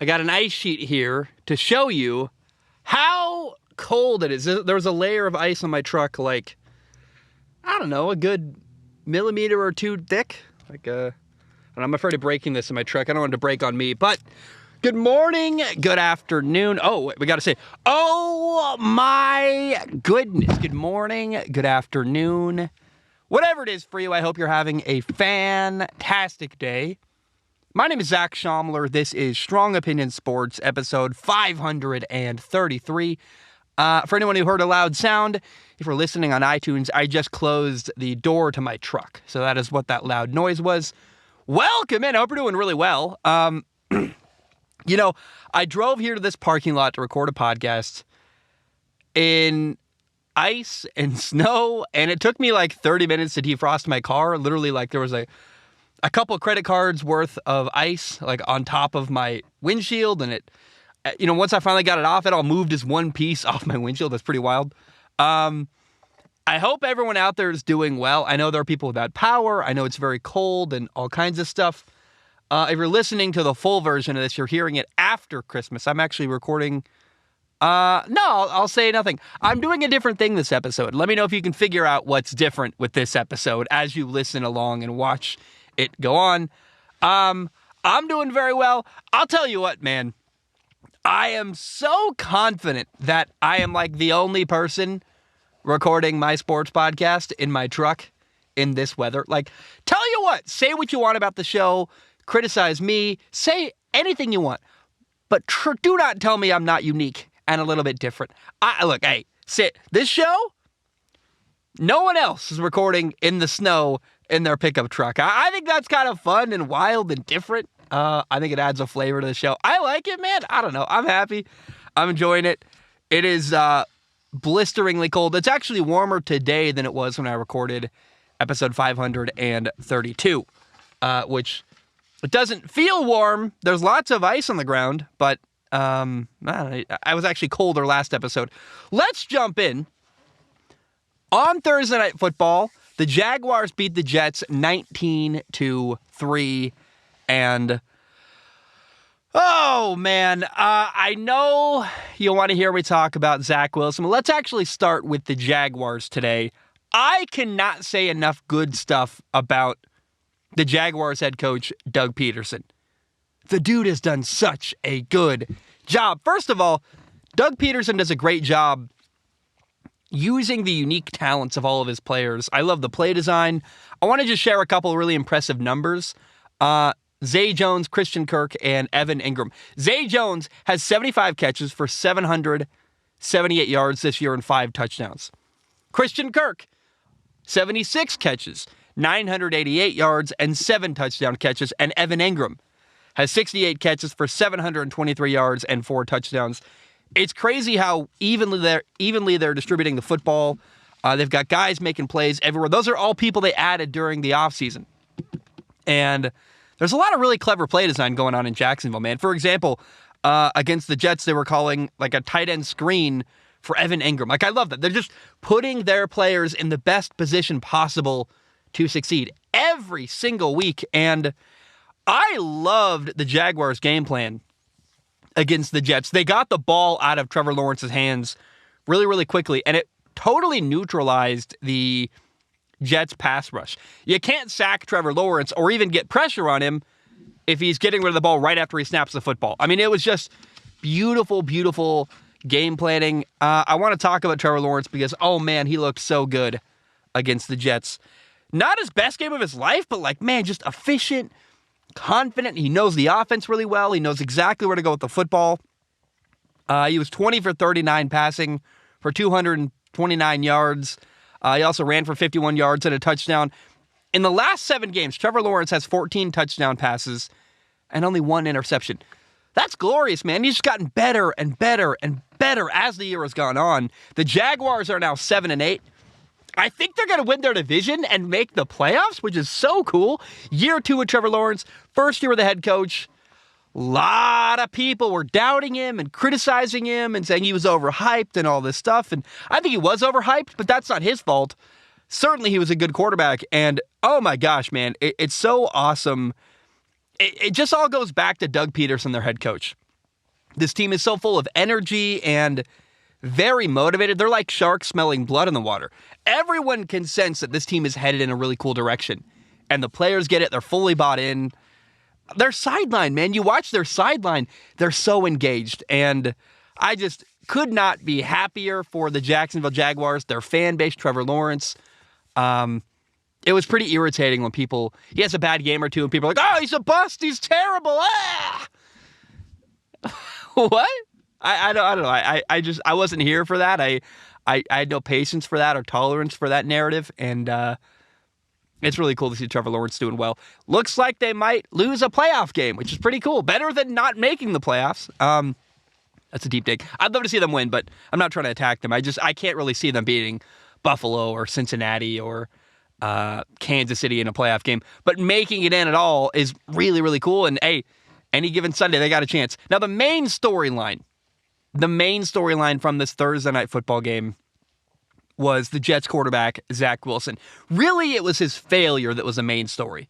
I got an ice sheet here to show you how cold it is. There was a layer of ice on my truck, like, I don't know, a good millimeter or two thick. And I'm afraid of breaking this in my truck. I don't want it to break on me, but good morning, good afternoon. Oh, we got to say, oh my goodness. Good morning, good afternoon. Whatever it is for you, I hope you're having a fantastic day. My name is Zach Schaumler. This is Strong Opinion Sports, episode 533. For anyone who heard a loud sound, if you're listening on iTunes, I just closed the door to my truck. So that is what that loud noise was. Welcome in. I hope you're doing really well. You know, I drove here to this parking lot to record a podcast in ice and snow, and it took me like 30 minutes to defrost my car. Literally, like, there was a couple of credit cards worth of ice, like, on top of my windshield, and it, you know, once I finally got it off, it all moved as one piece off my windshield. That's pretty wild. I hope everyone out there is doing well. I know there are people without power. I know it's very cold and all kinds of stuff. If you're listening to the full version of this, you're hearing it after Christmas. I'm actually recording. I'll say nothing. I'm doing a different thing this episode. Let me know if you can figure out what's different with this episode as you listen along and watch it go on. I'm doing very well. I'll tell you what, man. I am so confident that I am like the only person recording my sports podcast in my truck in this weather. Like, tell you what, say what you want about the show, criticize me, say anything you want, but do not tell me I'm not unique and a little bit different. Look, hey, this show, no one else is recording in the snow in their pickup truck. I think that's kind of fun and wild and different. I think it adds a flavor to the show. I like it, man. I don't know. I'm happy. I'm enjoying it. It is blisteringly cold. It's actually warmer today than it was when I recorded episode 532, which it doesn't feel warm. There's lots of ice on the ground, but I was actually colder last episode. Let's jump in. On Thursday Night Football, the Jaguars beat the Jets 19-3, and oh man, I know you want to hear me talk about Zach Wilson, but let's actually start with the Jaguars today. I cannot say enough good stuff about the Jaguars head coach, Doug Peterson. The dude has done such a good job. First of all, Doug Peterson does a great job using the unique talents of all of his players. I love the play design. I want to just share a couple of really impressive numbers. Zay Jones, Christian Kirk, and Evan Ingram. Zay Jones has 75 catches for 778 yards this year and 5 touchdowns. Christian Kirk, 76 catches, 988 yards, and 7 touchdown catches. And Evan Ingram has 68 catches for 723 yards and 4 touchdowns. It's crazy how evenly they're distributing the football. They've got guys making plays everywhere. Those are all people they added during the offseason. And there's a lot of really clever play design going on in Jacksonville, man. For example, against the Jets, they were calling like a tight end screen for Evan Ingram. Like, I love that. They're just putting their players in the best position possible to succeed every single week. And I loved the Jaguars' game plan against the Jets. They got the ball out of Trevor Lawrence's hands really, really quickly, and it totally neutralized the Jets pass rush. You can't sack Trevor Lawrence or even get pressure on him if he's getting rid of the ball right after he snaps the football. I mean, it was just beautiful, beautiful game planning. I want to talk about Trevor Lawrence because, oh man, he looked so good against the Jets. Not his best game of his life, but like, man, just efficient, confident. He knows the offense really well. He knows exactly where to go with the football. He was 20 for 39 passing for 229 yards. He also ran for 51 yards and a touchdown. In the last 7 games, Trevor Lawrence has 14 touchdown passes and only 1 interception. That's glorious, man. He's just gotten better and better and better as the year has gone on. The Jaguars are now 7-8. I think they're going to win their division and make the playoffs, which is so cool. Year 2 with Trevor Lawrence, first year with the head coach. A lot of people were doubting him and criticizing him and saying he was overhyped and all this stuff. And I think he was overhyped, but that's not his fault. Certainly he was a good quarterback. And oh my gosh, man, it's so awesome. It just all goes back to Doug Peterson, their head coach. This team is so full of energy and very motivated. They're like sharks smelling blood in the water. Everyone can sense that this team is headed in a really cool direction. And the players get it. They're fully bought in. Their sideline, man. You watch their sideline. They're so engaged. And I just could not be happier for the Jacksonville Jaguars, their fan base, Trevor Lawrence. It was pretty irritating when he has a bad game or two and people are like, oh, he's a bust. He's terrible. Ah! What? I don't know. I wasn't here for that. I had no patience for that or tolerance for that narrative. And it's really cool to see Trevor Lawrence doing well. Looks like they might lose a playoff game, which is pretty cool. Better than not making the playoffs. That's a deep dig. I'd love to see them win, but I'm not trying to attack them. I can't really see them beating Buffalo or Cincinnati or Kansas City in a playoff game. But making it in at all is really, really cool. And hey, any given Sunday, they got a chance. Now, the main storyline from this Thursday night football game was the Jets quarterback, Zach Wilson. Really, it was his failure that was the main story.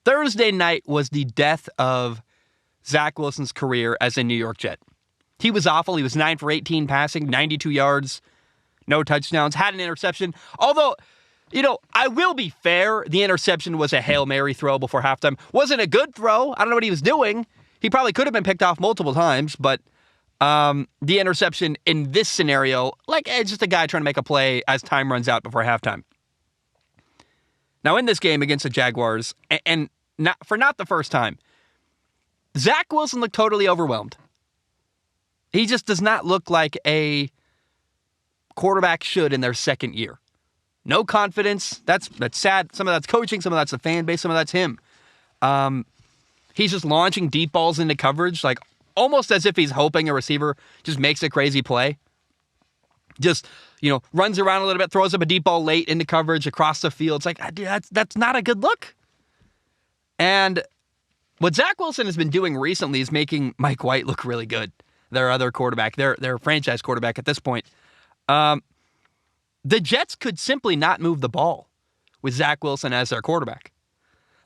Thursday night was the death of Zach Wilson's career as a New York Jet. He was awful. He was 9 for 18 passing, 92 yards, no touchdowns, had an interception. Although, I will be fair. The interception was a Hail Mary throw before halftime. Wasn't a good throw. I don't know what he was doing. He probably could have been picked off multiple times, but the interception in this scenario, it's just a guy trying to make a play as time runs out before halftime. Now, in this game against the Jaguars, and not the first time, Zach Wilson looked totally overwhelmed. He just does not look like a quarterback should in their second year. No confidence. That's sad. Some of that's coaching. Some of that's the fan base. Some of that's him. He's just launching deep balls into coverage, almost as if he's hoping a receiver just makes a crazy play. Just, runs around a little bit, throws up a deep ball late into coverage across the field. It's like, dude, that's not a good look. And what Zach Wilson has been doing recently is making Mike White look really good. Their other quarterback, their franchise quarterback at this point. The Jets could simply not move the ball with Zach Wilson as their quarterback.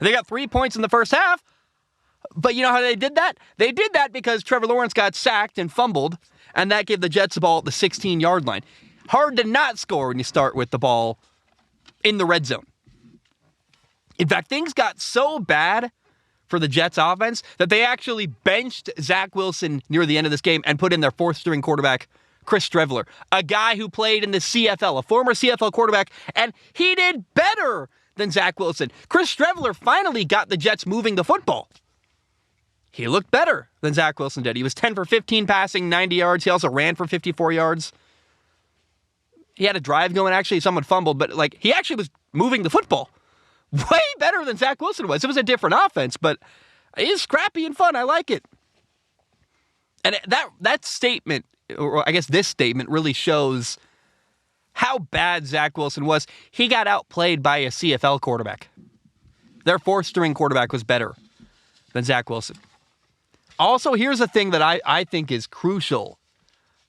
They got 3 points in the first half, but you know how they did that? They did that because Trevor Lawrence got sacked and fumbled, and that gave the Jets the ball at the 16-yard line. Hard to not score when you start with the ball in the red zone. In fact, things got so bad for the Jets offense that they actually benched Zach Wilson near the end of this game and put in their fourth-string quarterback, Chris Streveler, a guy who played in the CFL, a former CFL quarterback, and he did better than Zach Wilson. Chris Streveler finally got the Jets moving the football. He looked better than Zach Wilson did. He was 10 for 15 passing, 90 yards. He also ran for 54 yards. He had a drive going, actually. Someone fumbled, but he actually was moving the football. Way better than Zach Wilson was. It was a different offense, but it is scrappy and fun. I like it. And that statement, or I guess this statement, really shows how bad Zach Wilson was. He got outplayed by a CFL quarterback. Their fourth-string quarterback was better than Zach Wilson. Also, here's a thing that I think is crucial.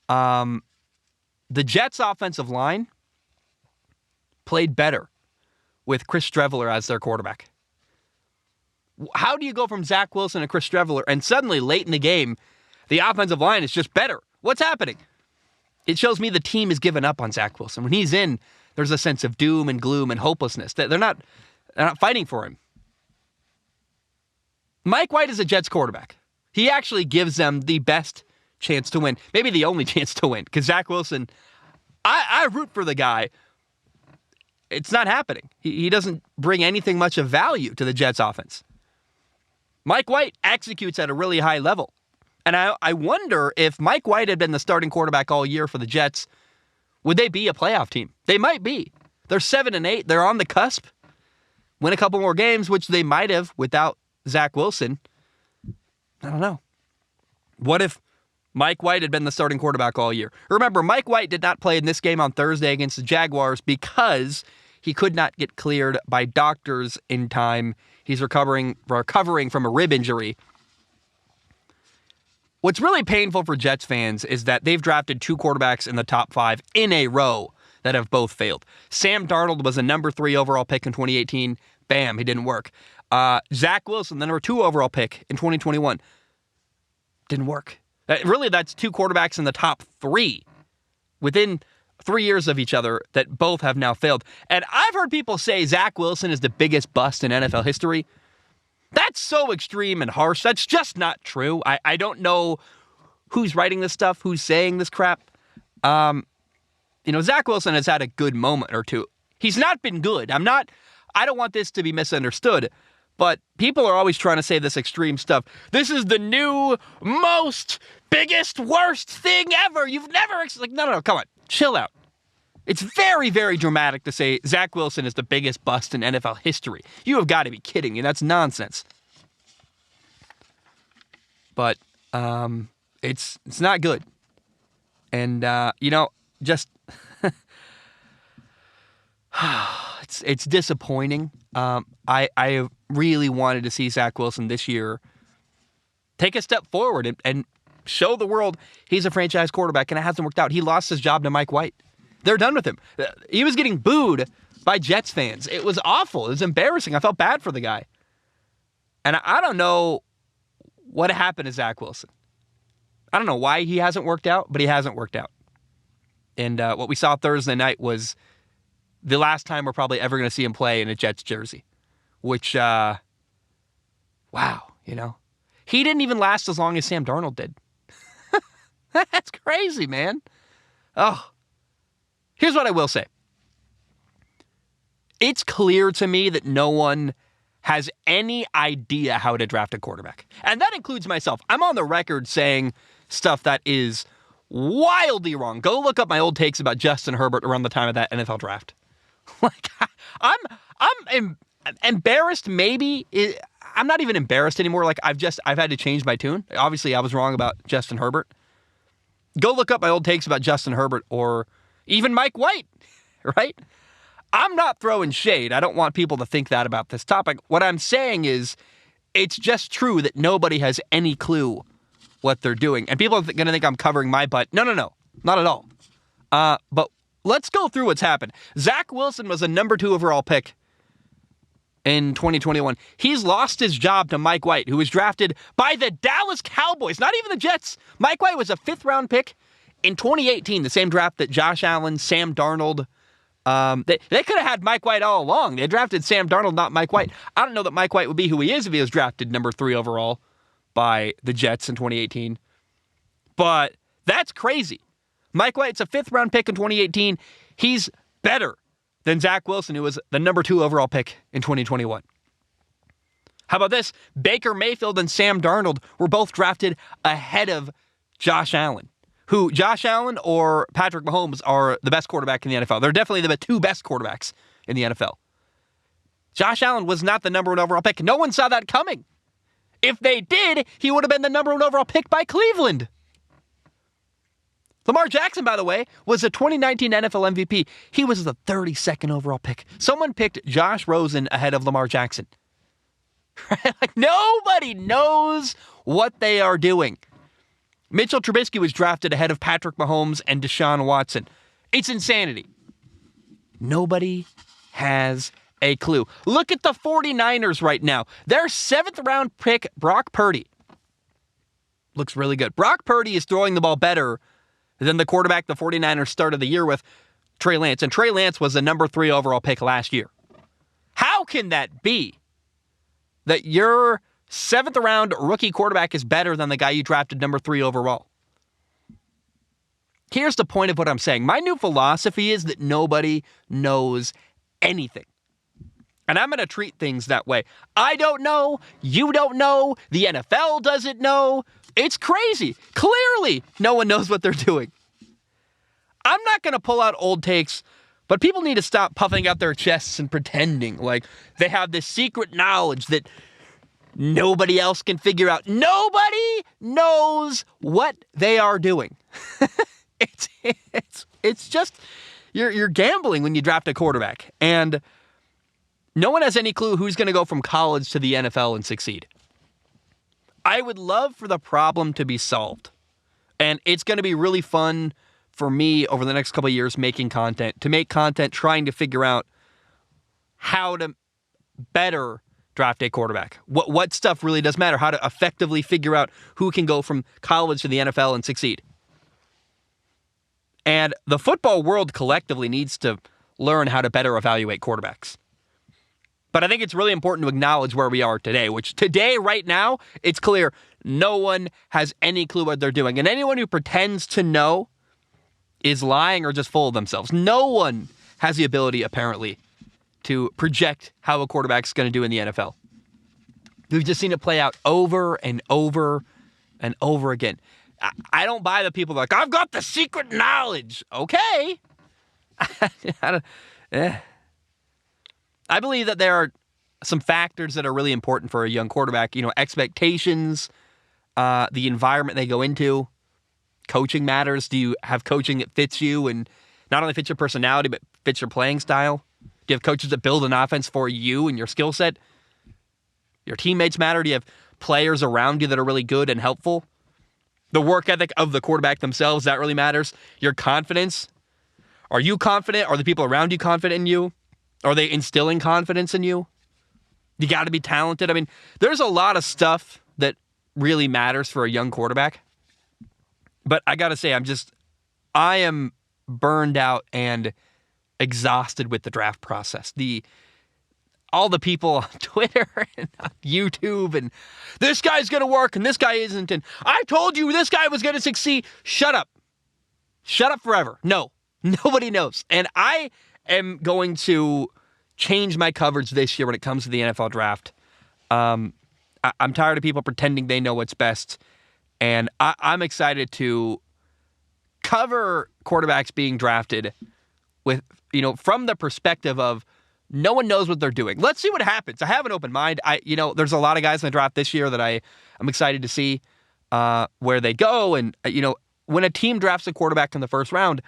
The Jets' offensive line played better with Chris Streveler as their quarterback. How do you go from Zach Wilson to Chris Streveler and suddenly late in the game, the offensive line is just better? What's happening? It shows me the team has given up on Zach Wilson. When he's in, there's a sense of doom and gloom and hopelessness. They're not fighting for him. Mike White is a Jets quarterback. He actually gives them the best chance to win. Maybe the only chance to win. Because Zach Wilson, I root for the guy. It's not happening. He doesn't bring anything much of value to the Jets offense. Mike White executes at a really high level. And I wonder if Mike White had been the starting quarterback all year for the Jets, would they be a playoff team? They might be. They're 7-8. They're on the cusp. Win a couple more games, which they might have without Zach Wilson. I don't know. What if Mike White had been the starting quarterback all year? Remember, Mike White did not play in this game on Thursday against the Jaguars because he could not get cleared by doctors in time. He's recovering from a rib injury. What's really painful for Jets fans is that they've drafted two quarterbacks in the top 5 in a row that have both failed. Sam Darnold was a number 3 overall pick in 2018. Bam, he didn't work. Zach Wilson, the number 2 overall pick in 2021. Didn't work. Really, that's two quarterbacks in the top three within 3 years of each other that both have now failed. And I've heard people say Zach Wilson is the biggest bust in NFL history. That's so extreme and harsh. That's just not true. I don't know who's writing this stuff, who's saying this crap. Zach Wilson has had a good moment or two. He's not been good. I don't want this to be misunderstood, but people are always trying to say this extreme stuff. This is the new, most, biggest, worst thing ever. You've never... No, come on. Chill out. It's very, very dramatic to say Zach Wilson is the biggest bust in NFL history. You have got to be kidding me. That's nonsense. But it's not good. And, just... it's disappointing. I really wanted to see Zach Wilson this year take a step forward and show the world he's a franchise quarterback, and it hasn't worked out. He lost his job to Mike White. They're done with him. He was getting booed by Jets fans. It was awful. It was embarrassing. I felt bad for the guy. And I don't know what happened to Zach Wilson. I don't know why he hasn't worked out, but he hasn't worked out. And what we saw Thursday night was the last time we're probably ever going to see him play in a Jets jersey, which, wow, he didn't even last as long as Sam Darnold did. That's crazy, man. Oh, here's what I will say. It's clear to me that no one has any idea how to draft a quarterback. And that includes myself. I'm on the record saying stuff that is wildly wrong. Go look up my old takes about Justin Herbert around the time of that NFL draft. I'm embarrassed, maybe. I'm not even embarrassed anymore. I've had to change my tune. Obviously, I was wrong about Justin Herbert. Go look up my old takes about Justin Herbert or even Mike White, right? I'm not throwing shade. I don't want people to think that about this topic. What I'm saying is it's just true that nobody has any clue what they're doing. And people are going to think I'm covering my butt. No, not at all. But let's go through what's happened. Zach Wilson was a number 2 overall pick in 2021. He's lost his job to Mike White, who was drafted by the Dallas Cowboys, not even the Jets. Mike White was a 5th-round pick in 2018, the same draft that Josh Allen, Sam Darnold. They could have had Mike White all along. They drafted Sam Darnold, not Mike White. I don't know that Mike White would be who he is if he was drafted number 3 overall by the Jets in 2018. But that's crazy. Mike White's a 5th-round pick in 2018. He's better than Zach Wilson, who was the number 2 overall pick in 2021. How about this? Baker Mayfield and Sam Darnold were both drafted ahead of Josh Allen, who Josh Allen or Patrick Mahomes are the best quarterback in the NFL. They're definitely the 2 best quarterbacks in the NFL. Josh Allen was not the number 1 overall pick. No one saw that coming. If they did, he would have been the number 1 overall pick by Cleveland. Lamar Jackson, by the way, was a 2019 NFL MVP. He was the 32nd overall pick. Someone picked Josh Rosen ahead of Lamar Jackson. Nobody knows what they are doing. Mitchell Trubisky was drafted ahead of Patrick Mahomes and Deshaun Watson. It's insanity. Nobody has a clue. Look at the 49ers right now. Their 7th-round pick, Brock Purdy, looks really good. Brock Purdy is throwing the ball better than the quarterback the 49ers started the year with, Trey Lance. And Trey Lance was the number 3 overall pick last year. How can that be? That your 7th-round rookie quarterback is better than the guy you drafted number 3 overall? Here's the point of what I'm saying. My new philosophy is that nobody knows anything. And I'm going to treat things that way. I don't know. You don't know. The NFL doesn't know. It's crazy. Clearly, no one knows what they're doing. I'm not going to pull out old takes, but people need to stop puffing out their chests and pretending like they have this secret knowledge that nobody else can figure out. Nobody knows what they are doing. It's just, you're gambling when you draft a quarterback. And no one has any clue who's going to go from college to the NFL and succeed. I would love for the problem to be solved. And it's going to be really fun for me over the next couple of years making content, to make content trying to figure out how to better draft a quarterback. What stuff really does matter, how to effectively figure out who can go from college to the NFL and succeed. And the football world collectively needs to learn how to better evaluate quarterbacks. But I think it's really important to acknowledge where we are today, which today, right now, it's clear no one has any clue what they're doing. And anyone who pretends to know is lying or just full of themselves. No one has the ability, apparently, to project how a quarterback's going to do in the NFL. We've just seen it play out over and over and over again. I don't buy the people like, I've got the secret knowledge. Okay. I believe that there are some factors that are really important for a young quarterback. Expectations, the environment they go into. Coaching matters. Do you have coaching that fits you and not only fits your personality, but fits your playing style? Do you have coaches that build an offense for you and your skill set? Your teammates matter. Do you have players around you that are really good and helpful? The work ethic of the quarterback themselves, that really matters. Your confidence. Are you confident? Are the people around you confident in you? Are they instilling confidence in you? You got to be talented. I mean, there's a lot of stuff that really matters for a young quarterback. But I got to say, I am burned out and exhausted with the draft process. All the people on Twitter and on YouTube and this guy's going to work and this guy isn't. And I told you this guy was going to succeed. Shut up. Shut up forever. No, nobody knows. And I am going to change my coverage this year when it comes to the NFL draft. I'm tired of people pretending they know what's best. And I'm excited to cover quarterbacks being drafted with, from the perspective of no one knows what they're doing. Let's see what happens. I have an open mind. There's a lot of guys in the draft this year that I'm excited to see where they go. And, when a team drafts a quarterback in the first round,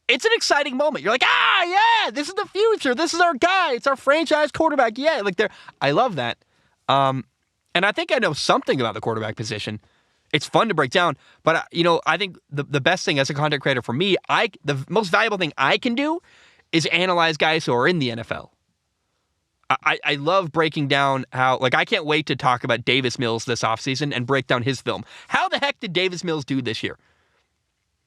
it's an exciting moment. You're like, yeah, this is the future. This is our guy. It's our franchise quarterback. Yeah, I love that. And I think I know something about the quarterback position. It's fun to break down, but I think the best thing as a content creator for me, the most valuable thing I can do is analyze guys who are in the NFL. I love breaking down how, I can't wait to talk about Davis Mills this offseason and break down his film. How the heck did Davis Mills do this year?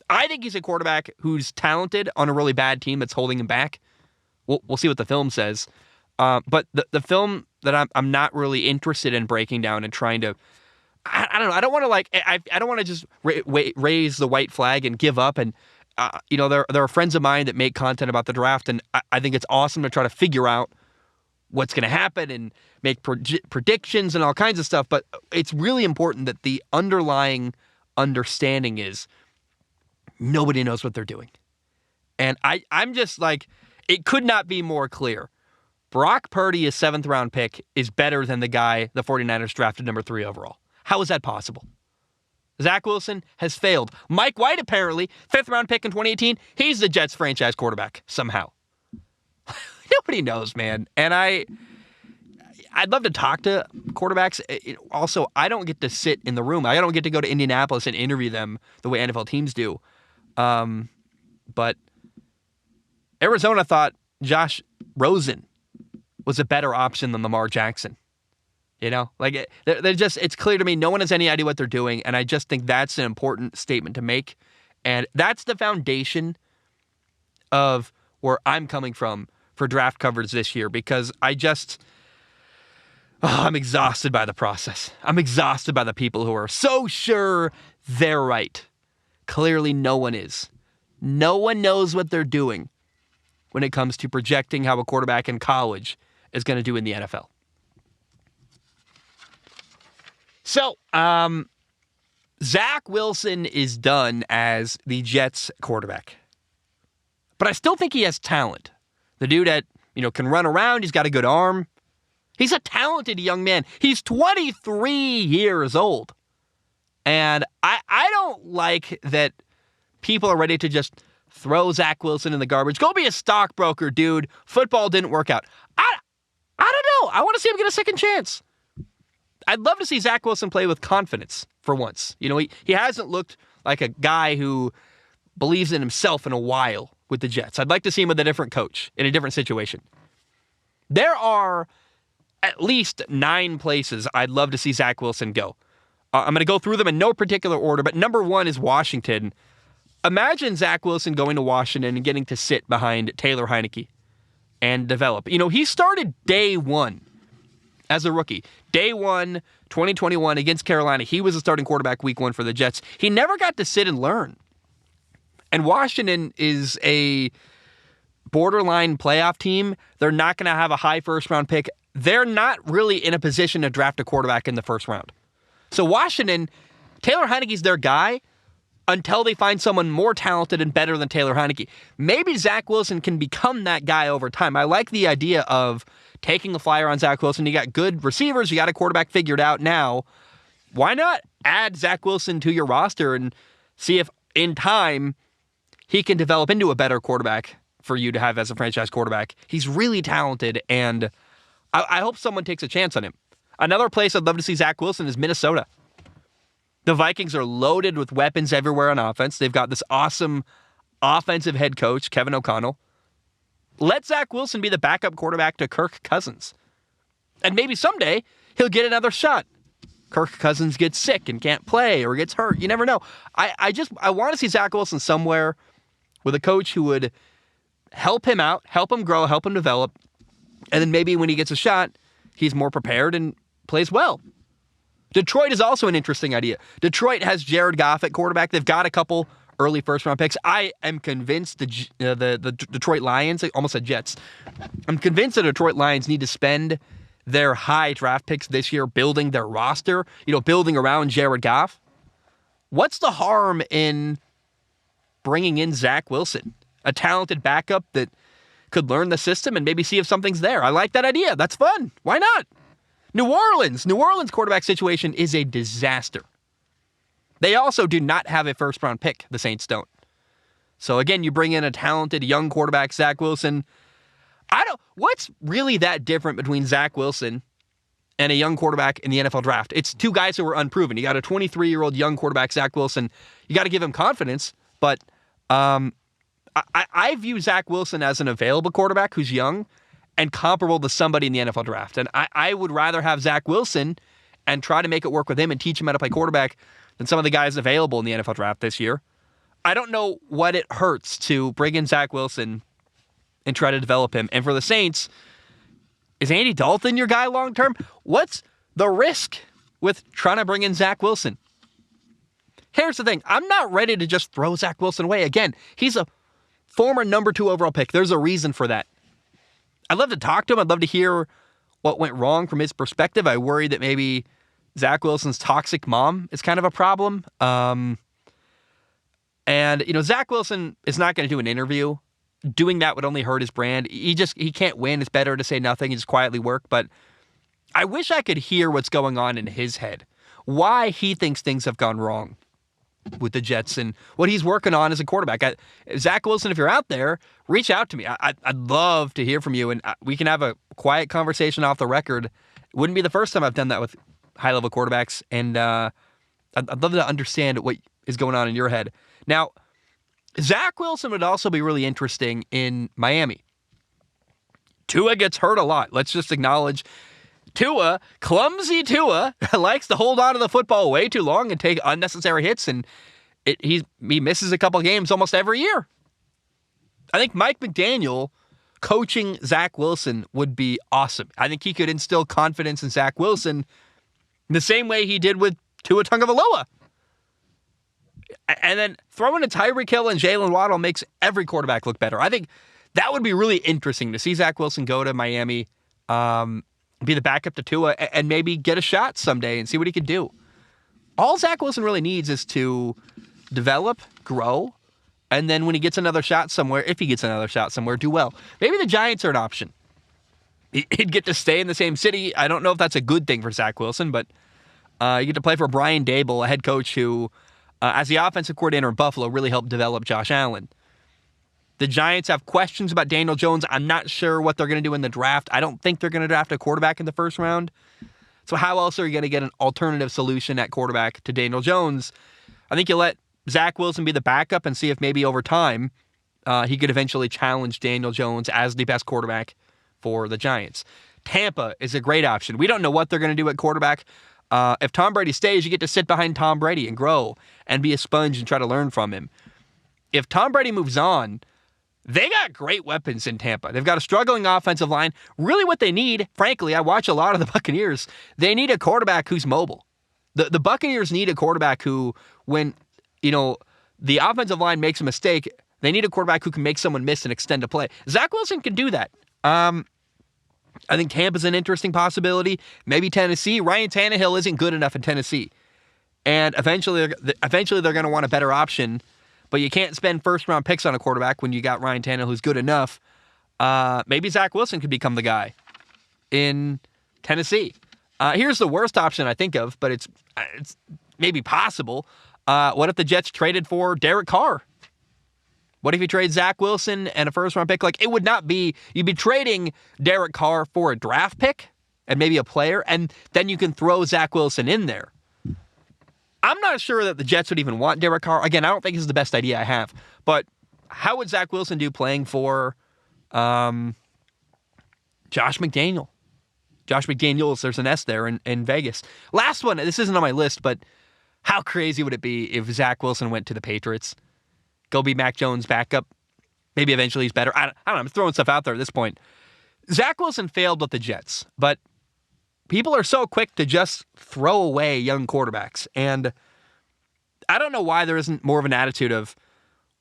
I think he's a quarterback who's talented on a really bad team that's holding him back. We'll see what the film says. But the film that I'm not really interested in breaking down and trying to, I don't know. I don't want to I don't want to just raise the white flag and give up. And there are friends of mine that make content about the draft, and I think it's awesome to try to figure out what's going to happen and make predictions and all kinds of stuff. But it's really important that the underlying understanding is nobody knows what they're doing, and I'm just it could not be more clear. Brock Purdy, a 7th round pick, is better than the guy the 49ers drafted number 3 overall. How is that possible? Zach Wilson has failed. Mike White, apparently, 5th round pick in 2018, he's the Jets franchise quarterback somehow. Nobody knows, man. And I'd love to talk to quarterbacks. Also, I don't get to sit in the room. I don't get to go to Indianapolis and interview them the way NFL teams do. But Arizona thought Josh Rosen was a better option than Lamar Jackson. It's clear to me no one has any idea what they're doing, and I just think that's an important statement to make. And that's the foundation of where I'm coming from for draft coverage this year, because I'm exhausted by the process. I'm exhausted by the people who are so sure they're right. Clearly no one is. No one knows what they're doing when it comes to projecting how a quarterback in college is going to do in the NFL. So, Zach Wilson is done as the Jets quarterback. But I still think he has talent. The dude can run around. He's got a good arm. He's a talented young man. He's 23 years old. And I don't like that people are ready to just throw Zach Wilson in the garbage. Go be a stockbroker, dude. Football didn't work out. I don't know. I want to see him get a second chance. I'd love to see Zach Wilson play with confidence for once. He hasn't looked like a guy who believes in himself in a while with the Jets. I'd like to see him with a different coach in a different situation. There are at least 9 places I'd love to see Zach Wilson go. I'm going to go through them in no particular order, but number 1 is Washington. Imagine Zach Wilson going to Washington and getting to sit behind Taylor Heineke and develop. He started day 1 as a rookie. Day 1, 2021 against Carolina. He was a starting quarterback week 1 for the Jets. He never got to sit and learn. And Washington is a borderline playoff team. They're not going to have a high first-round pick. They're not really in a position to draft a quarterback in the first round. So Washington, Taylor Heineke's their guy until they find someone more talented and better than Taylor Heineke. Maybe Zach Wilson can become that guy over time. I like the idea of taking the flyer on Zach Wilson. You got good receivers. You got a quarterback figured out now. Why not add Zach Wilson to your roster and see if in time he can develop into a better quarterback for you to have as a franchise quarterback? He's really talented, and I hope someone takes a chance on him. Another place I'd love to see Zach Wilson is Minnesota. The Vikings are loaded with weapons everywhere on offense. They've got this awesome offensive head coach, Kevin O'Connell. Let Zach Wilson be the backup quarterback to Kirk Cousins. And maybe someday he'll get another shot. Kirk Cousins gets sick and can't play or gets hurt. You never know. I want to see Zach Wilson somewhere with a coach who would help him out, help him grow, help him develop. And then maybe when he gets a shot, he's more prepared and plays well. Detroit is also an interesting idea. Detroit has Jared Goff at quarterback. They've got a couple early first-round picks. I am convinced the Detroit Lions, I almost said Jets, I'm convinced the Detroit Lions need to spend their high draft picks this year building their roster, building around Jared Goff. What's the harm in bringing in Zach Wilson, a talented backup that could learn the system and maybe see if something's there? I like that idea. That's fun. Why not? New Orleans quarterback situation is a disaster. They also do not have a first-round pick. The Saints don't. So again, you bring in a talented young quarterback, Zach Wilson. What's really that different between Zach Wilson and a young quarterback in the NFL draft? It's two guys who are unproven. You got a 23-year-old young quarterback, Zach Wilson. You got to give him confidence, but I view Zach Wilson as an available quarterback who's young and comparable to somebody in the NFL draft. And I would rather have Zach Wilson and try to make it work with him and teach him how to play quarterback than some of the guys available in the NFL draft this year. I don't know what it hurts to bring in Zach Wilson and try to develop him. And for the Saints, is Andy Dalton your guy long term? What's the risk with trying to bring in Zach Wilson? Here's the thing. I'm not ready to just throw Zach Wilson away. Again, he's a former number 2 overall pick. There's a reason for that. I'd love to talk to him. I'd love to hear what went wrong from his perspective. I worry that maybe Zach Wilson's toxic mom is kind of a problem. Zach Wilson is not going to do an interview. Doing that would only hurt his brand. He can't win. It's better to say nothing and just quietly work. But I wish I could hear what's going on in his head. Why he thinks things have gone wrong with the Jets and what he's working on as a quarterback. Zach Wilson, if you're out there, reach out to me. I'd love to hear from you, and we can have a quiet conversation off the record. It wouldn't be the first time I've done that with high-level quarterbacks, and I'd love to understand what is going on in your head. Now, Zach Wilson would also be really interesting in Miami. Tua gets hurt a lot. Let's just acknowledge Tua, clumsy Tua, likes to hold on to the football way too long and take unnecessary hits, and he misses a couple games almost every year. I think Mike McDaniel coaching Zach Wilson would be awesome. I think he could instill confidence in Zach Wilson the same way he did with Tua Tagovailoa. And then throwing a Tyreek Hill and Jalen Waddle makes every quarterback look better. I think that would be really interesting to see Zach Wilson go to Miami, be the backup to Tua, and maybe get a shot someday and see what he could do. All Zach Wilson really needs is to develop, grow, and then when he gets another shot somewhere, if he gets another shot somewhere, do well. Maybe the Giants are an option. He'd get to stay in the same city. I don't know if that's a good thing for Zach Wilson, but you get to play for Brian Daboll, a head coach who, as the offensive coordinator in Buffalo, really helped develop Josh Allen. The Giants have questions about Daniel Jones. I'm not sure what they're going to do in the draft. I don't think they're going to draft a quarterback in the first round. So how else are you going to get an alternative solution at quarterback to Daniel Jones? I think you let Zach Wilson be the backup and see if maybe over time he could eventually challenge Daniel Jones as the best quarterback for the Giants. Tampa is a great option. We don't know what they're going to do at quarterback. If Tom Brady stays, you get to sit behind Tom Brady and grow and be a sponge and try to learn from him. If Tom Brady moves on, they got great weapons in Tampa. They've got a struggling offensive line. Really what they need, frankly, I watch a lot of the Buccaneers, they need a quarterback who's mobile. The Buccaneers need a quarterback who, when, the offensive line makes a mistake, they need a quarterback who can make someone miss and extend a play. Zach Wilson can do that. I think Tampa's an interesting possibility. Maybe Tennessee. Ryan Tannehill isn't good enough in Tennessee. And eventually they're going to want a better option. But you can't spend first-round picks on a quarterback when you got Ryan Tannehill who's good enough. Maybe Zach Wilson could become the guy in Tennessee. Here's the worst option I think of, but it's maybe possible. What if the Jets traded for Derek Carr? What if you trade Zach Wilson and a first-round pick? Like, it would not be... You'd be trading Derek Carr for a draft pick and maybe a player, and then you can throw Zach Wilson in there. I'm not sure that the Jets would even want Derek Carr. Again, I don't think this is the best idea I have. But how would Zach Wilson do playing for Josh McDaniel? Josh McDaniels, there's an S there in Vegas. Last one, this isn't on my list, but how crazy would it be if Zach Wilson went to the Patriots? Go be Mac Jones' backup. Maybe eventually he's better. I don't know. I'm throwing stuff out there at this point. Zach Wilson failed with the Jets, but people are so quick to just throw away young quarterbacks. And I don't know why there isn't more of an attitude of,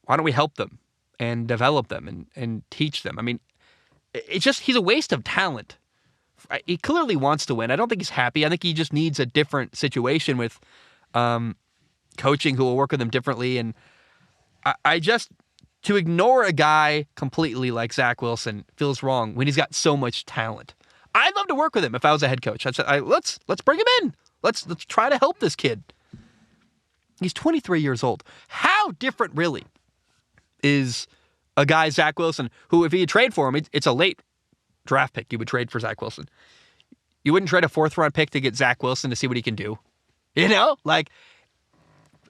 why don't we help them and develop them and teach them? I mean, it's just, he's a waste of talent. He clearly wants to win. I don't think he's happy. I think he just needs a different situation with coaching who will work with him differently. And I just, to ignore a guy completely like Zach Wilson feels wrong when he's got so much talent. I'd love to work with him if I was a head coach. I'd say, let's bring him in. Let's try to help this kid. He's 23 years old. How different, really, is a guy, Zach Wilson, who, if you trade for him, it's a late draft pick you would trade for Zach Wilson. You wouldn't trade a fourth-round pick to get Zach Wilson to see what he can do. Like,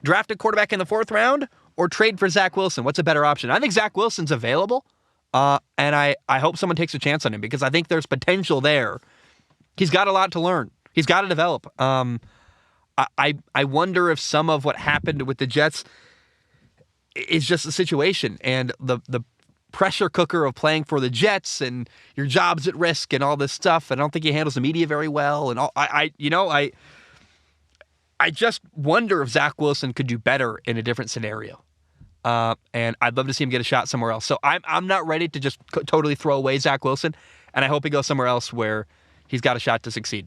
draft a quarterback in the fourth round or trade for Zach Wilson. What's a better option? I think Zach Wilson's available, and I hope someone takes a chance on him because I think there's potential there. He's got a lot to learn. He's got to develop. I wonder if some of what happened with the Jets is just the situation and the pressure cooker of playing for the Jets and your job's at risk and all this stuff. I don't think he handles the media very well. And I just wonder if Zach Wilson could do better in a different scenario. And I'd love to see him get a shot somewhere else. So I'm not ready to just totally throw away Zach Wilson. And I hope he goes somewhere else where he's got a shot to succeed.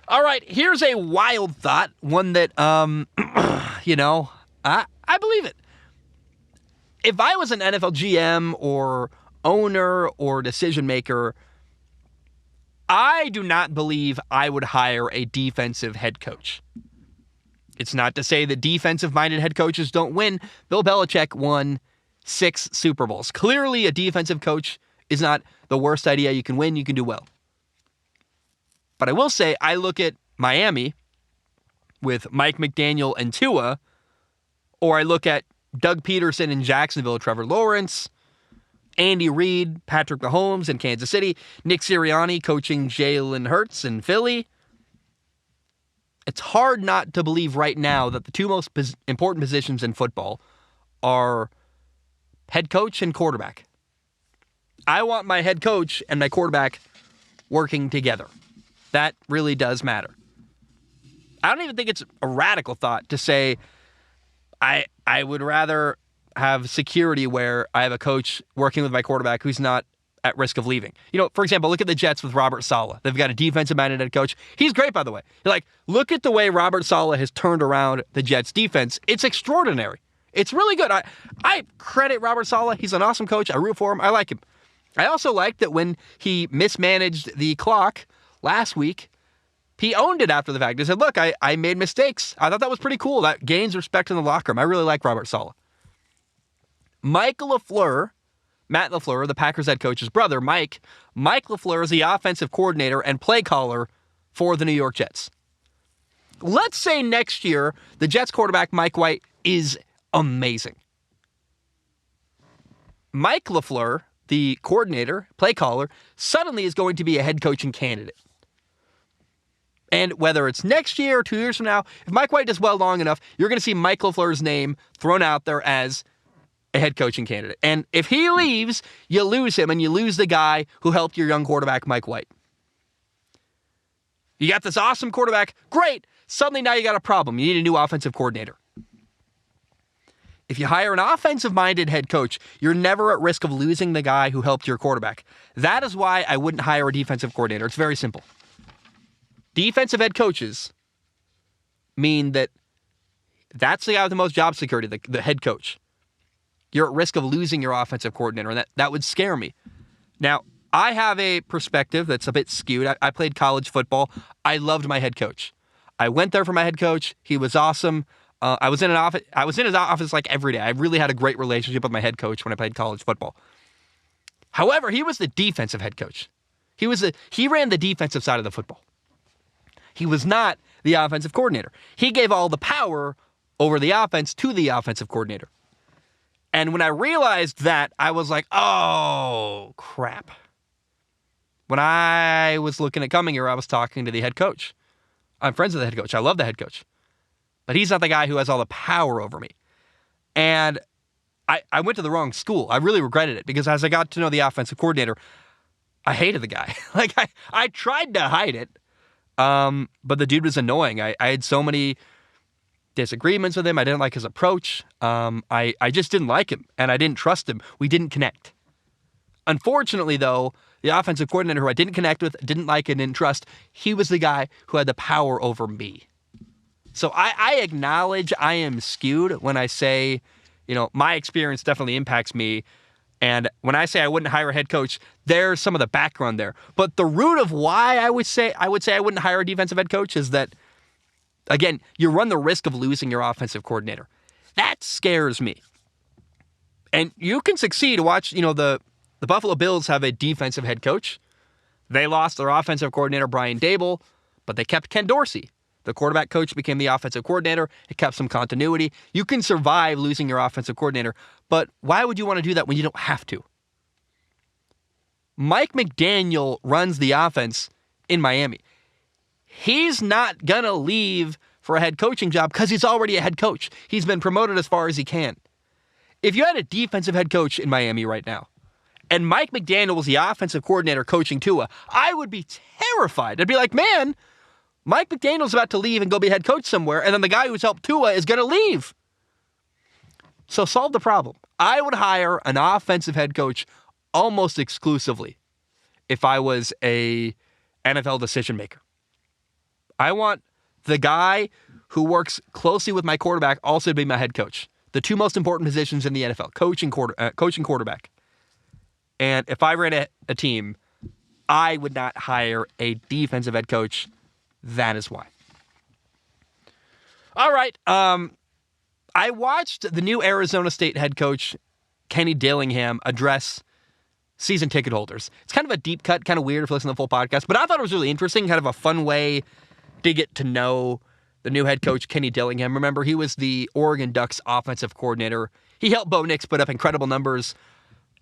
All right, here's a wild thought. One that, I believe it. If I was an NFL GM or owner or decision maker, I do not believe I would hire a defensive head coach. It's not to say that defensive-minded head coaches don't win. Bill Belichick won 6 Super Bowls. Clearly, a defensive coach is not the worst idea. You can win, you can do well. But I will say, I look at Miami with Mike McDaniel and Tua, or I look at Doug Peterson in Jacksonville, Trevor Lawrence, Andy Reid, Patrick Mahomes in Kansas City, Nick Sirianni coaching Jalen Hurts in Philly. It's hard not to believe right now that the two most important positions in football are head coach and quarterback. I want my head coach and my quarterback working together. That really does matter. I don't even think it's a radical thought to say I would rather have security where I have a coach working with my quarterback who's not at risk of leaving. For example, look at the Jets with Robert Saleh. They've got a defensive-minded head coach. He's great, by the way. Look at the way Robert Saleh has turned around the Jets' defense. It's extraordinary. It's really good. I credit Robert Saleh. He's an awesome coach. I root for him. I like him. I also like that when he mismanaged the clock last week, he owned it after the fact. He said, look, I made mistakes. I thought that was pretty cool. That gains respect in the locker room. I really like Robert Saleh. Matt LaFleur, the Packers head coach's brother, Mike LaFleur is the offensive coordinator and play caller for the New York Jets. Let's say next year, the Jets quarterback, Mike White, is amazing. Mike LaFleur the coordinator, play caller, suddenly is going to be a head coaching candidate. And whether it's next year or 2 years from now, if Mike White does well long enough, you're going to see Mike LaFleur's name thrown out there as a head coaching candidate. And if he leaves, you lose him, and you lose the guy who helped your young quarterback, Mike White. You got this awesome quarterback, great. Suddenly now you got a problem. You need a new offensive coordinator. If you hire an offensive-minded head coach, you're never at risk of losing the guy who helped your quarterback. That is why I wouldn't hire a defensive coordinator. It's very simple. Defensive head coaches mean that that's the guy with the most job security, the head coach. You're at risk of losing your offensive coordinator, and that would scare me. Now, I have a perspective that's a bit skewed. I played college football. I loved my head coach. I went there for my head coach. He was awesome. I was in his office like every day. I really had a great relationship with my head coach when I played college football. However, he was the defensive head coach. He ran the defensive side of the football. He was not the offensive coordinator. He gave all the power over the offense to the offensive coordinator. And when I realized that, I was like, oh, crap. When I was looking at coming here, I was talking to the head coach. I'm friends with the head coach. I love the head coach. But he's not the guy who has all the power over me. And I went to the wrong school. I really regretted it because as I got to know the offensive coordinator, I hated the guy. I tried to hide it. But the dude was annoying. I had so many disagreements with him. I didn't like his approach. I just didn't like him, and I didn't trust him. We didn't connect. Unfortunately, though, the offensive coordinator who I didn't connect with, didn't like, and didn't trust, he was the guy who had the power over me. So I acknowledge I am skewed when I say, my experience definitely impacts me. And when I say I wouldn't hire a head coach, there's some of the background there. But the root of why I would say I wouldn't hire a defensive head coach is that, again, you run the risk of losing your offensive coordinator. That scares me. And you can succeed. Watch, the Buffalo Bills have a defensive head coach. They lost their offensive coordinator, Brian Daboll, but they kept Ken Dorsey. The quarterback coach became the offensive coordinator. It kept some continuity. You can survive losing your offensive coordinator, but why would you want to do that when you don't have to? Mike McDaniel runs the offense in Miami. He's not going to leave for a head coaching job because he's already a head coach. He's been promoted as far as he can. If you had a defensive head coach in Miami right now, and Mike McDaniel was the offensive coordinator coaching Tua, I would be terrified. I'd be like, man, Mike McDaniel's about to leave and go be head coach somewhere, and then the guy who's helped Tua is going to leave. So solve the problem. I would hire an offensive head coach almost exclusively if I was a NFL decision maker. I want the guy who works closely with my quarterback also to be my head coach. The two most important positions in the NFL, coach and quarterback. And if I ran a team, I would not hire a defensive head coach. That is why. All right. I watched the new Arizona State head coach, Kenny Dillingham, address season ticket holders. It's kind of a deep cut, kind of weird if you listen to the full podcast, but I thought it was really interesting, kind of a fun way to get to know the new head coach, Kenny Dillingham. Remember, he was the Oregon Ducks offensive coordinator. He helped Bo Nix put up incredible numbers.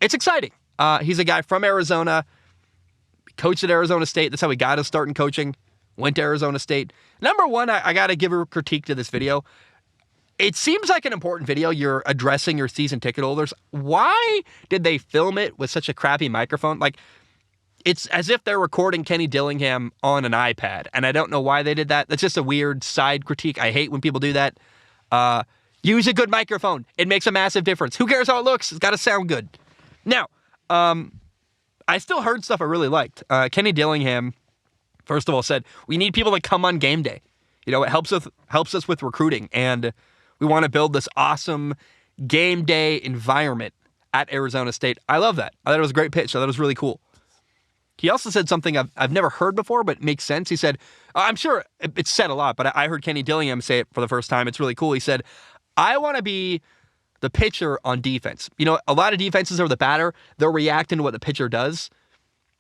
It's exciting. He's a guy from Arizona, coached at Arizona State. That's how he got his start in coaching. Went to Arizona State. Number one, I got to give a critique to this video. It seems like an important video. You're addressing your season ticket holders. Why did they film it with such a crappy microphone? It's as if they're recording Kenny Dillingham on an iPad, and I don't know why they did that. That's just a weird side critique. I hate when people do that. Use a good microphone. It makes a massive difference. Who cares how it looks? It's got to sound good. Now, I still heard stuff I really liked. Kenny Dillingham, first of all, said, we need people to come on game day. It helps us with recruiting, and we want to build this awesome game day environment at Arizona State. I love that. I thought it was a great pitch. I thought it was really cool. He also said something I've never heard before, but makes sense. He said, I'm sure it's said a lot, but I heard Kenny Dillingham say it for the first time. It's really cool. He said, I want to be the pitcher on defense. A lot of defenses are the batter. They're reacting to what the pitcher does.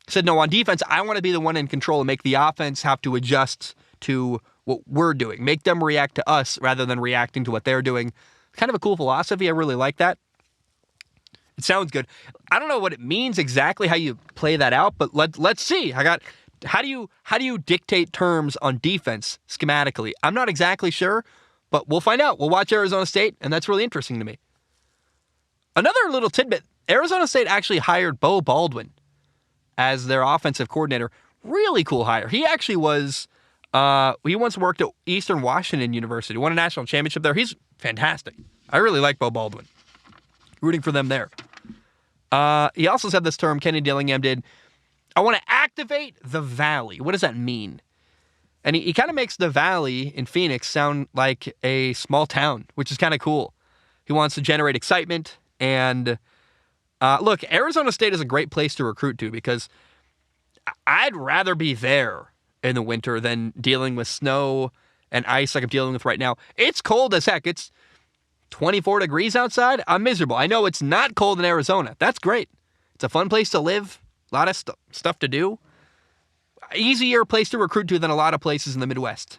He said, no, on defense, I want to be the one in control and make the offense have to adjust to what we're doing. Make them react to us rather than reacting to what they're doing. Kind of a cool philosophy. I really like that. It sounds good. I don't know what it means exactly, how you play that out, but let's see. How do you dictate terms on defense schematically? I'm not exactly sure, but we'll find out. We'll watch Arizona State, and that's really interesting to me. Another little tidbit, Arizona State actually hired Beau Baldwin as their offensive coordinator. Really cool hire. He actually was, he once worked at Eastern Washington University, won a national championship there. He's fantastic. I really like Beau Baldwin. Rooting for them there. He also said this term, Kenny Dillingham did, I want to activate the Valley. What does that mean? And he kind of makes the Valley in Phoenix sound like a small town, which is kind of cool. He wants to generate excitement. And look, Arizona State is a great place to recruit to because I'd rather be there in the winter than dealing with snow and ice like I'm dealing with right now. It's cold as heck. It's 24 degrees outside. I'm miserable. I know it's not cold in Arizona. That's great. It's a fun place to live. A lot of stuff to do. Easier place to recruit to than a lot of places in the Midwest.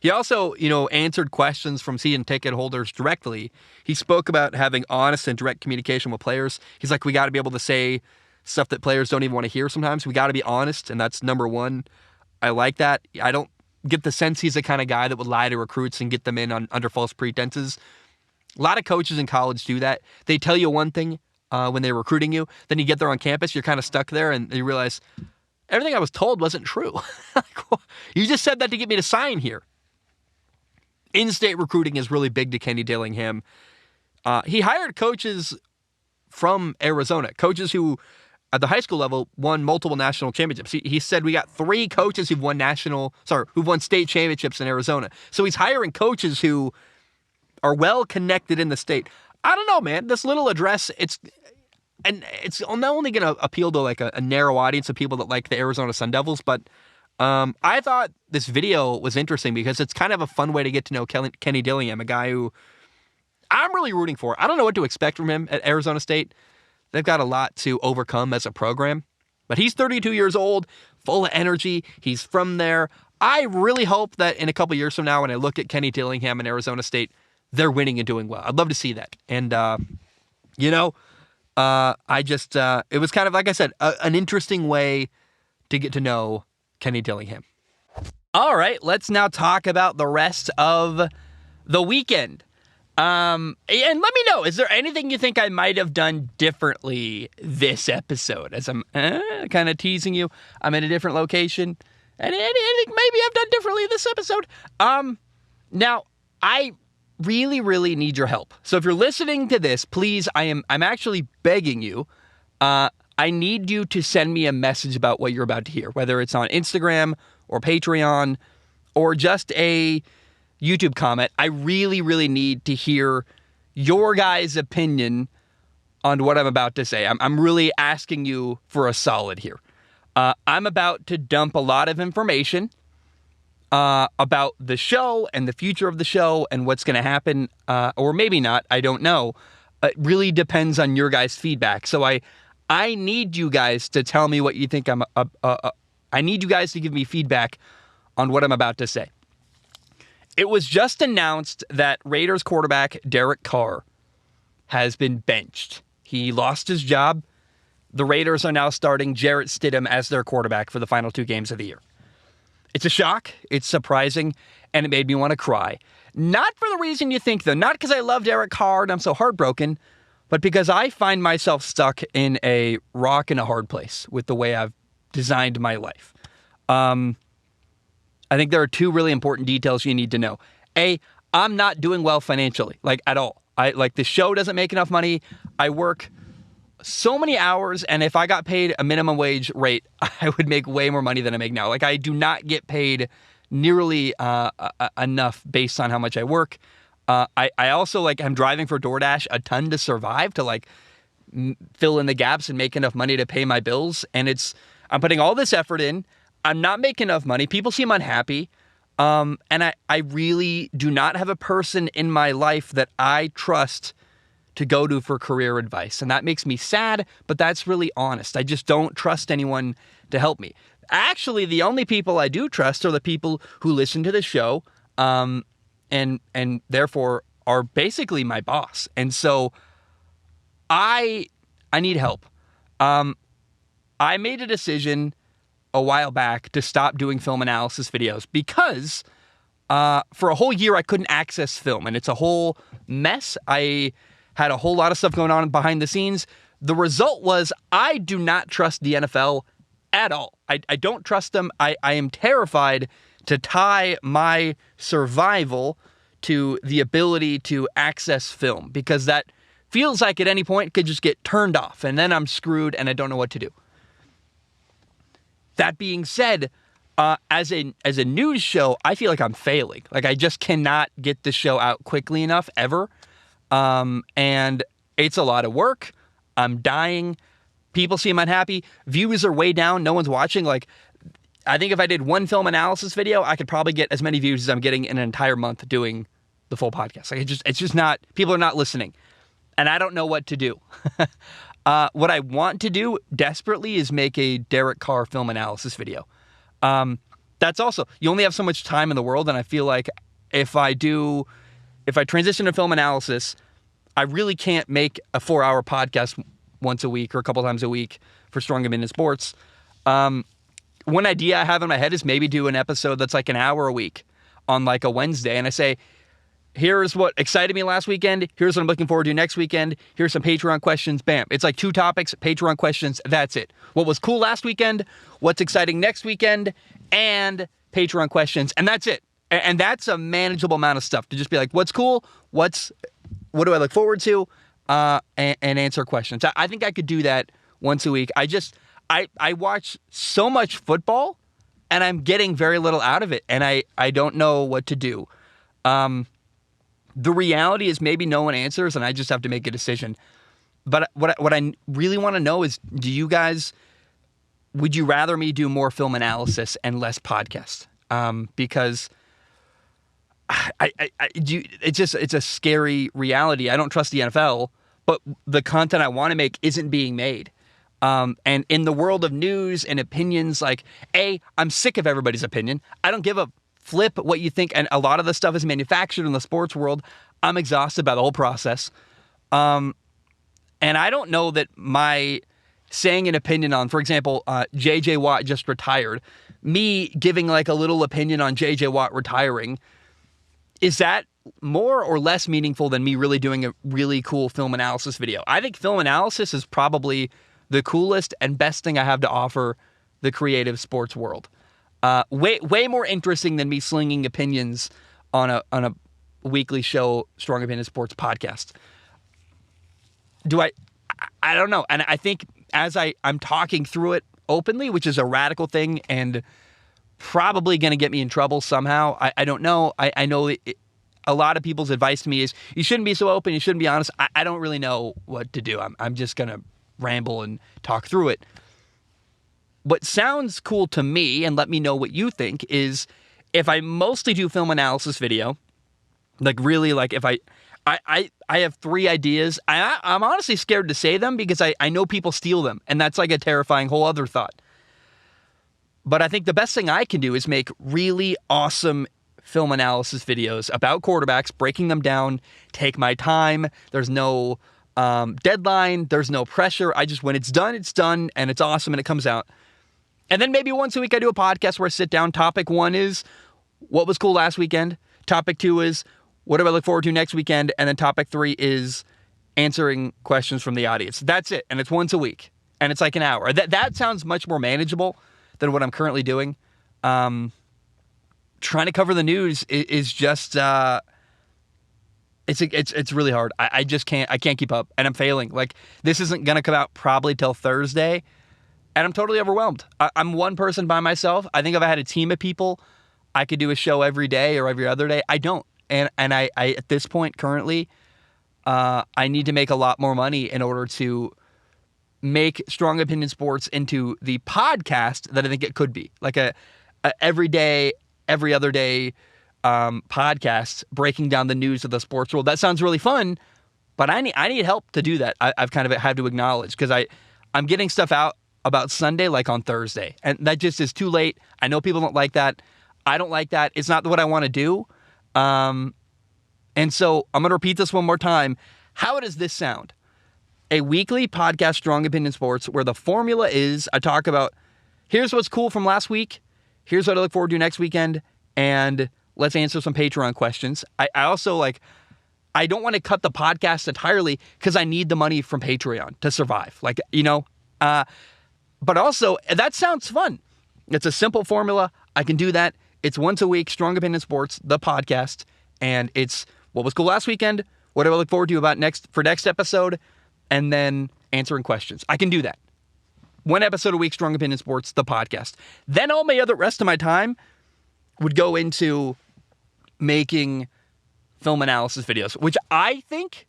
He also, answered questions from season ticket holders directly. He spoke about having honest and direct communication with players. He's like, we got to be able to say stuff that players don't even want to hear sometimes. We got to be honest, and that's number one. I like that. I don't get the sense he's the kind of guy that would lie to recruits and get them in under false pretenses. A lot of coaches in college do that. They tell you one thing when they're recruiting you. Then you get there on campus, you're kind of stuck there, and you realize everything I was told wasn't true. You just said that to get me to sign here. In-state recruiting is really big to Kenny Dillingham. He hired coaches from Arizona, coaches who, at the high school level, won multiple national championships. He said we got 3 coaches who've won state championships in Arizona. So he's hiring coaches who are well connected in the state. I don't know, man. This little address, it's not only going to appeal to like a narrow audience of people that like the Arizona Sun Devils, but I thought this video was interesting because it's kind of a fun way to get to know Kenny Dillingham, a guy who I'm really rooting for. I don't know what to expect from him at Arizona State. They've got a lot to overcome as a program, but he's 32 years old, full of energy. He's from there. I really hope that in a couple years from now, when I look at Kenny Dillingham and Arizona State, they're winning and doing well. I'd love to see that. And, it was kind of, like I said, an interesting way to get to know Kenny Dillingham. All right, let's now talk about the rest of the weekend. And let me know, is there anything you think I might have done differently this episode? As I'm kind of teasing you, I'm in a different location. And anything maybe I've done differently this episode? Now, I really, really need your help. So if you're listening to this, please, I'm actually begging you, I need you to send me a message about what you're about to hear, whether it's on Instagram or Patreon or just a YouTube comment. I really, really need to hear your guys' opinion on what I'm about to say. I'm really asking you for a solid here. I'm about to dump a lot of information about the show and the future of the show and what's going to happen, or maybe not. I don't know. It really depends on your guys' feedback. So I need you guys to tell me what you think I need you guys to give me feedback on what I'm about to say. It was just announced that Raiders quarterback Derek Carr has been benched. He lost his job. The Raiders are now starting Jarrett Stidham as their quarterback for the final 2 games of the year. It's a shock, it's surprising, and it made me want to cry. Not for the reason you think, though. Not because I love Derek Carr and I'm so heartbroken, but because I find myself stuck in a rock and a hard place with the way I've designed my life. I think there are 2 really important details you need to know. A, I'm not doing well financially, like at all. The show doesn't make enough money. I work so many hours, and if I got paid a minimum wage rate, I would make way more money than I make now. Like, I do not get paid nearly enough based on how much I work. I also, I'm driving for DoorDash a ton to survive, to, fill in the gaps and make enough money to pay my bills. And I'm putting all this effort in. I'm not making enough money. People seem unhappy. And I really do not have a person in my life that I trust to go to for career advice. And that makes me sad, but that's really honest. I just don't trust anyone to help me. Actually, the only people I do trust are the people who listen to the show, and therefore are basically my boss. And so I need help. I made a decision a while back to stop doing film analysis videos because for a whole year I couldn't access film, and it's a whole mess. I had a whole lot of stuff going on behind the scenes. The result was I do not trust the NFL at all. I don't trust them. I am terrified to tie my survival to the ability to access film, because that feels like at any point it could just get turned off, and then I'm screwed and I don't know what to do. That being said, as a news show, I feel like I'm failing. Like, I just cannot get the show out quickly enough, ever. And it's a lot of work. I'm dying. People seem unhappy. Views are way down. No one's watching. Like, I think if I did one film analysis video, I could probably get as many views as I'm getting in an entire month doing the full podcast. Like, it's just not, people are not listening. And I don't know what to do. What I want to do desperately is make a Derek Carr film analysis video. That's also, you only have so much time in the world, and I feel like if I transition to film analysis, I really can't make a 4-hour podcast once a week or a couple times a week for Strong Opinion Sports. One idea I have in my head is maybe do an episode that's like an hour a week on like a Wednesday, and I say, here's what excited me last weekend. Here's what I'm looking forward to next weekend. Here's some Patreon questions. Bam. It's like 2 topics, Patreon questions. That's it. What was cool last weekend? What's exciting next weekend? And Patreon questions. And that's it. And that's a manageable amount of stuff to just be like, what's cool? What do I look forward to? And answer questions. I think I could do that once a week. I watch so much football, and I'm getting very little out of it. And I don't know what to do. The reality is maybe no one answers, and I just have to make a decision. But what I really want to know is, would you rather me do more film analysis and less podcast? Because it's a scary reality. I don't trust the NFL, but the content I want to make isn't being made. And in the world of news and opinions, like, I'm sick of everybody's opinion. I don't give a flip what you think, and a lot of the stuff is manufactured in the sports world. I'm exhausted by the whole process. And I don't know that my saying an opinion on, for example, J.J. Watt just retired, me giving like a little opinion on J.J. Watt retiring, is that more or less meaningful than me really doing a really cool film analysis video? I think film analysis is probably the coolest and best thing I have to offer the creative sports world. Way more interesting than me slinging opinions on a weekly show, Strong Opinion Sports podcast. I don't know. And I think as I'm talking through it openly, which is a radical thing and probably going to get me in trouble somehow. I don't know. I know a lot of people's advice to me is you shouldn't be so open. You shouldn't be honest. I don't really know what to do. I'm just going to ramble and talk through it. What sounds cool to me, and let me know what you think, is if I mostly do film analysis video, like really, like if I have 3 ideas. I'm honestly scared to say them because I know people steal them, and that's like a terrifying whole other thought. But I think the best thing I can do is make really awesome film analysis videos about quarterbacks, breaking them down, take my time. There's no deadline. There's no pressure. When it's done, and it's awesome, and it comes out. And then maybe once a week I do a podcast where I sit down. Topic 1 is what was cool last weekend. Topic 2 is what do I look forward to next weekend? And then topic 3 is answering questions from the audience. That's it. And it's once a week. And it's like an hour. That sounds much more manageable than what I'm currently doing. Trying to cover the news is just it's really hard. I just can't keep up, and I'm failing. Like, this isn't gonna come out probably till Thursday. And I'm totally overwhelmed. I'm one person by myself. I think if I had a team of people, I could do a show every day or every other day. I don't. And I at this point currently, I need to make a lot more money in order to make Strong Opinion Sports into the podcast that I think it could be. Like a every day, every other day podcast breaking down the news of the sports world. That sounds really fun, but I need help to do that. I've kind of had to acknowledge, because I'm getting stuff out about Sunday like on Thursday, and that just is too late. I know people don't like that. I don't like that. It's not what I want to do. And so I'm going to repeat this one more time. How does this sound? a weekly podcast, Strong Opinion Sports, where the formula is I talk about here's what's cool from last week, here's what I look forward to next weekend, and let's answer some Patreon questions. I also I don't want to cut the podcast entirely because I need the money from Patreon to survive. But also, that sounds fun. It's a simple formula. I can do that. It's once a week, Strong Opinion Sports, the podcast, and it's what was cool last weekend, what do I look forward to about next episode, and then answering questions. I can do that. One episode a week, Strong Opinion Sports, the podcast. Then all my rest of my time would go into making film analysis videos, which I think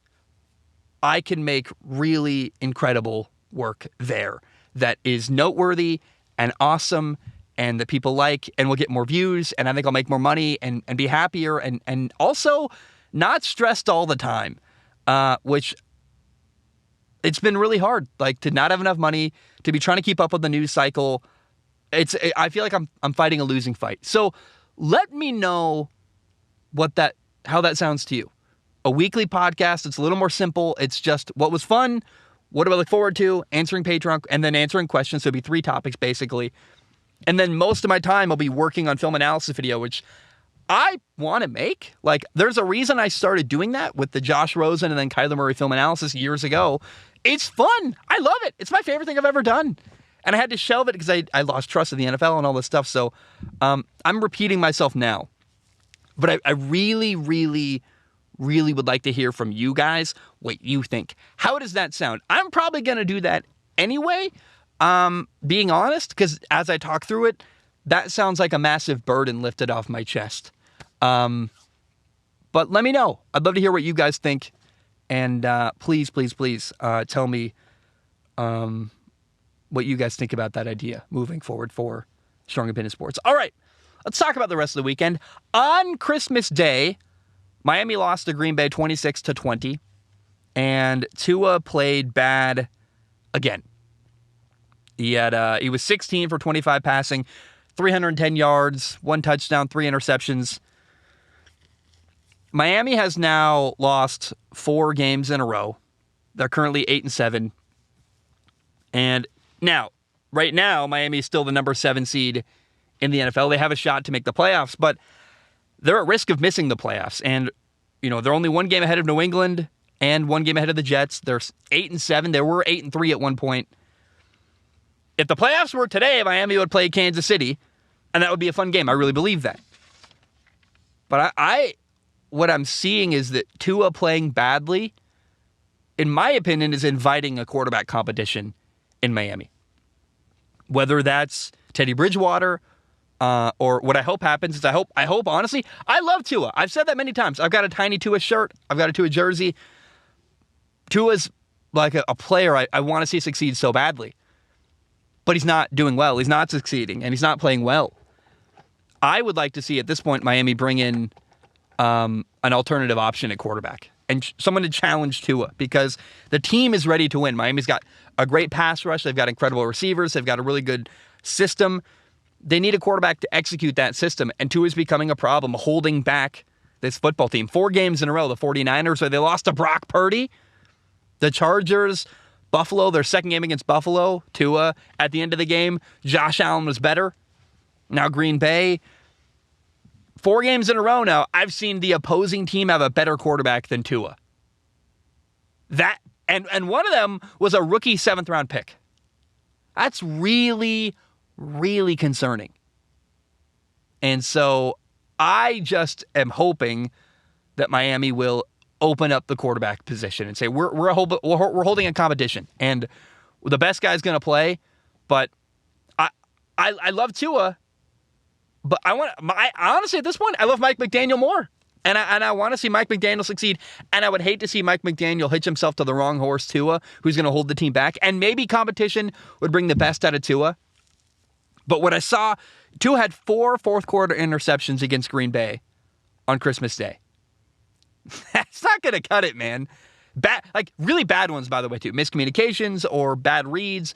I can make really incredible work there that is noteworthy and awesome and that people like and will get more views, and I think I'll make more money and be happier and also not stressed all the time, which it's been really hard, to not have enough money, to be trying to keep up with the news cycle. I feel like I'm fighting a losing fight. So let me know how that sounds to you. A weekly podcast. It's a little more simple. It's just what was fun, what do I look forward to, answering Patreon, and then answering questions. So it'll be 3 topics basically. And then most of my time I'll be working on film analysis video, which I want to make. There's a reason I started doing that with the Josh Rosen and then Kyler Murray film analysis years ago. It's fun. I love it. It's my favorite thing I've ever done. And I had to shelve it because I lost trust in the NFL and all this stuff. So I'm repeating myself now. But I really, really, really would like to hear from you guys what you think. How does that sound? I'm probably going to do that anyway, being honest, because as I talk through it, that sounds like a massive burden lifted off my chest. But let me know. I'd love to hear what you guys think. And please, please, please tell me what you guys think about that idea moving forward for Strong Opinion Sports. All right, let's talk about the rest of the weekend. On Christmas Day, Miami lost to Green Bay 26-20, and Tua played bad again. He was 16 for 25 passing, 310 yards, 1 touchdown, 3 interceptions. Miami has now lost 4 games in a row. They're currently 8-7. And right now, Miami is still the number 7 seed in the NFL. They have a shot to make the playoffs, but they're at risk of missing the playoffs. And, they're only 1 game ahead of New England and 1 game ahead of the Jets. They're 8-7. They were 8-3 at one point. If the playoffs were today, Miami would play Kansas City, and that would be a fun game. I really believe that. But what I'm seeing is that Tua playing badly, in my opinion, is inviting a quarterback competition in Miami. Whether that's Teddy Bridgewater, or what I hope happens is I hope honestly, I love Tua. I've said that many times. I've got a tiny Tua shirt. I've got a Tua jersey. Tua's like a player I want to see succeed so badly. But he's not doing well. He's not succeeding, and he's not playing well. I would like to see at this point Miami bring in an alternative option at quarterback and someone to challenge Tua, because the team is ready to win. Miami's got a great pass rush. They've got incredible receivers. They've got a really good system. They need a quarterback to execute that system, and Tua's becoming a problem, holding back this football team. 4 games in a row, the 49ers, where they lost to Brock Purdy. The Chargers, Buffalo, their second game against Buffalo, Tua at the end of the game. Josh Allen was better. Now Green Bay. 4 games in a row now, I've seen the opposing team have a better quarterback than Tua. And one of them was a rookie 7th-round pick. That's really, really concerning. And so I just am hoping that Miami will open up the quarterback position and say, we're holding a competition, and the best guy's going to play. But I love Tua. But I honestly, at this point, I love Mike McDaniel more. And I want to see Mike McDaniel succeed. And I would hate to see Mike McDaniel hitch himself to the wrong horse, Tua, who's going to hold the team back. And maybe competition would bring the best out of Tua. But what I saw, Tua had 4 fourth-quarter interceptions against Green Bay on Christmas Day. That's not going to cut it, man. Really bad ones, by the way, too. Miscommunications or bad reads.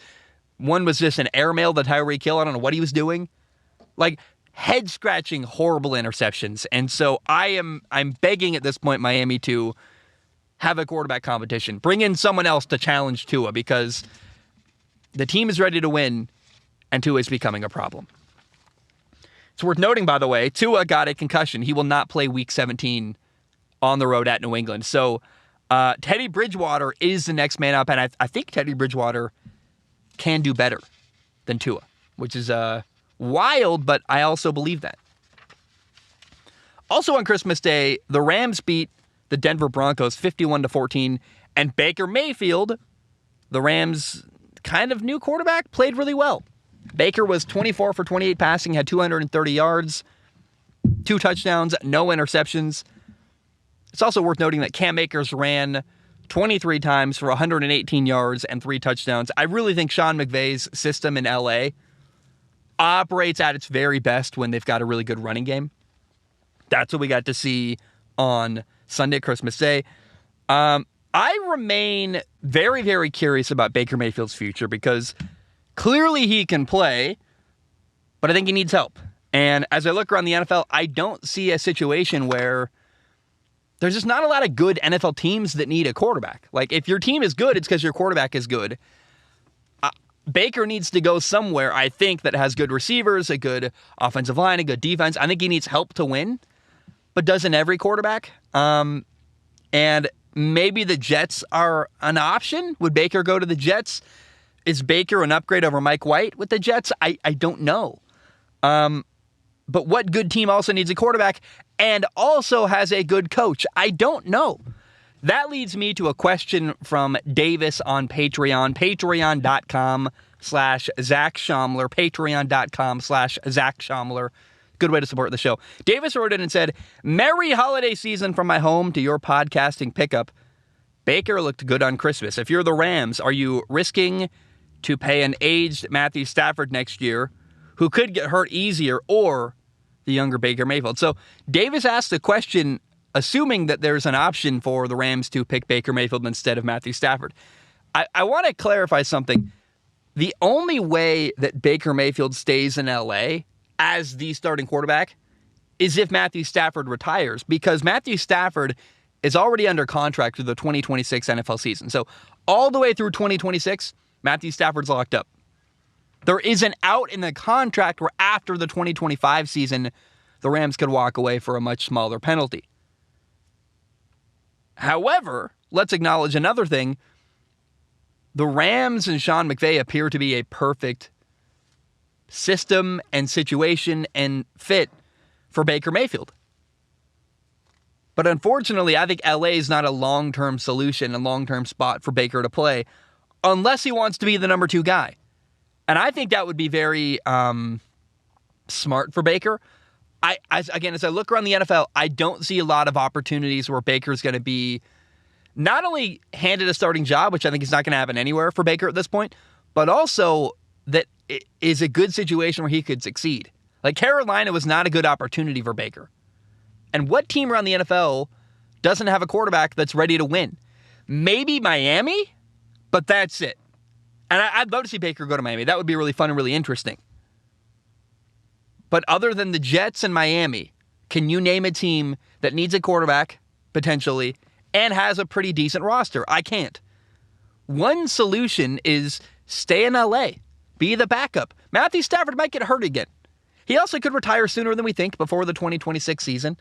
One was just an airmail to Tyreek Hill. I don't know what he was doing. Head-scratching, horrible interceptions. And so I'm begging at this point Miami to have a quarterback competition. Bring in someone else to challenge Tua because the team is ready to win and Tua is becoming a problem. It's worth noting, by the way, Tua got a concussion. He will not play Week 17 on the road at New England. So Teddy Bridgewater is the next man up, and I think Teddy Bridgewater can do better than Tua, which is wild, but I also believe that. Also on Christmas Day, the Rams beat the Denver Broncos 51-14, and Baker Mayfield, the Rams' kind of new quarterback, played really well. Baker was 24 for 28 passing, had 230 yards, 2 touchdowns, no interceptions. It's also worth noting that Cam Akers ran 23 times for 118 yards and 3 touchdowns. I really think Sean McVay's system in LA operates at its very best when they've got a really good running game. That's what we got to see on Sunday, Christmas Day. I remain very, very curious about Baker Mayfield's future because clearly he can play, but I think he needs help. And as I look around the NFL, I don't see a situation where there's just not a lot of good NFL teams that need a quarterback. Like, if your team is good, it's because your quarterback is good. Baker needs to go somewhere, I think, that has good receivers, a good offensive line, a good defense. I think he needs help to win, but doesn't every quarterback? And maybe the Jets are an option. Would Baker go to the Jets? Is Baker an upgrade over Mike White with the Jets? I don't know. But what good team also needs a quarterback and also has a good coach? I don't know. That leads me to a question from Davis on Patreon, patreon.com/Zach Schaumler, patreon.com/Zach Schaumler. Good way to support the show. Davis wrote in and said, "Merry holiday season from my home to your podcasting pickup. Baker looked good on Christmas. If you're the Rams, are you risking to pay an aged Matthew Stafford next year who could get hurt easier, or the younger Baker Mayfield?" So Davis asked the question assuming that there's an option for the Rams to pick Baker Mayfield instead of Matthew Stafford. I want to clarify something. The only way that Baker Mayfield stays in LA as the starting quarterback is if Matthew Stafford retires, because Matthew Stafford is already under contract through the 2026 NFL season. So all the way through 2026, Matthew Stafford's locked up. There is an out in the contract where after the 2025 season, the Rams could walk away for a much smaller penalty. However, let's acknowledge another thing. The Rams and Sean McVay appear to be a perfect system and situation and fit for Baker Mayfield. But unfortunately, I think LA is not a long-term solution, a long-term spot for Baker to play, unless he wants to be the number 2 guy. And I think that would be very smart for Baker. As I look around the NFL, I don't see a lot of opportunities where Baker's going to be not only handed a starting job, which I think is not going to happen anywhere for Baker at this point, but also that it is a good situation where he could succeed. Like, Carolina was not a good opportunity for Baker. And what team around the NFL doesn't have a quarterback that's ready to win? Maybe Miami, but that's it. And I'd love to see Baker go to Miami. That would be really fun and really interesting. But other than the Jets and Miami, can you name a team that needs a quarterback, potentially, and has a pretty decent roster? I can't. One solution is stay in LA. Be the backup. Matthew Stafford might get hurt again. He also could retire sooner than we think, before the 2026 season.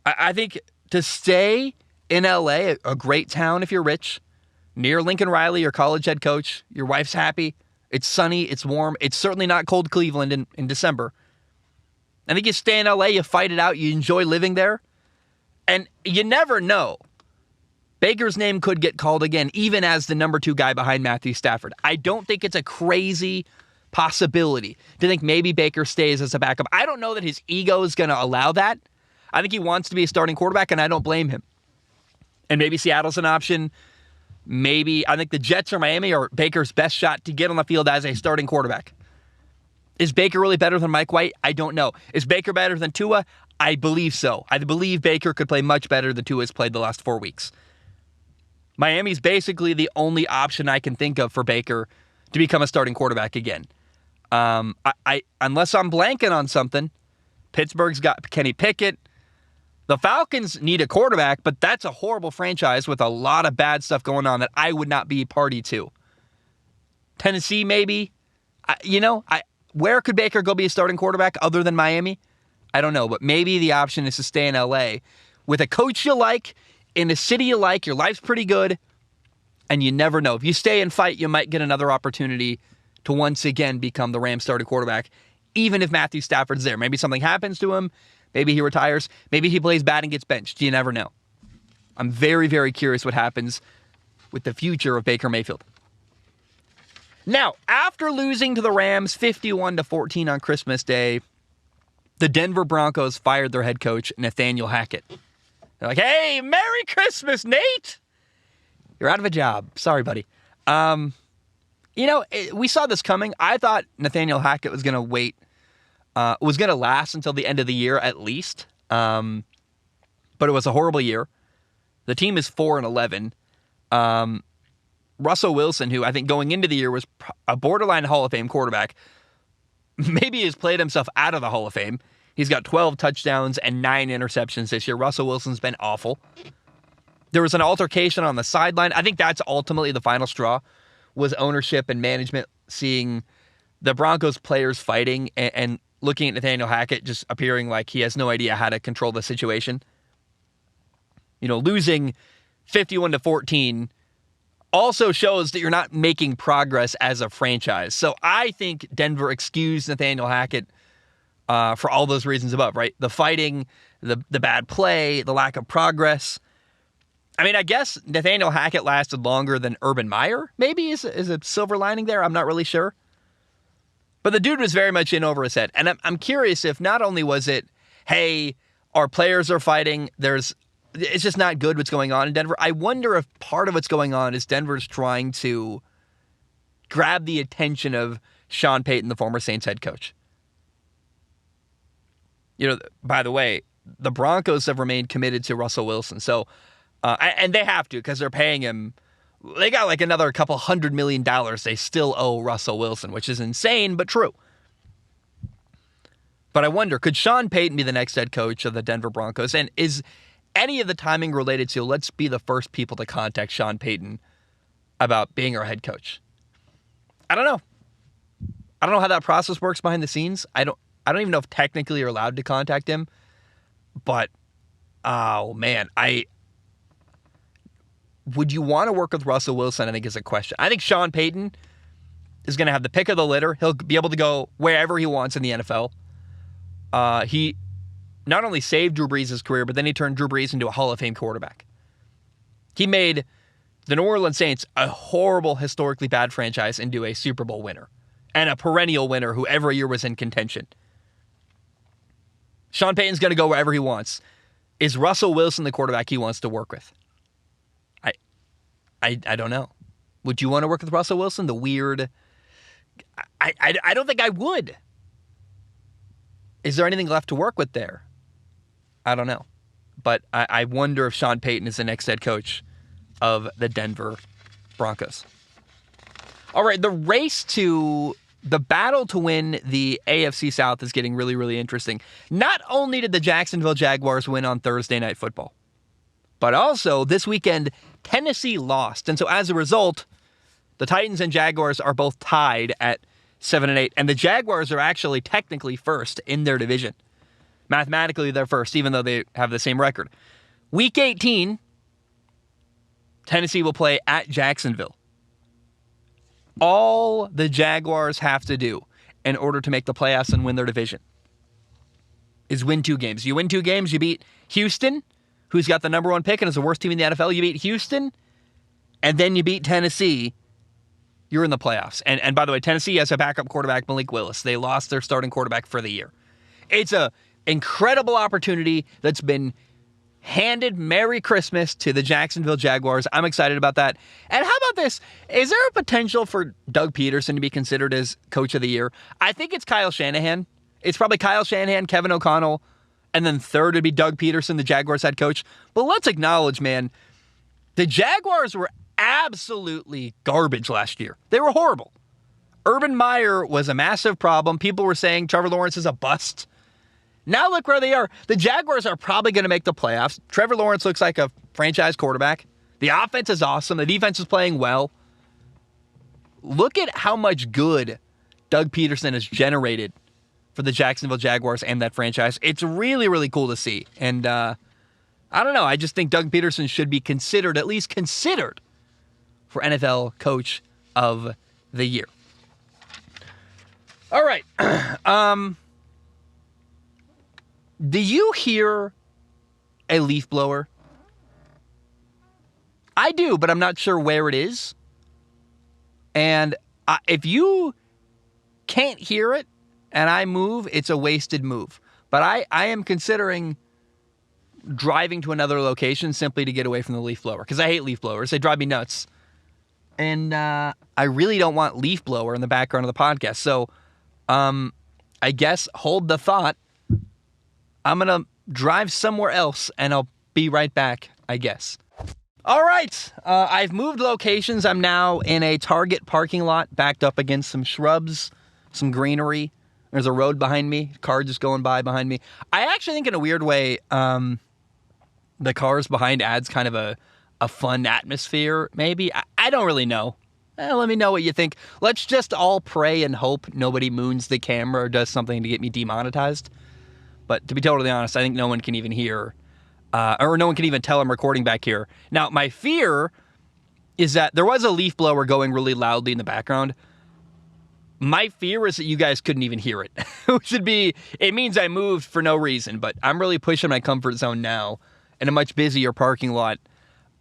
I think to stay in LA, a great town if you're rich, near Lincoln Riley, your college head coach, your wife's happy, it's sunny, it's warm, it's certainly not cold Cleveland in December. I think you stay in LA, you fight it out, you enjoy living there, and you never know. Baker's name could get called again, even as the number 2 guy behind Matthew Stafford. I don't think it's a crazy possibility to think maybe Baker stays as a backup. I don't know that his ego is going to allow that. I think he wants to be a starting quarterback, and I don't blame him. And maybe Seattle's an option. Maybe, I think the Jets or Miami are Baker's best shot to get on the field as a starting quarterback. Is Baker really better than Mike White? I don't know. Is Baker better than Tua? I believe so. I believe Baker could play much better than Tua has played the last 4 weeks. Miami's basically the only option I can think of for Baker to become a starting quarterback again. Unless I'm blanking on something, Pittsburgh's got Kenny Pickett. The Falcons need a quarterback, but that's a horrible franchise with a lot of bad stuff going on that I would not be party to. Tennessee, maybe. Where could Baker go be a starting quarterback other than Miami? I don't know, but maybe the option is to stay in L.A. with a coach you like, in a city you like, your life's pretty good, and you never know. If you stay and fight, you might get another opportunity to once again become the Rams starting quarterback, even if Matthew Stafford's there. Maybe something happens to him. Maybe he retires. Maybe he plays bad and gets benched. You never know. I'm very, very curious what happens with the future of Baker Mayfield. Now, after losing to the Rams 51-14 on Christmas Day, the Denver Broncos fired their head coach, Nathaniel Hackett. They're like, hey, Merry Christmas, Nate! You're out of a job. Sorry, buddy. We saw this coming. I thought Nathaniel Hackett was going to was going to last until the end of the year at least. But it was a horrible year. The team is 4-11. Russell Wilson, who I think going into the year was a borderline Hall of Fame quarterback, maybe has played himself out of the Hall of Fame. He's got 12 touchdowns and 9 interceptions this year. Russell Wilson's been awful. There was an altercation on the sideline. I think that's ultimately the final straw, was ownership and management seeing the Broncos players fighting and looking at Nathaniel Hackett just appearing like he has no idea how to control the situation. Losing 51-14 also shows that you're not making progress as a franchise. So I think Denver excused Nathaniel Hackett for all those reasons above, right? The fighting, the bad play, the lack of progress. I mean, I guess Nathaniel Hackett lasted longer than Urban Meyer, maybe is a silver lining there. I'm not really sure. But the dude was very much in over his head. And I'm curious if not only was it, hey, our players are fighting, it's just not good what's going on in Denver. I wonder if part of what's going on is Denver's trying to grab the attention of Sean Payton, the former Saints head coach. By the way, the Broncos have remained committed to Russell Wilson. So, and they have to because they're paying him. They got like another couple $100 million they still owe Russell Wilson, which is insane, but true. But I wonder, could Sean Payton be the next head coach of the Denver Broncos? And is any of the timing related to, let's be the first people to contact Sean Payton about being our head coach? I don't know. I don't know how that process works behind the scenes. I don't even know if technically you're allowed to contact him. But, oh man, would you want to work with Russell Wilson, I think is a question. I think Sean Payton is going to have the pick of the litter. He'll be able to go wherever he wants in the NFL. He not only saved Drew Brees' career, but then he turned Drew Brees into a Hall of Fame quarterback. He made the New Orleans Saints, a horrible, historically bad franchise, into a Super Bowl winner and a perennial winner who every year was in contention. Sean Payton's going to go wherever he wants. Is Russell Wilson the quarterback he wants to work with? I don't know. Would you want to work with Russell Wilson? The weird... I don't think I would. Is there anything left to work with there? I don't know. But I wonder if Sean Payton is the next head coach of the Denver Broncos. All right, the battle to win the AFC South is getting really, really interesting. Not only did the Jacksonville Jaguars win on Thursday Night Football, but also this weekend, Tennessee lost. And so as a result, the Titans and Jaguars are both tied at 7-8. And the Jaguars are actually technically first in their division. Mathematically, they're first, even though they have the same record. Week 18, Tennessee will play at Jacksonville. All the Jaguars have to do in order to make the playoffs and win their division is win 2 games. You win 2 games, you beat Houston, who's got the number 1 pick and is the worst team in the NFL. You beat Houston, and then you beat Tennessee. You're in the playoffs. And by the way, Tennessee has a backup quarterback, Malik Willis. They lost their starting quarterback for the year. It's an incredible opportunity that's been handed Merry Christmas to the Jacksonville Jaguars. I'm excited about that. And how about this? Is there a potential for Doug Peterson to be considered as coach of the year? I think it's Kyle Shanahan. It's probably Kyle Shanahan, Kevin O'Connell, and then third would be Doug Peterson, the Jaguars head coach. But let's acknowledge, man, the Jaguars were absolutely garbage last year. They were horrible. Urban Meyer was a massive problem. People were saying Trevor Lawrence is a bust. Now look where they are. The Jaguars are probably going to make the playoffs. Trevor Lawrence looks like a franchise quarterback. The offense is awesome. The defense is playing well. Look at how much good Doug Peterson has generated for the Jacksonville Jaguars and that franchise. It's really, really cool to see. And I don't know. I just think Doug Peterson should be considered, at least considered, for NFL Coach of the Year. All right. Do you hear a leaf blower? I do, but I'm not sure where it is. And if you can't hear it and I move, it's a wasted move. But I am considering driving to another location simply to get away from the leaf blower, because I hate leaf blowers. They drive me nuts. And I really don't want leaf blower in the background of the podcast. So I guess hold the thought. I'm going to drive somewhere else, and I'll be right back, I guess. All right. I've moved locations. I'm now in a Target parking lot, backed up against some shrubs, some greenery. There's a road behind me. Car just going by behind me. I actually think in a weird way, the cars behind adds kind of a fun atmosphere, maybe. I don't really know. Let me know what you think. Let's just all pray and hope nobody moons the camera or does something to get me demonetized. But to be totally honest, I think no one can even hear, or no one can even tell I'm recording back here. Now, my fear is that there was a leaf blower going really loudly in the background. My fear is that you guys couldn't even hear it, which would be, it means I moved for no reason, but I'm really pushing my comfort zone now in a much busier parking lot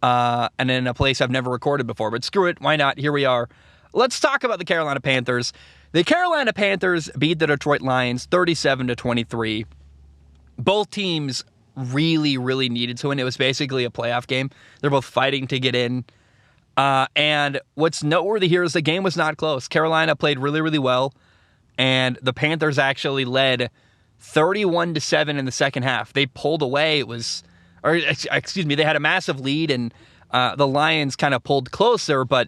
and in a place I've never recorded before. But screw it, why not? Here we are. Let's talk about the Carolina Panthers. The Carolina Panthers beat the Detroit Lions 37-23. Both teams really, really needed to win. It was basically a playoff game. They're both fighting to get in. And what's noteworthy here is the game was not close. Carolina played really, really well. And the Panthers actually led 31-7 in the second half. They pulled away. They had a massive lead, and the Lions kind of pulled closer. But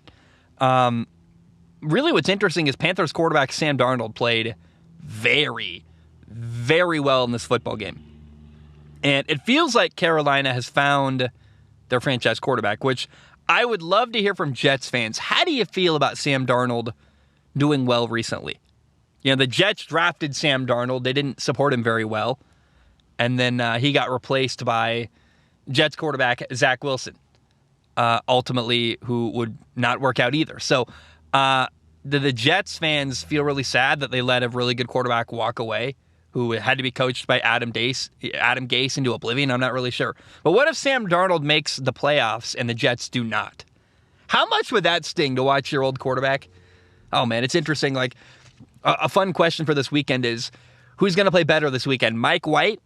really what's interesting is Panthers quarterback Sam Darnold played very, very well in this football game. And it feels like Carolina has found their franchise quarterback, which I would love to hear from Jets fans. How do you feel about Sam Darnold doing well recently? You know, the Jets drafted Sam Darnold. They didn't support him very well. And then he got replaced by Jets quarterback Zach Wilson, ultimately, who would not work out either. So the Jets fans feel really sad that they let a really good quarterback walk away, who had to be coached by Adam Gase into oblivion. I'm not really sure. But what if Sam Darnold makes the playoffs and the Jets do not? How much would that sting to watch your old quarterback? Oh, man, it's interesting. Like, a fun question for this weekend is, who's going to play better this weekend, Mike White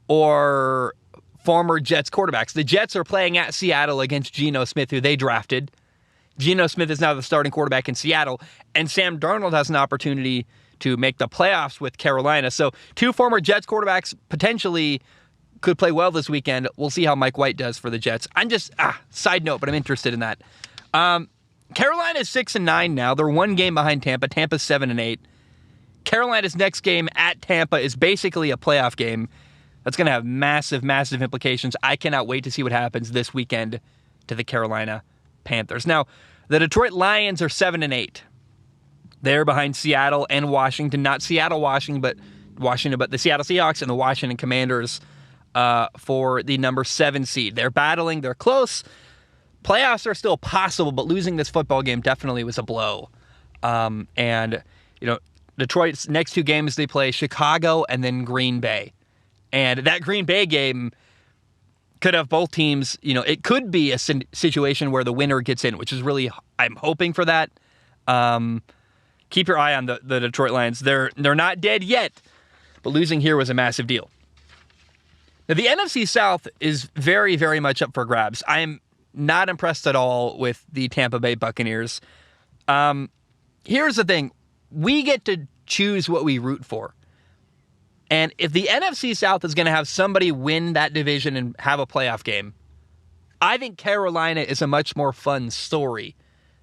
or former Jets quarterbacks? The Jets are playing at Seattle against Geno Smith, who they drafted. Geno Smith is now the starting quarterback in Seattle, and Sam Darnold has an opportunity to make the playoffs with Carolina. So two former Jets quarterbacks potentially could play well this weekend. We'll see how Mike White does for the Jets. I'm just, side note, but I'm interested in that. Carolina is 6-9 now. They're one game behind Tampa. Tampa's 7-8. Carolina's next game at Tampa is basically a playoff game. That's going to have massive, massive implications. I cannot wait to see what happens this weekend to the Carolina Panthers. Now, the Detroit Lions are 7-8. They're behind Seattle and Washington. Not Seattle, Washington, but the Seattle Seahawks and the Washington Commanders for the number 7 seed. They're battling. They're close. Playoffs are still possible, but losing this football game definitely was a blow. And, you know, Detroit's next two games, they play Chicago and then Green Bay. And that Green Bay game could have both teams, you know, it could be a situation where the winner gets in, which is really, I'm hoping for that. Keep your eye on the Detroit Lions. They're not dead yet, but losing here was a massive deal. Now, the NFC South is very, very much up for grabs. I am not impressed at all with the Tampa Bay Buccaneers. Here's the thing. We get to choose what we root for. And if the NFC South is going to have somebody win that division and have a playoff game, I think Carolina is a much more fun story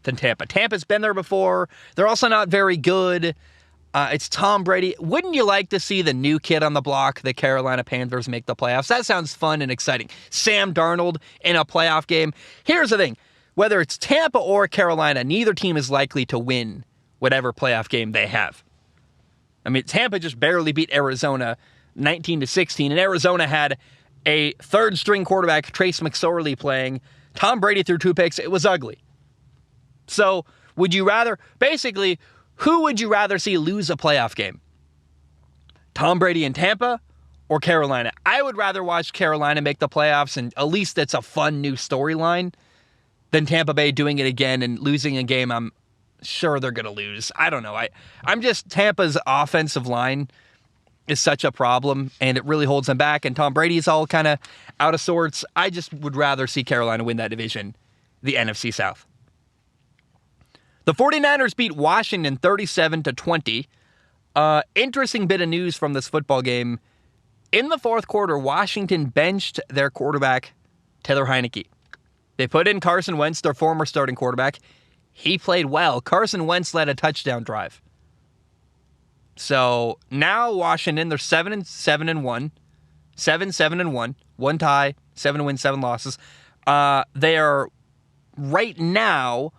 than Tampa. Tampa's been there before. They're also not very good. It's Tom Brady. Wouldn't you like to see the new kid on the block, the Carolina Panthers, make the playoffs? That sounds fun and exciting. Sam Darnold in a playoff game. Here's the thing. Whether it's Tampa or Carolina, neither team is likely to win whatever playoff game they have. I mean, Tampa just barely beat Arizona 19-16, and Arizona had a third-string quarterback, Trace McSorley, playing. Tom Brady threw 2 picks. It was ugly. So, would you rather... Basically, who would you rather see lose a playoff game? Tom Brady in Tampa or Carolina? I would rather watch Carolina make the playoffs, and at least it's a fun new storyline, than Tampa Bay doing it again and losing a game I'm sure they're going to lose. I don't know. I'm just... Tampa's offensive line is such a problem, and it really holds them back, and Tom Brady's all kind of out of sorts. I just would rather see Carolina win that division, the NFC South. The 49ers beat Washington 37-20. Interesting bit of news from this football game. In the fourth quarter, Washington benched their quarterback, Taylor Heinicke. They put in Carson Wentz, their former starting quarterback. He played well. Carson Wentz led a touchdown drive. So now Washington, they're 7-1. 7-1. 1 tie, 7 wins, 7 losses. They are right now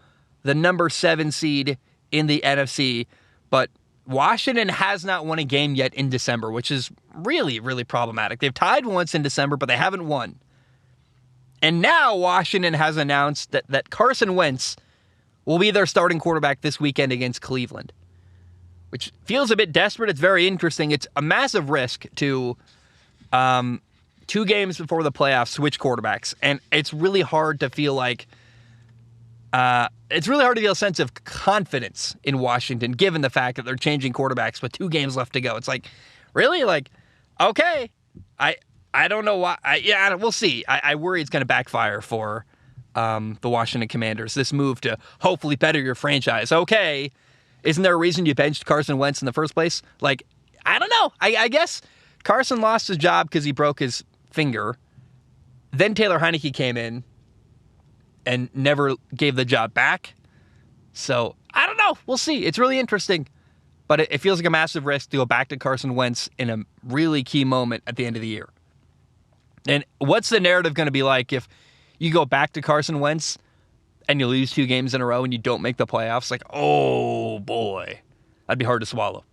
the number 7 seed in the NFC, but Washington has not won a game yet in December, which is really, really problematic. They've tied once in December, but they haven't won. And now Washington has announced that Carson Wentz will be their starting quarterback this weekend against Cleveland, which feels a bit desperate. It's very interesting. It's a massive risk to 2 games before the playoffs switch quarterbacks, and it's really hard to feel like it's really hard to feel a sense of confidence in Washington, given the fact that they're changing quarterbacks with 2 games left to go. It's like, really? Like, okay. I don't know why. We'll see. I worry it's going to backfire for the Washington Commanders, this move to hopefully better your franchise. Okay. Isn't there a reason you benched Carson Wentz in the first place? Like, I don't know. I guess Carson lost his job because he broke his finger. Then Taylor Heinicke came in and never gave the job back. So, I don't know. We'll see. It's really interesting. But it feels like a massive risk to go back to Carson Wentz in a really key moment at the end of the year. And what's the narrative going to be like if you go back to Carson Wentz and you lose 2 games in a row and you don't make the playoffs? Like, oh boy, that'd be hard to swallow.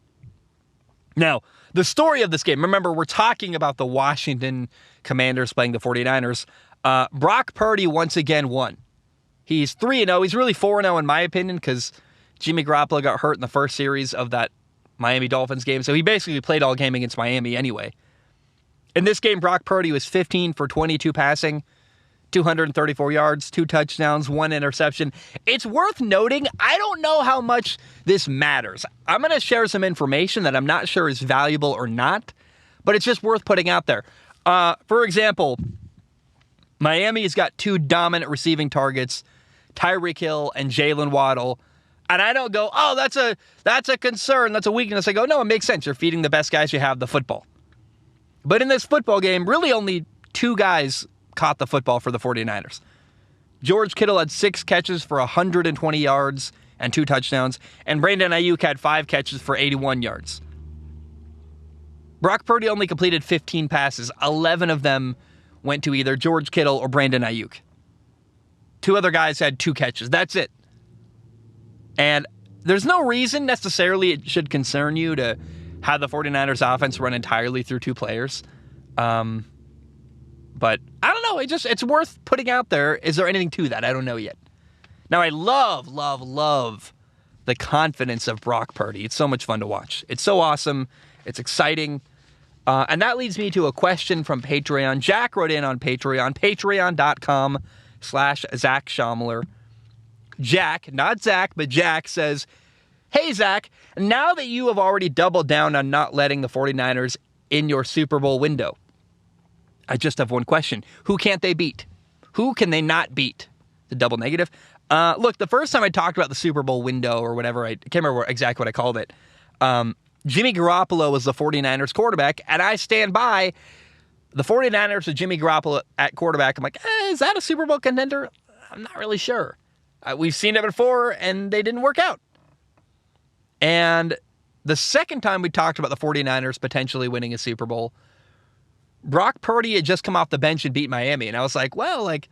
Now, the story of this game, remember, we're talking about the Washington Commanders playing the 49ers. Brock Purdy once again won. He's 3-0. He's really 4-0 in my opinion because Jimmy Garoppolo got hurt in the first series of that Miami Dolphins game. So he basically played all game against Miami anyway. In this game, Brock Purdy was 15 for 22 passing, 234 yards, 2 touchdowns, 1 interception. It's worth noting, I don't know how much this matters. I'm going to share some information that I'm not sure is valuable or not, but it's just worth putting out there. For example, Miami's got 2 dominant receiving targets, Tyreek Hill and Jalen Waddle. And I don't go, oh, that's a concern, that's a weakness. I go, no, it makes sense. You're feeding the best guys you have the football. But in this football game, really only 2 guys caught the football for the 49ers. George Kittle had 6 catches for 120 yards and 2 touchdowns, and Brandon Ayuk had 5 catches for 81 yards. Brock Purdy only completed 15 passes. 11 of them went to either George Kittle or Brandon Ayuk. 2 other guys had 2 catches. That's it. And there's no reason necessarily it should concern you to have the 49ers offense run entirely through 2 players. But I don't know. It's worth putting out there. Is there anything to that? I don't know yet. Now, I love the confidence of Brock Purdy. It's so much fun to watch. It's so awesome. It's exciting. And that leads me to a question from Patreon. Jack wrote in on Patreon, patreon.com/Zach Schomler. Jack, not Zach, but Jack says, hey, Zach, now that you have already doubled down on not letting the 49ers in your Super Bowl window, I just have one question. Who can't they beat? Who can they not beat? The double negative. Look, the first time I talked about the Super Bowl window or whatever, I can't remember exactly what I called it. Jimmy Garoppolo was the 49ers quarterback, and I stand by the 49ers with Jimmy Garoppolo at quarterback. I'm like, is that a Super Bowl contender? I'm not really sure. We've seen it before, and they didn't work out. And the second time we talked about the 49ers potentially winning a Super Bowl, Brock Purdy had just come off the bench and beat Miami. And I was like, well, like,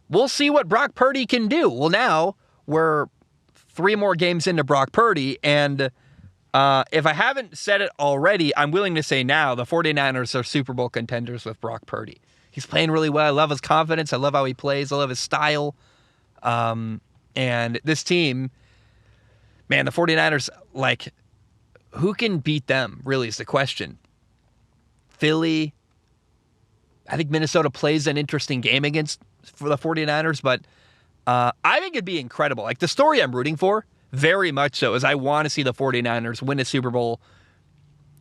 we'll see what Brock Purdy can do. Well, now we're 3 more games into Brock Purdy. And if I haven't said it already, I'm willing to say now the 49ers are Super Bowl contenders with Brock Purdy. He's playing really well. I love his confidence. I love how he plays. I love his style. And this team, man, the 49ers, like, who can beat them, really, is the question. Philly, I think Minnesota plays an interesting game for the 49ers, but I think it'd be incredible. Like, the story I'm rooting for, very much so, is I want to see the 49ers win a Super Bowl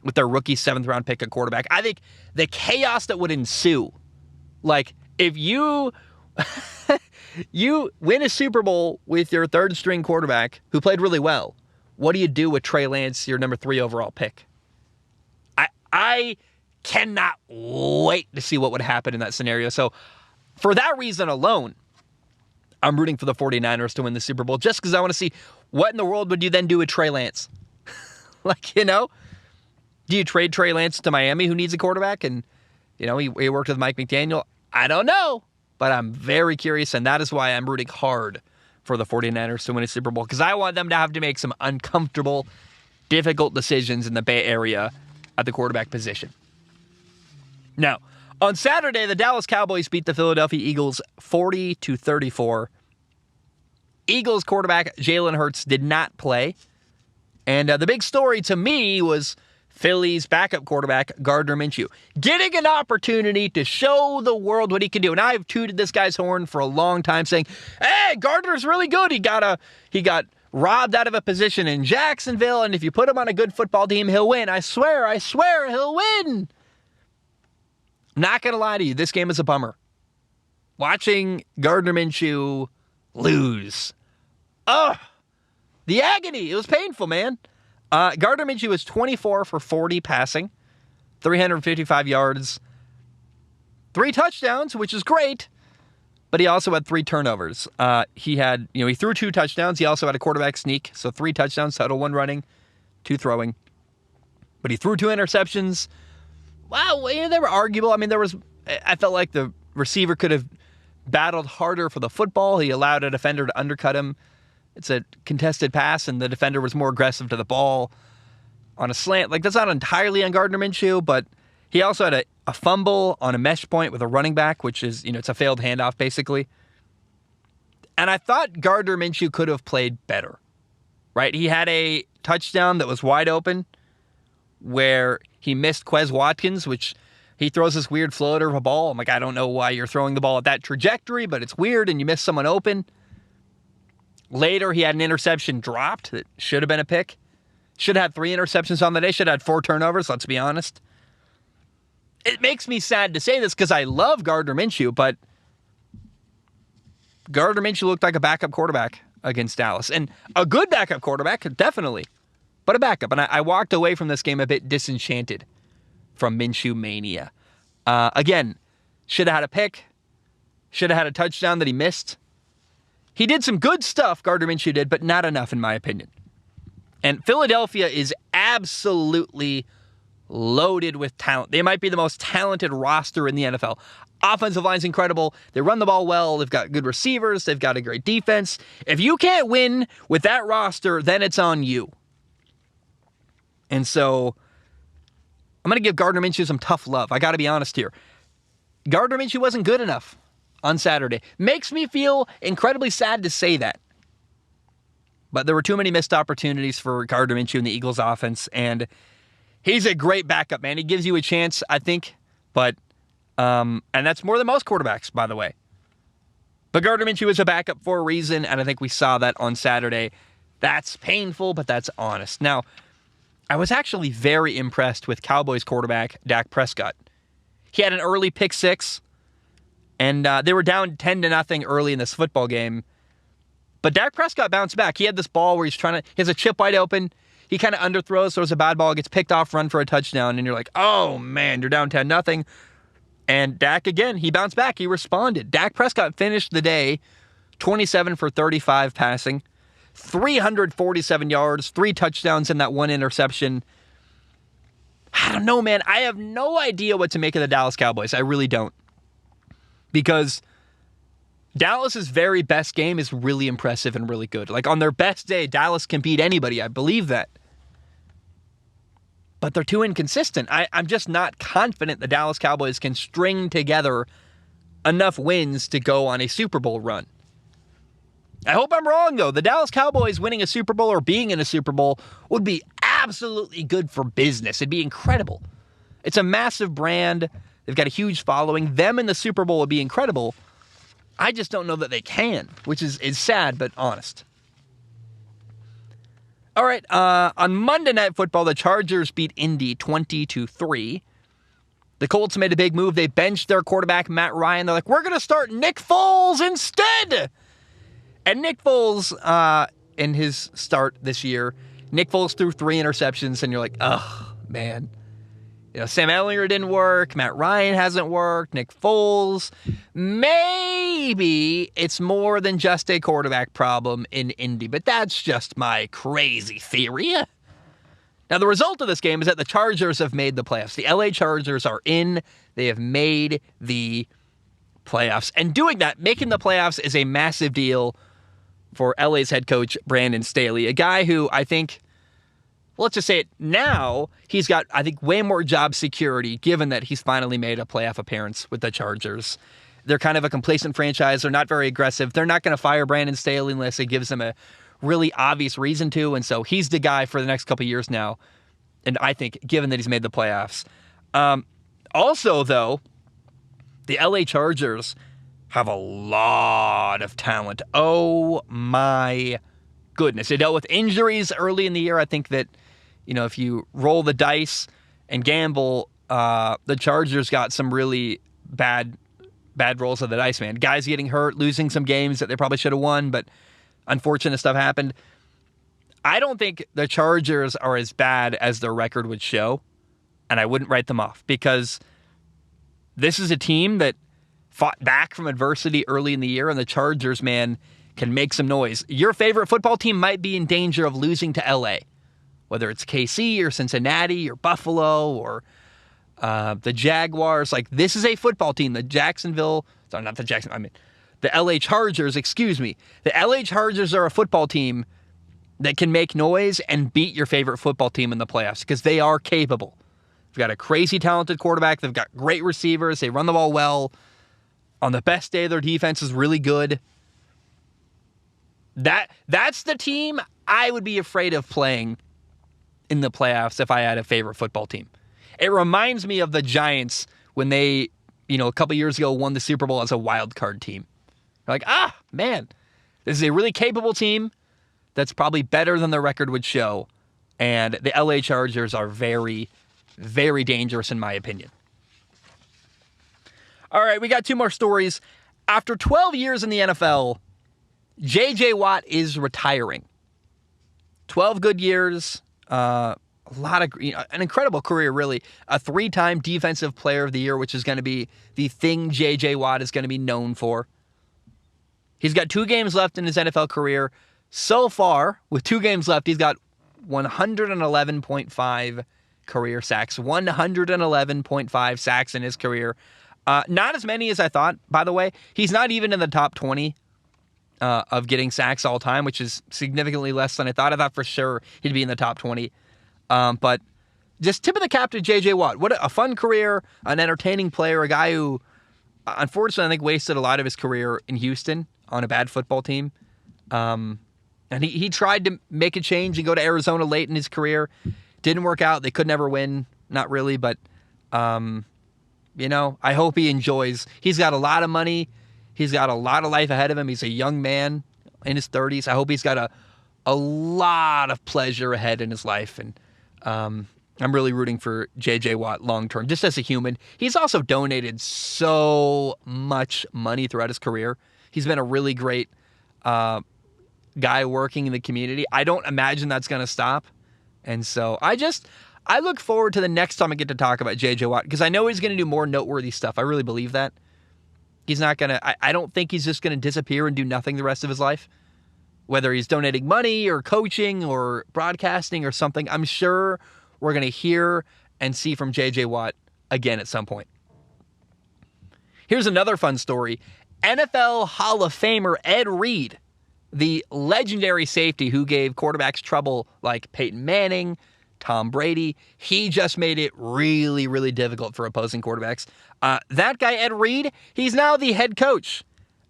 with their rookie 7th-round pick at quarterback. I think the chaos that would ensue, like, if you you win a Super Bowl with your 3rd-string quarterback who played really well, what do you do with Trey Lance, your number 3 overall pick? I cannot wait to see what would happen in that scenario. So for that reason alone, I'm rooting for the 49ers to win the Super Bowl just because I want to see what in the world would you then do with Trey Lance? Like, you know, do you trade Trey Lance to Miami who needs a quarterback? And, you know, he worked with Mike McDaniel. I don't know, but I'm very curious, and that is why I'm rooting hard for the 49ers to win a Super Bowl, because I want them to have to make some uncomfortable, difficult decisions in the Bay Area at the quarterback position. Now, on Saturday, the Dallas Cowboys beat the Philadelphia Eagles 40-34. Eagles quarterback Jalen Hurts did not play. And the big story to me was Philly's backup quarterback, Gardner Minshew, getting an opportunity to show the world what he can do. And I've tooted this guy's horn for a long time saying, hey, Gardner's really good. He got robbed out of a position in Jacksonville, and if you put him on a good football team, he'll win. I swear, he'll win. I'm not going to lie to you. This game is a bummer. Watching Gardner Minshew lose. Ugh. The agony. It was painful, man. Gardner Minshew was 24 for 40 passing, 355 yards, 3 touchdowns, which is great, but he also had 3 turnovers. He threw 2 touchdowns. He also had a quarterback sneak, so 3 touchdowns, total 1 running, 2 throwing. But he threw 2 interceptions. Wow, they were arguable. I mean, I felt like the receiver could have battled harder for the football. He allowed a defender to undercut him. It's a contested pass, and the defender was more aggressive to the ball on a slant. Like, that's not entirely on Gardner Minshew, but he also had a fumble on a mesh point with a running back, which is, it's a failed handoff, basically. And I thought Gardner Minshew could have played better, right? He had a touchdown that was wide open where he missed Quez Watkins, which he throws this weird floater of a ball. I'm like, I don't know why you're throwing the ball at that trajectory, but it's weird, and you miss someone open. Later, he had an interception dropped that should have been a pick. Should have had 3 interceptions on the day. Should have had 4 turnovers, let's be honest. It makes me sad to say this because I love Gardner Minshew, but Gardner Minshew looked like a backup quarterback against Dallas. And a good backup quarterback, definitely, but a backup. And I walked away from this game a bit disenchanted from Minshew mania. Again, should have had a pick. Should have had a touchdown that he missed. He did some good stuff, Gardner Minshew did, but not enough in my opinion. And Philadelphia is absolutely loaded with talent. They might be the most talented roster in the NFL. Offensive line's incredible. They run the ball well. They've got good receivers. They've got a great defense. If you can't win with that roster, then it's on you. And so I'm going to give Gardner Minshew some tough love. I got to be honest here. Gardner Minshew wasn't good enough on Saturday. Makes me feel incredibly sad to say that. But there were too many missed opportunities for Gardner Minshew in the Eagles offense, and he's a great backup, man. He gives you a chance, I think, but and that's more than most quarterbacks, by the way. But Gardner Minshew is a backup for a reason, and I think we saw that on Saturday. That's painful, but that's honest. Now, I was actually very impressed with Cowboys quarterback Dak Prescott. He had an early pick 6. And they were down 10-0 early in this football game. But Dak Prescott bounced back. He had this ball where he has a chip wide open. He kind of underthrows, throws a bad ball, gets picked off, run for a touchdown. And you're like, oh, man, you're down 10-0. And Dak, again, he bounced back. He responded. Dak Prescott finished the day 27 for 35 passing, 347 yards, 3 touchdowns, and that 1 interception. I don't know, man. I have no idea what to make of the Dallas Cowboys. I really don't. Because Dallas's very best game is really impressive and really good. Like, on their best day, Dallas can beat anybody. I believe that. But they're too inconsistent. I'm just not confident the Dallas Cowboys can string together enough wins to go on a Super Bowl run. I hope I'm wrong, though. The Dallas Cowboys winning a Super Bowl or being in a Super Bowl would be absolutely good for business. It'd be incredible. It's a massive brand. They've got a huge following. Them in the Super Bowl would be incredible. I just don't know that they can, which is sad but honest. All right, on Monday Night Football, the Chargers beat Indy 20-3. The Colts made a big move. They benched their quarterback, Matt Ryan. They're like, we're going to start Nick Foles instead. And Nick Foles, in his start this year, Nick Foles threw 3 interceptions, and you're like, oh, man. You know, Sam Ellinger didn't work. Matt Ryan hasn't worked. Nick Foles. Maybe it's more than just a quarterback problem in Indy, but that's just my crazy theory. Now, the result of this game is that the Chargers have made the playoffs. The LA Chargers are in. They have made the playoffs. And doing that, making the playoffs, is a massive deal for LA's head coach, Brandon Staley, a guy who I think, let's just say it now, he's got, I think, way more job security given that he's finally made a playoff appearance with the Chargers. They're kind of a complacent franchise. They're not very aggressive. They're not going to fire Brandon Staley unless it gives them a really obvious reason to, and so he's the guy for the next couple of years now, and I think, given that he's made the playoffs. Also, though, the LA Chargers have a lot of talent. Oh, my goodness. They dealt with injuries early in the year. I think that, you know, if you roll the dice and gamble, the Chargers got some really bad rolls of the dice, man. Guys getting hurt, losing some games that they probably should have won, but unfortunate stuff happened. I don't think the Chargers are as bad as their record would show, and I wouldn't write them off, because this is a team that fought back from adversity early in the year, and the Chargers, man, can make some noise. Your favorite football team might be in danger of losing to LA, whether it's KC or Cincinnati or Buffalo or the Jaguars. Like, this is a football team. The LA Chargers, excuse me. The LA Chargers are a football team that can make noise and beat your favorite football team in the playoffs, because they are capable. They've got a crazy talented quarterback. They've got great receivers. They run the ball well. On the best day, their defense is really good. That's the team I would be afraid of playing in the playoffs if I had a favorite football team. It reminds me of the Giants when they, a couple years ago won the Super Bowl as a wild card team. You're like, man, this is a really capable team that's probably better than the record would show. And the LA Chargers are very, very dangerous in my opinion. All right, we got 2 more stories. After 12 years in the NFL, J.J. Watt is retiring. 12 good years, a lot of an incredible career, really. A 3-time Defensive Player of the Year, which is going to be the thing J.J. Watt is going to be known for. He's got 2 games left in his NFL career. So far, with 2 games left, he's got 111.5 career sacks. 111.5 sacks in his career. Not as many as I thought, by the way. He's not even in the top 20 of getting sacks all time, which is significantly less than I thought. I thought for sure he'd be in the top 20. But just tip of the cap to J.J. Watt. What a fun career, an entertaining player, a guy who, unfortunately, I think wasted a lot of his career in Houston on a bad football team. And he tried to make a change and go to Arizona late in his career. Didn't work out. They could never win. Not really, but, I hope he enjoys. He's got a lot of money. He's got a lot of life ahead of him. He's a young man in his 30s. I hope he's got a lot of pleasure ahead in his life. And I'm really rooting for J.J. Watt long term, just as a human. He's also donated so much money throughout his career. He's been a really great guy working in the community. I don't imagine that's going to stop. And so I look forward to the next time I get to talk about J.J. Watt, because I know he's going to do more noteworthy stuff. I really believe that. He's not going to, I don't think he's just going to disappear and do nothing the rest of his life. whether he's donating money or coaching or broadcasting or something. I'm sure we're going to hear and see from J.J. Watt again at some point. Here's another fun story. NFL Hall of Famer Ed Reed, the legendary safety who gave quarterbacks trouble like Peyton Manning, Tom Brady, he just made it really, really difficult for opposing quarterbacks. That guy, Ed Reed, he's now the head coach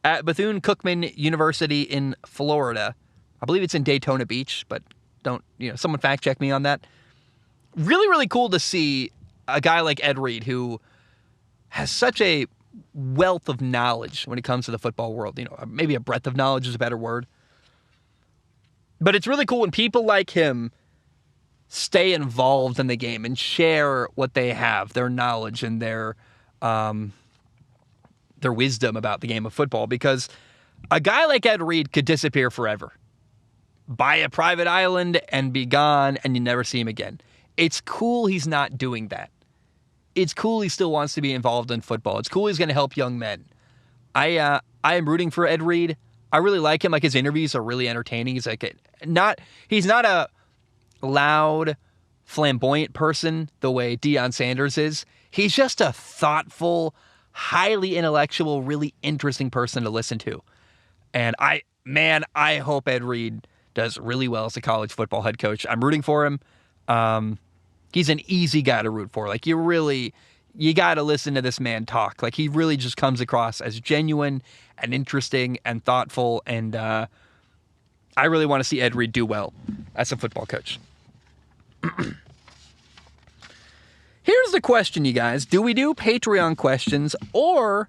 at Bethune-Cookman University in Florida. I believe it's in Daytona Beach, but someone fact check me on that. Really, really cool to see a guy like Ed Reed who has such a wealth of knowledge when it comes to the football world. Maybe a breadth of knowledge is a better word. But it's really cool when people like him stay involved in the game and share what they have, their knowledge and their wisdom about the game of football, because a guy like Ed Reed could disappear forever. Buy a private island and be gone and you never see him again. It's cool he's not doing that. It's cool he still wants to be involved in football. It's cool he's going to help young men. I am rooting for Ed Reed. I really like him. Like, his interviews are really entertaining. He's not a loud, flamboyant person the way Deion Sanders is. He's just a thoughtful, highly intellectual, really interesting person to listen to. And I hope Ed Reed does really well as a college football head coach. I'm rooting for him. He's an easy guy to root for. Like, you got to listen to this man talk. Like, he really just comes across as genuine and interesting and thoughtful. And I really want to see Ed Reed do well as a football coach. Here's the question, you guys. Do we do Patreon questions, or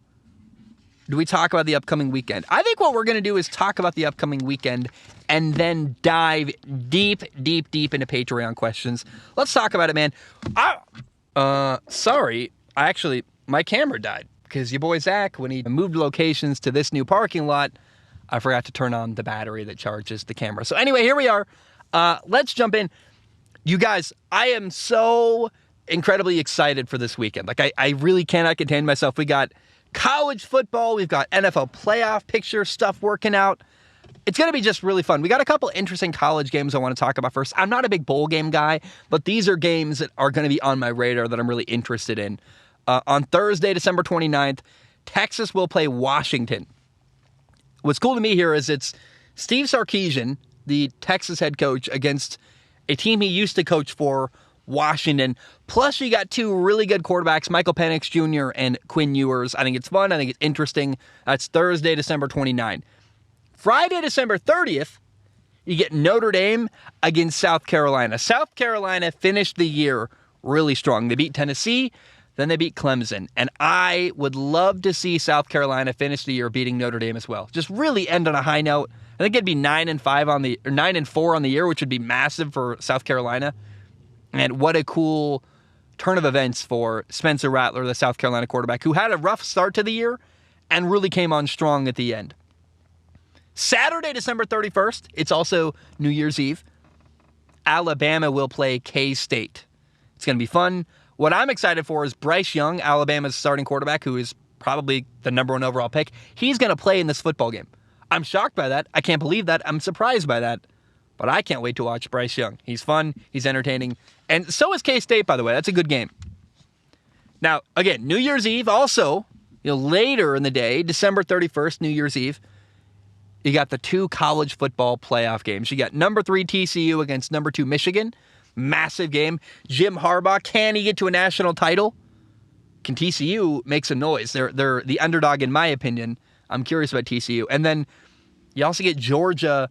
do we talk about the upcoming weekend? I think what we're going to do is talk about the upcoming weekend and then dive deep, deep, deep into Patreon questions. Let's talk about it, man. Sorry. My camera died because your boy Zach, when he moved locations to this new parking lot, I forgot to turn on the battery that charges the camera. So anyway, here we are. Let's jump in. You guys, I am so incredibly excited for this weekend. Like, I really cannot contain myself. We got college football. We've got NFL playoff picture stuff working out. It's going to be just really fun. We got a couple interesting college games I want to talk about first. I'm not a big bowl game guy, but these are games that are going to be on my radar that I'm really interested in. On Thursday, December 29th, Texas will play Washington. What's cool to me here is it's Steve Sarkisian, the Texas head coach, against a team he used to coach for, Washington. Plus, you got two really good quarterbacks, Michael Penix Jr. and Quinn Ewers. I think it's fun. I think it's interesting. That's Thursday, December 29th. Friday, December 30th, you get Notre Dame against South Carolina. South Carolina finished the year really strong. They beat Tennessee, then they beat Clemson. And I would love to see South Carolina finish the year beating Notre Dame as well. Just really end on a high note. I think it'd be 9-4 on the year, which would be massive for South Carolina. And what a cool turn of events for Spencer Rattler, the South Carolina quarterback, who had a rough start to the year and really came on strong at the end. Saturday, December 31st, it's also New Year's Eve. Alabama will play K-State. It's going to be fun. What I'm excited for is Bryce Young, Alabama's starting quarterback, who is probably the number one overall pick. He's going to play in this football game. I'm shocked by that. I can't believe that. I'm surprised by that. But I can't wait to watch Bryce Young. He's fun. He's entertaining. And so is K-State, by the way. That's a good game. Now, again, New Year's Eve also, later in the day, December 31st, New Year's Eve, you got the two college football playoff games. You got number 3 TCU against number 2 Michigan. Massive game. Jim Harbaugh, can he get to a national title? Can TCU make some noise? They're the underdog, in my opinion. I'm curious about TCU. And then you also get Georgia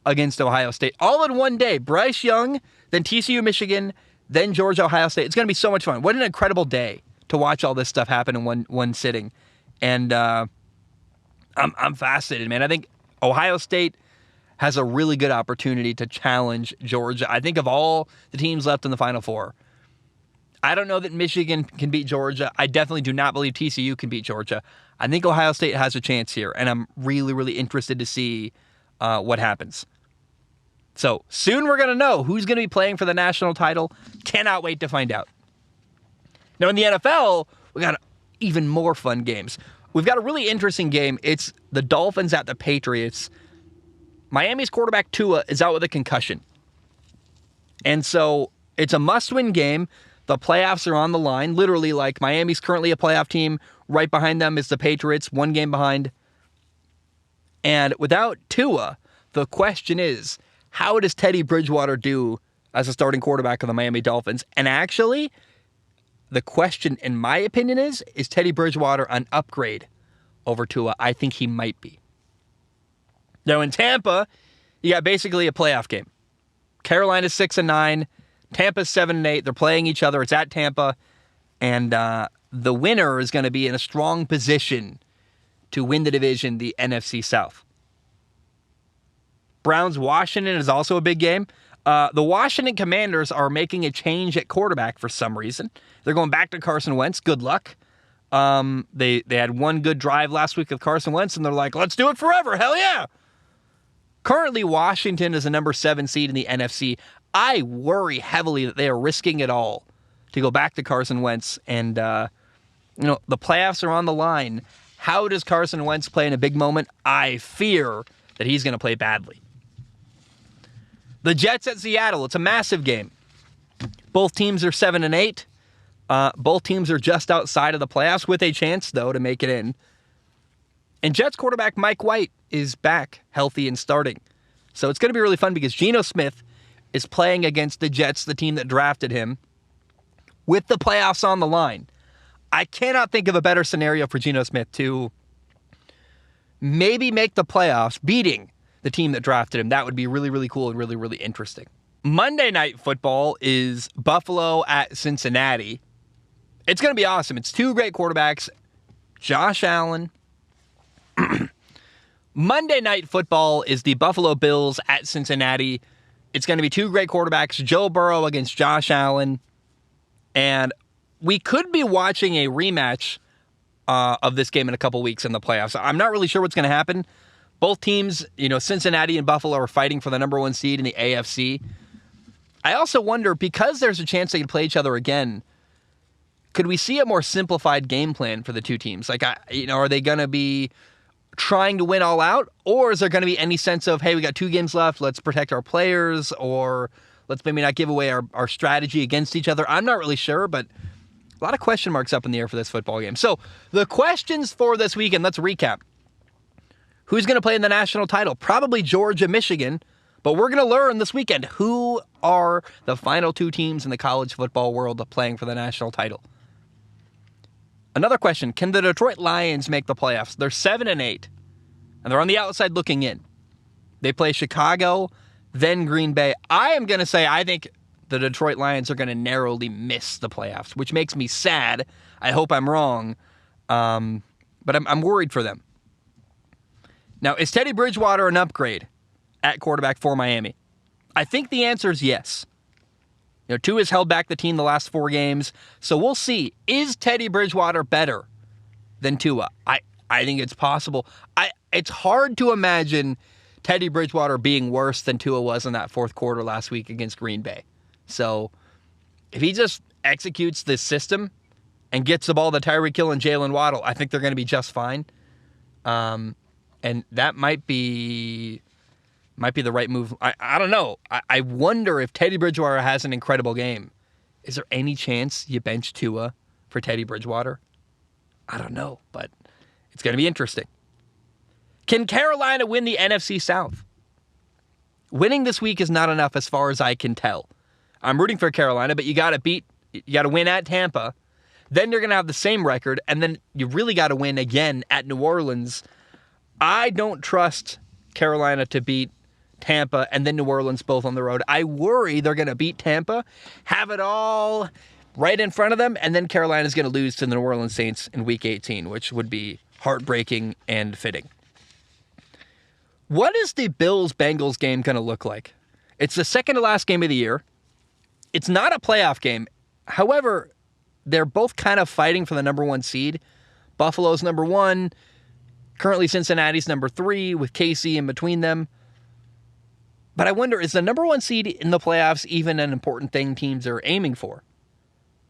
against Ohio State. All in one day. Bryce Young, then TCU, Michigan, then Georgia, Ohio State. It's going to be so much fun. What an incredible day to watch all this stuff happen in one sitting. And I'm fascinated, man. I think Ohio State has a really good opportunity to challenge Georgia. I think of all the teams left in the Final Four, I don't know that Michigan can beat Georgia. I definitely do not believe TCU can beat Georgia. I think Ohio State has a chance here, and I'm really, really interested to see what happens. So soon we're going to know who's going to be playing for the national title. Cannot wait to find out. Now in the NFL, we got even more fun games. We've got a really interesting game. It's the Dolphins at the Patriots. Miami's quarterback Tua is out with a concussion. And so it's a must-win game. The playoffs are on the line. Literally, like, Miami's currently a playoff team. Right behind them is the Patriots, one game behind. And without Tua, the question is, how does Teddy Bridgewater do as a starting quarterback of the Miami Dolphins? And actually, the question, in my opinion, is Teddy Bridgewater an upgrade over Tua? I think he might be. Now, in Tampa, you got basically a playoff game. Carolina's 6-9. Tampa's 7-8. They're playing each other. It's at Tampa. And the winner is going to be in a strong position to win the division, the NFC South. Browns-Washington is also a big game. The Washington Commanders are making a change at quarterback for some reason. They're going back to Carson Wentz. Good luck. They had one good drive last week with Carson Wentz, and they're like, let's do it forever. Hell yeah. Currently, Washington is a number 7 seed in the NFC. I worry heavily that they are risking it all to go back to Carson Wentz. And, the playoffs are on the line. How does Carson Wentz play in a big moment? I fear that he's going to play badly. The Jets at Seattle. It's a massive game. Both teams are 7-8. Both teams are just outside of the playoffs with a chance, though, to make it in. And Jets quarterback Mike White is back, healthy and starting. So it's going to be really fun because Geno Smith is playing against the Jets, the team that drafted him, with the playoffs on the line. I cannot think of a better scenario for Geno Smith to maybe make the playoffs beating the team that drafted him. That would be really, really cool and really, really interesting. Monday Night Football is Buffalo at Cincinnati. It's going to be awesome. It's two great quarterbacks, Josh Allen. Monday Night Football is the Buffalo Bills at Cincinnati. It's going to be two great quarterbacks, Joe Burrow against Josh Allen. And we could be watching a rematch of this game in a couple weeks in the playoffs. I'm not really sure what's going to happen. Both teams, Cincinnati and Buffalo are fighting for the number 1 seed in the AFC. I also wonder, because there's a chance they could play each other again, could we see a more simplified game plan for the two teams? Like, are they going to be trying to win all out? Or is there going to be any sense of, hey, we got 2 games left, let's protect our players, or let's maybe not give away our strategy against each other? I'm not really sure, but a lot of question marks up in the air for this football game. So the questions for this weekend, let's recap. Who's going to play in the national title? Probably Georgia, Michigan. But we're going to learn this weekend who are the final 2 teams in the college football world playing for the national title. Another question, can the Detroit Lions make the playoffs? They're 7-8, and they're on the outside looking in. They play Chicago, then Green Bay. I am going to say I think the Detroit Lions are going to narrowly miss the playoffs, which makes me sad. I hope I'm wrong, but I'm worried for them. Now, is Teddy Bridgewater an upgrade at quarterback for Miami? I think the answer is yes. Tua has held back the team the last 4 games, so we'll see. Is Teddy Bridgewater better than Tua? I think it's possible. It's hard to imagine Teddy Bridgewater being worse than Tua was in that 4th quarter last week against Green Bay. So if he just executes this system and gets the ball to Tyreek Hill and Jalen Waddle, I think they're going to be just fine. And that might be the right move. I don't know. I wonder if Teddy Bridgewater has an incredible game. Is there any chance you bench Tua for Teddy Bridgewater? I don't know, but it's going to be interesting. Can Carolina win the NFC South? Winning this week is not enough as far as I can tell. I'm rooting for Carolina, but you got to win at Tampa. Then you're going to have the same record, and then you really got to win again at New Orleans. I don't trust Carolina to beat Tampa and then New Orleans both on the road. I worry they're going to beat Tampa, have it all right in front of them, and then Carolina's going to lose to the New Orleans Saints in Week 18, which would be heartbreaking and fitting. What is the Bills-Bengals game going to look like? It's the second to last game of the year. It's not a playoff game. However, they're both kind of fighting for the number 1 seed. Buffalo's number 1. Currently, Cincinnati's number 3 with KC in between them. But I wonder, is the number 1 seed in the playoffs even an important thing teams are aiming for?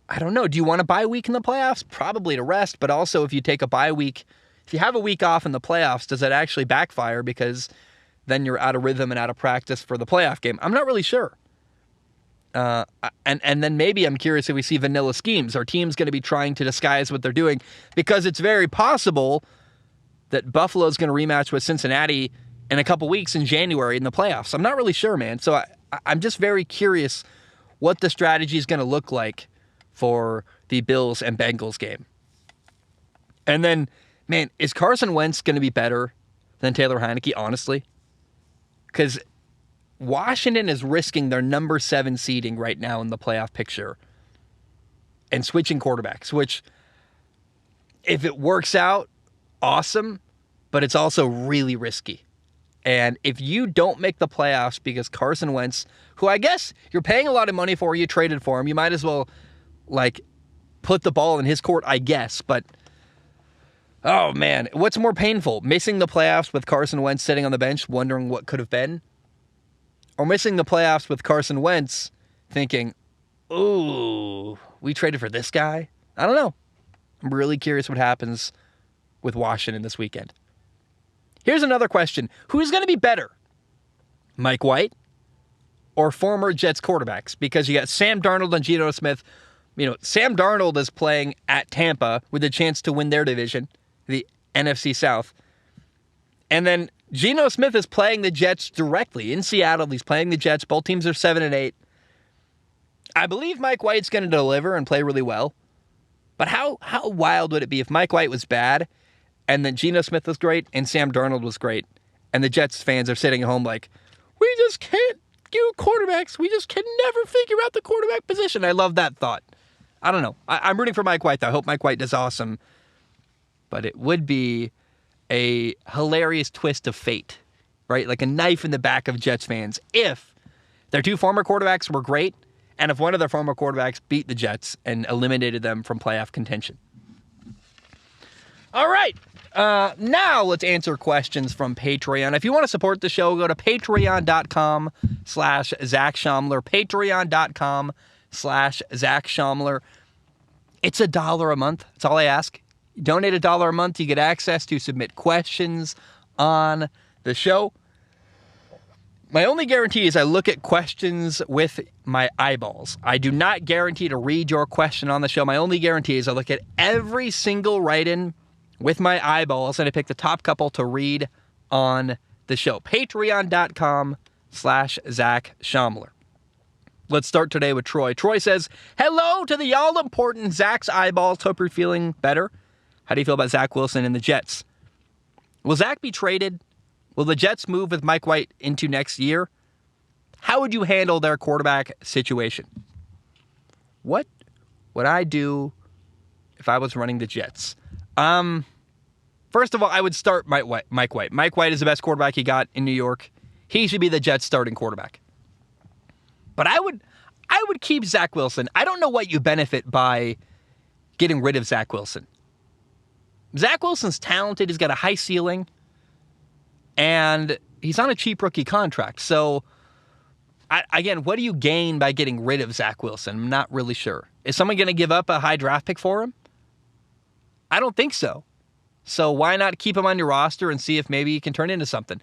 I don't know. Do you want a bye week in the playoffs? Probably to rest, but also if you take a bye week, if you have a week off in the playoffs, does that actually backfire? Because then you're out of rhythm and out of practice for the playoff game? I'm not really sure. And then maybe I'm curious if we see vanilla schemes. Are teams going to be trying to disguise what they're doing? Because it's very possible that Buffalo's going to rematch with Cincinnati in a couple weeks in January in the playoffs. I'm not really sure, man. So I'm just very curious what the strategy is going to look like for the Bills and Bengals game. And then, man, is Carson Wentz going to be better than Taylor Heineke, honestly? Because Washington is risking their number 7 seeding right now in the playoff picture and switching quarterbacks, which, if it works out, awesome, but it's also really risky. And if you don't make the playoffs because Carson Wentz, who I guess you're paying a lot of money for, you traded for him, you might as well, put the ball in his court, I guess. But, oh, man, what's more painful? Missing the playoffs with Carson Wentz sitting on the bench wondering what could have been? Or missing the playoffs with Carson Wentz thinking, ooh, we traded for this guy? I don't know. I'm really curious what happens with Washington this weekend. Here's another question. Who's going to be better? Mike White or former Jets quarterbacks? Because you got Sam Darnold and Geno Smith. Sam Darnold is playing at Tampa with a chance to win their division, the NFC South. And then Geno Smith is playing the Jets directly in Seattle. He's playing the Jets. Both teams are 7-8. I believe Mike White's going to deliver and play really well. But how wild would it be if Mike White was bad and then Geno Smith was great and Sam Darnold was great and the Jets fans are sitting at home like, we just can't do quarterbacks. We just can never figure out the quarterback position. I love that thought. I don't know. I'm rooting for Mike White, though. I hope Mike White does awesome. But it would be a hilarious twist of fate, right? Like a knife in the back of Jets fans if their 2 former quarterbacks were great and if one of their former quarterbacks beat the Jets and eliminated them from playoff contention. All right. Now let's answer questions from Patreon. If you want to support the show, go to patreon.com/Zach Schaumler, patreon.com/Zach Schaumler. It's $1 a month. That's all I ask. You donate $1 a month, you get access to submit questions on the show. My only guarantee is I look at questions with my eyeballs. I do not guarantee to read your question on the show. My only guarantee is I look at every single write-in with my eyeballs, and I pick the top couple to read on the show. Patreon.com/Zach Schaumler. Let's start today with Troy. Troy says, hello to the all-important Zach's eyeballs. Hope you're feeling better. How do you feel about Zach Wilson and the Jets? Will Zach be traded? Will the Jets move with Mike White into next year? How would you handle their quarterback situation? What would I do if I was running the Jets? First of all, I would start Mike White. Mike White is the best quarterback he got in New York. He should be the Jets' starting quarterback. But I would keep Zach Wilson. I don't know what you benefit by getting rid of Zach Wilson. Zach Wilson's talented. He's got a high ceiling. And he's on a cheap rookie contract. So, again, what do you gain by getting rid of Zach Wilson? I'm not really sure. Is someone going to give up a high draft pick for him? I don't think so. So why not keep him on your roster and see if maybe he can turn into something?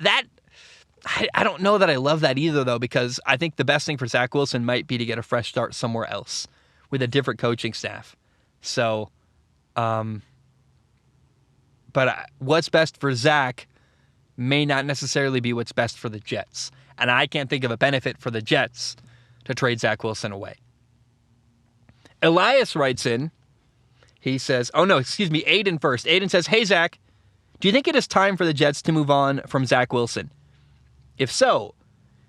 I don't know that I love that either, though, because I think the best thing for Zach Wilson might be to get a fresh start somewhere else with a different coaching staff. So, but what's best for Zach may not necessarily be what's best for the Jets. And I can't think of a benefit for the Jets to trade Zach Wilson away. Ilias writes in, he says, Aidan first. Aidan says, hey, Zach, do you think it is time for the Jets to move on from Zach Wilson? If so,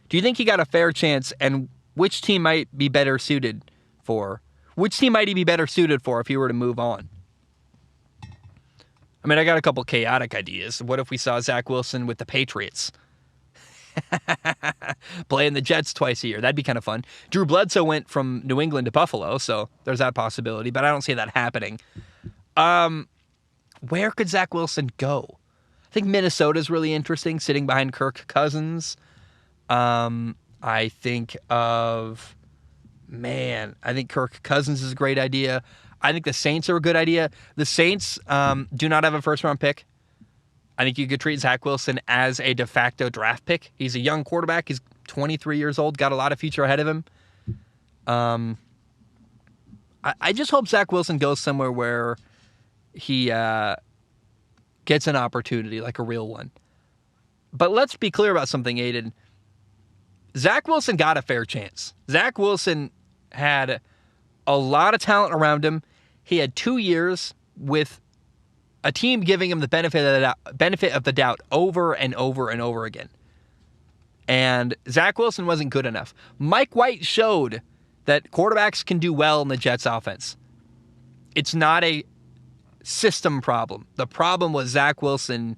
do you think he got a fair chance, and which team might he be better suited for if he were to move on? I mean, I got a couple chaotic ideas. What if we saw Zach Wilson with the Patriots? Playing the Jets twice a year. That'd be kind of fun. Drew Bledsoe went from New England to Buffalo, so there's that possibility, but I don't see that happening. Where could Zach Wilson go? I think Minnesota's really interesting, sitting behind Kirk Cousins. I think Kirk Cousins is a great idea. I think the Saints are a good idea. The Saints do not have a first-round pick. I think you could treat Zach Wilson as a de facto draft pick. He's a young quarterback. He's 23 years old, got a lot of future ahead of him. I just hope Zach Wilson goes somewhere where he gets an opportunity, like a real one. But let's be clear about something, Aidan. Zach Wilson got a fair chance. Zach Wilson had a lot of talent around him. He had 2 years with a team giving him the benefit of the doubt over and over and over again. And Zach Wilson wasn't good enough. Mike White showed that quarterbacks can do well in the Jets offense. It's not a system problem. The problem was Zach Wilson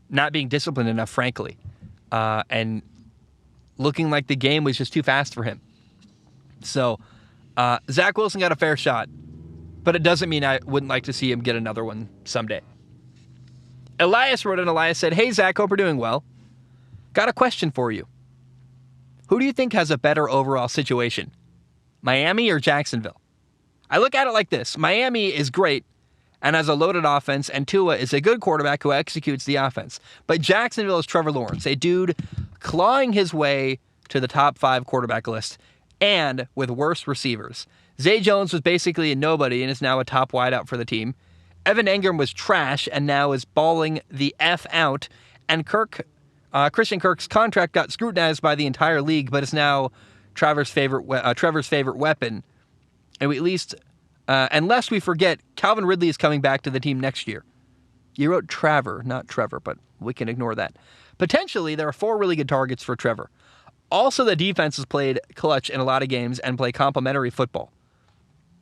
not being disciplined enough, frankly. And looking like the game was just too fast for him. So, Zach Wilson got a fair shot. But it doesn't mean I wouldn't like to see him get another one someday. Ilias wrote in. Ilias said, "Hey, Zach, hope you're doing well. Got a question for you. Who do you think has a better overall situation? Miami or Jacksonville?" I look at it like this. Miami is great and has a loaded offense, and Tua is a good quarterback who executes the offense. But Jacksonville is Trevor Lawrence, a dude clawing his way to the top 5 quarterback list and with worse receivers. Zay Jones was basically a nobody and is now a top wideout for the team. Evan Engram was trash and now is balling the F out. And Christian Kirk's contract got scrutinized by the entire league, but is now Trevor's favorite weapon. And unless we forget, Calvin Ridley is coming back to the team next year. You wrote Trevor, not Trevor, but we can ignore that. Potentially, there are 4 really good targets for Trevor. Also, the defense has played clutch in a lot of games and play complementary football.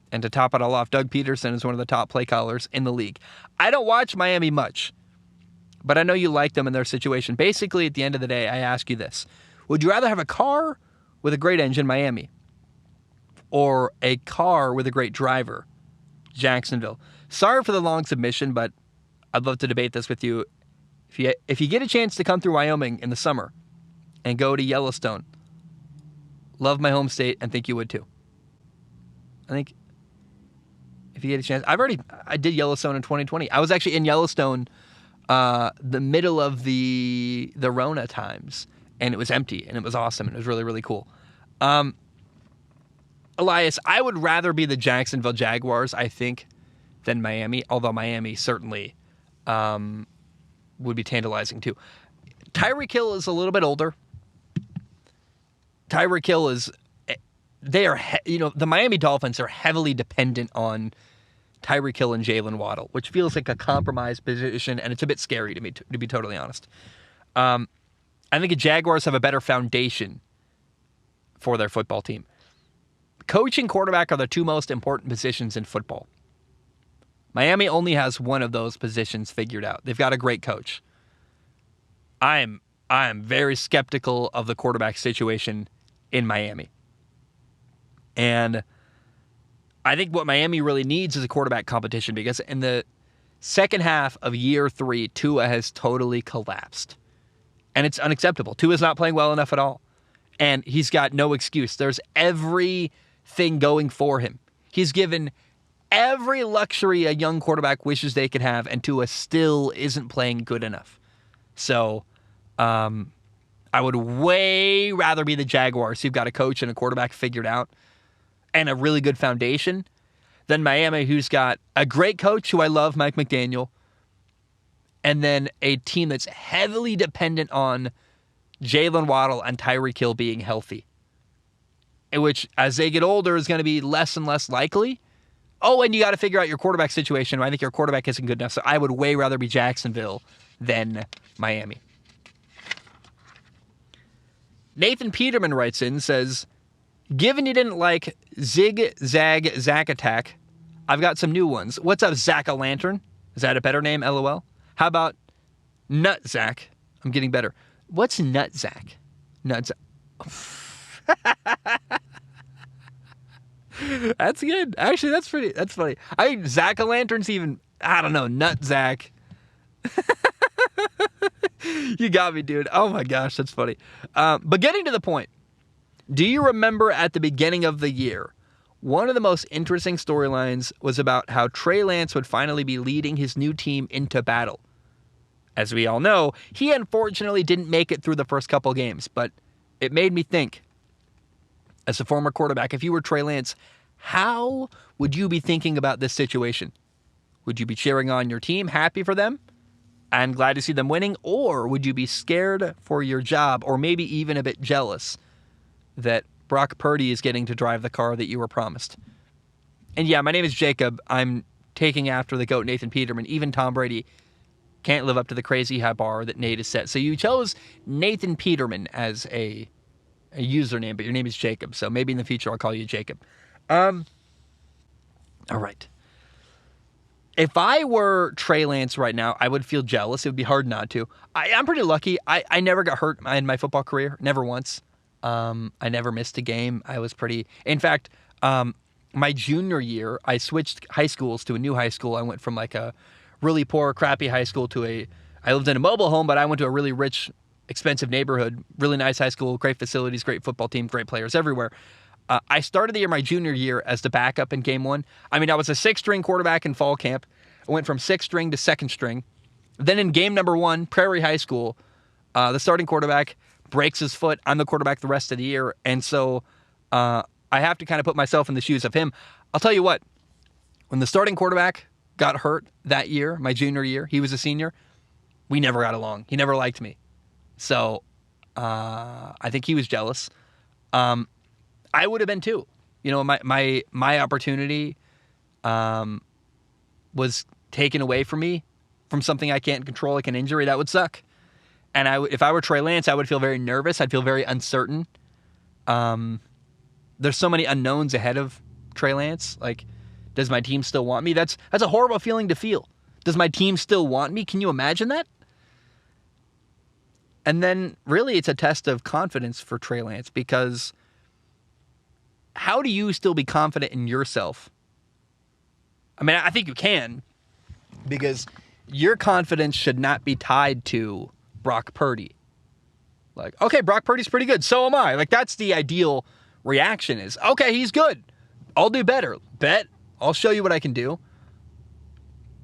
And to top it all off, Doug Peterson is one of the top play callers in the league. I don't watch Miami much, but I know you like them in their situation. Basically, at the end of the day, I ask you this. Would you rather have a car with a great engine, Miami, or a car with a great driver, Jacksonville? Sorry for the long submission, but I'd love to debate this with you. If you get a chance to come through Wyoming in the summer and go to Yellowstone, love my home state and think you would too. I think if you get a chance, I did Yellowstone in 2020. I was actually in Yellowstone the middle of the Rona times, and it was empty, and it was awesome, and it was really, really cool. Ilias, I would rather be the Jacksonville Jaguars, I think, than Miami, although Miami certainly would be tantalizing too. Tyreek Hill is a little bit older. Tyreek Hill is... the Miami Dolphins are heavily dependent on Tyreek Hill and Jalen Waddle, which feels like a compromised position, and it's a bit scary to me, to be totally honest. I think the Jaguars have a better foundation for their football team. Coach and quarterback are the 2 most important positions in football. Miami only has one of those positions figured out. They've got a great coach. I am very skeptical of the quarterback situation in Miami. And I think what Miami really needs is a quarterback competition, because in the second half of year 3, Tua has totally collapsed. And it's unacceptable. Tua's not playing well enough at all. And he's got no excuse. There's everything going for him. He's given every luxury a young quarterback wishes they could have, and Tua still isn't playing good enough. So, I would way rather be the Jaguars, who've got a coach and a quarterback figured out, and a really good foundation, than Miami, who's got a great coach who I love, Mike McDaniel, and then a team that's heavily dependent on Jalen Waddle and Tyreek Hill being healthy, which, as they get older, is going to be less and less likely. Oh, and you got to figure out your quarterback situation. I think your quarterback isn't good enough, so I would way rather be Jacksonville than Miami. Nathan Peterman writes in, says, given you didn't like Zig Zag Zack Attack, I've got some new ones. What's up, Zack-a-Lantern? Is that a better name, LOL? How about Nut Zack? I'm getting better. What's Nut Zack? Nut Zack. That's good. Actually, that's funny. I think Zack-a-Lantern's even, I don't know, Nut Zack. You got me, dude. Oh my gosh, that's funny. But getting to the point, do you remember at the beginning of the year, one of the most interesting storylines was about how Trey Lance would finally be leading his new team into battle. as we all know, he unfortunately didn't make it through the first couple games, but it made me think, as a former quarterback, if you were Trey Lance, how would you be thinking about this situation? Would you be cheering on your team, happy for them, and glad to see them winning? Or would you be scared for your job, or maybe even a bit jealous that Brock Purdy is getting to drive the car that you were promised? And yeah, my name is Jacob. I'm taking after the GOAT, Nathan Peterman. Even Tom Brady can't live up to the crazy high bar that Nate has set. So you chose Nathan Peterman as a username, but your name is Jacob. So maybe in the future I'll call you Jacob. All right. If I were Trey Lance right now, I would feel jealous. It would be hard not to. I'm pretty lucky. I never got hurt in my football career. Never once. I never missed a game. I was pretty... In fact, my junior year, I switched high schools to a new high school. I went from like a really poor, crappy high school to I lived in a mobile home, but I went to a really rich, expensive neighborhood. Really nice high school, great facilities, great football team, great players everywhere. I started the year, my junior year, as the backup in game one. I mean, I was a 6th-string quarterback in fall camp. I went from 6th string to 2nd string. Then in game number 1, Prairie High School, the starting quarterback breaks his foot. I'm the quarterback the rest of the year. And so I have to kind of put myself in the shoes of him. I'll tell you what, when the starting quarterback got hurt that year, my junior year, he was a senior, we never got along. He never liked me. So I think he was jealous. I would have been too. You know, my opportunity was taken away from me from something I can't control, like an injury. That would suck. And if I were Trey Lance, I would feel very nervous. I'd feel very uncertain. There's so many unknowns ahead of Trey Lance. Like, does my team still want me? That's a horrible feeling to feel. Does my team still want me? Can you imagine that? And then really it's a test of confidence for Trey Lance, because how do you still be confident in yourself? I mean, I think you can, because your confidence should not be tied to Brock Purdy. Like, okay, Brock Purdy's pretty good, so am I. Like, that's the ideal reaction is, okay, he's good. I'll do better. Bet. I'll show you what I can do.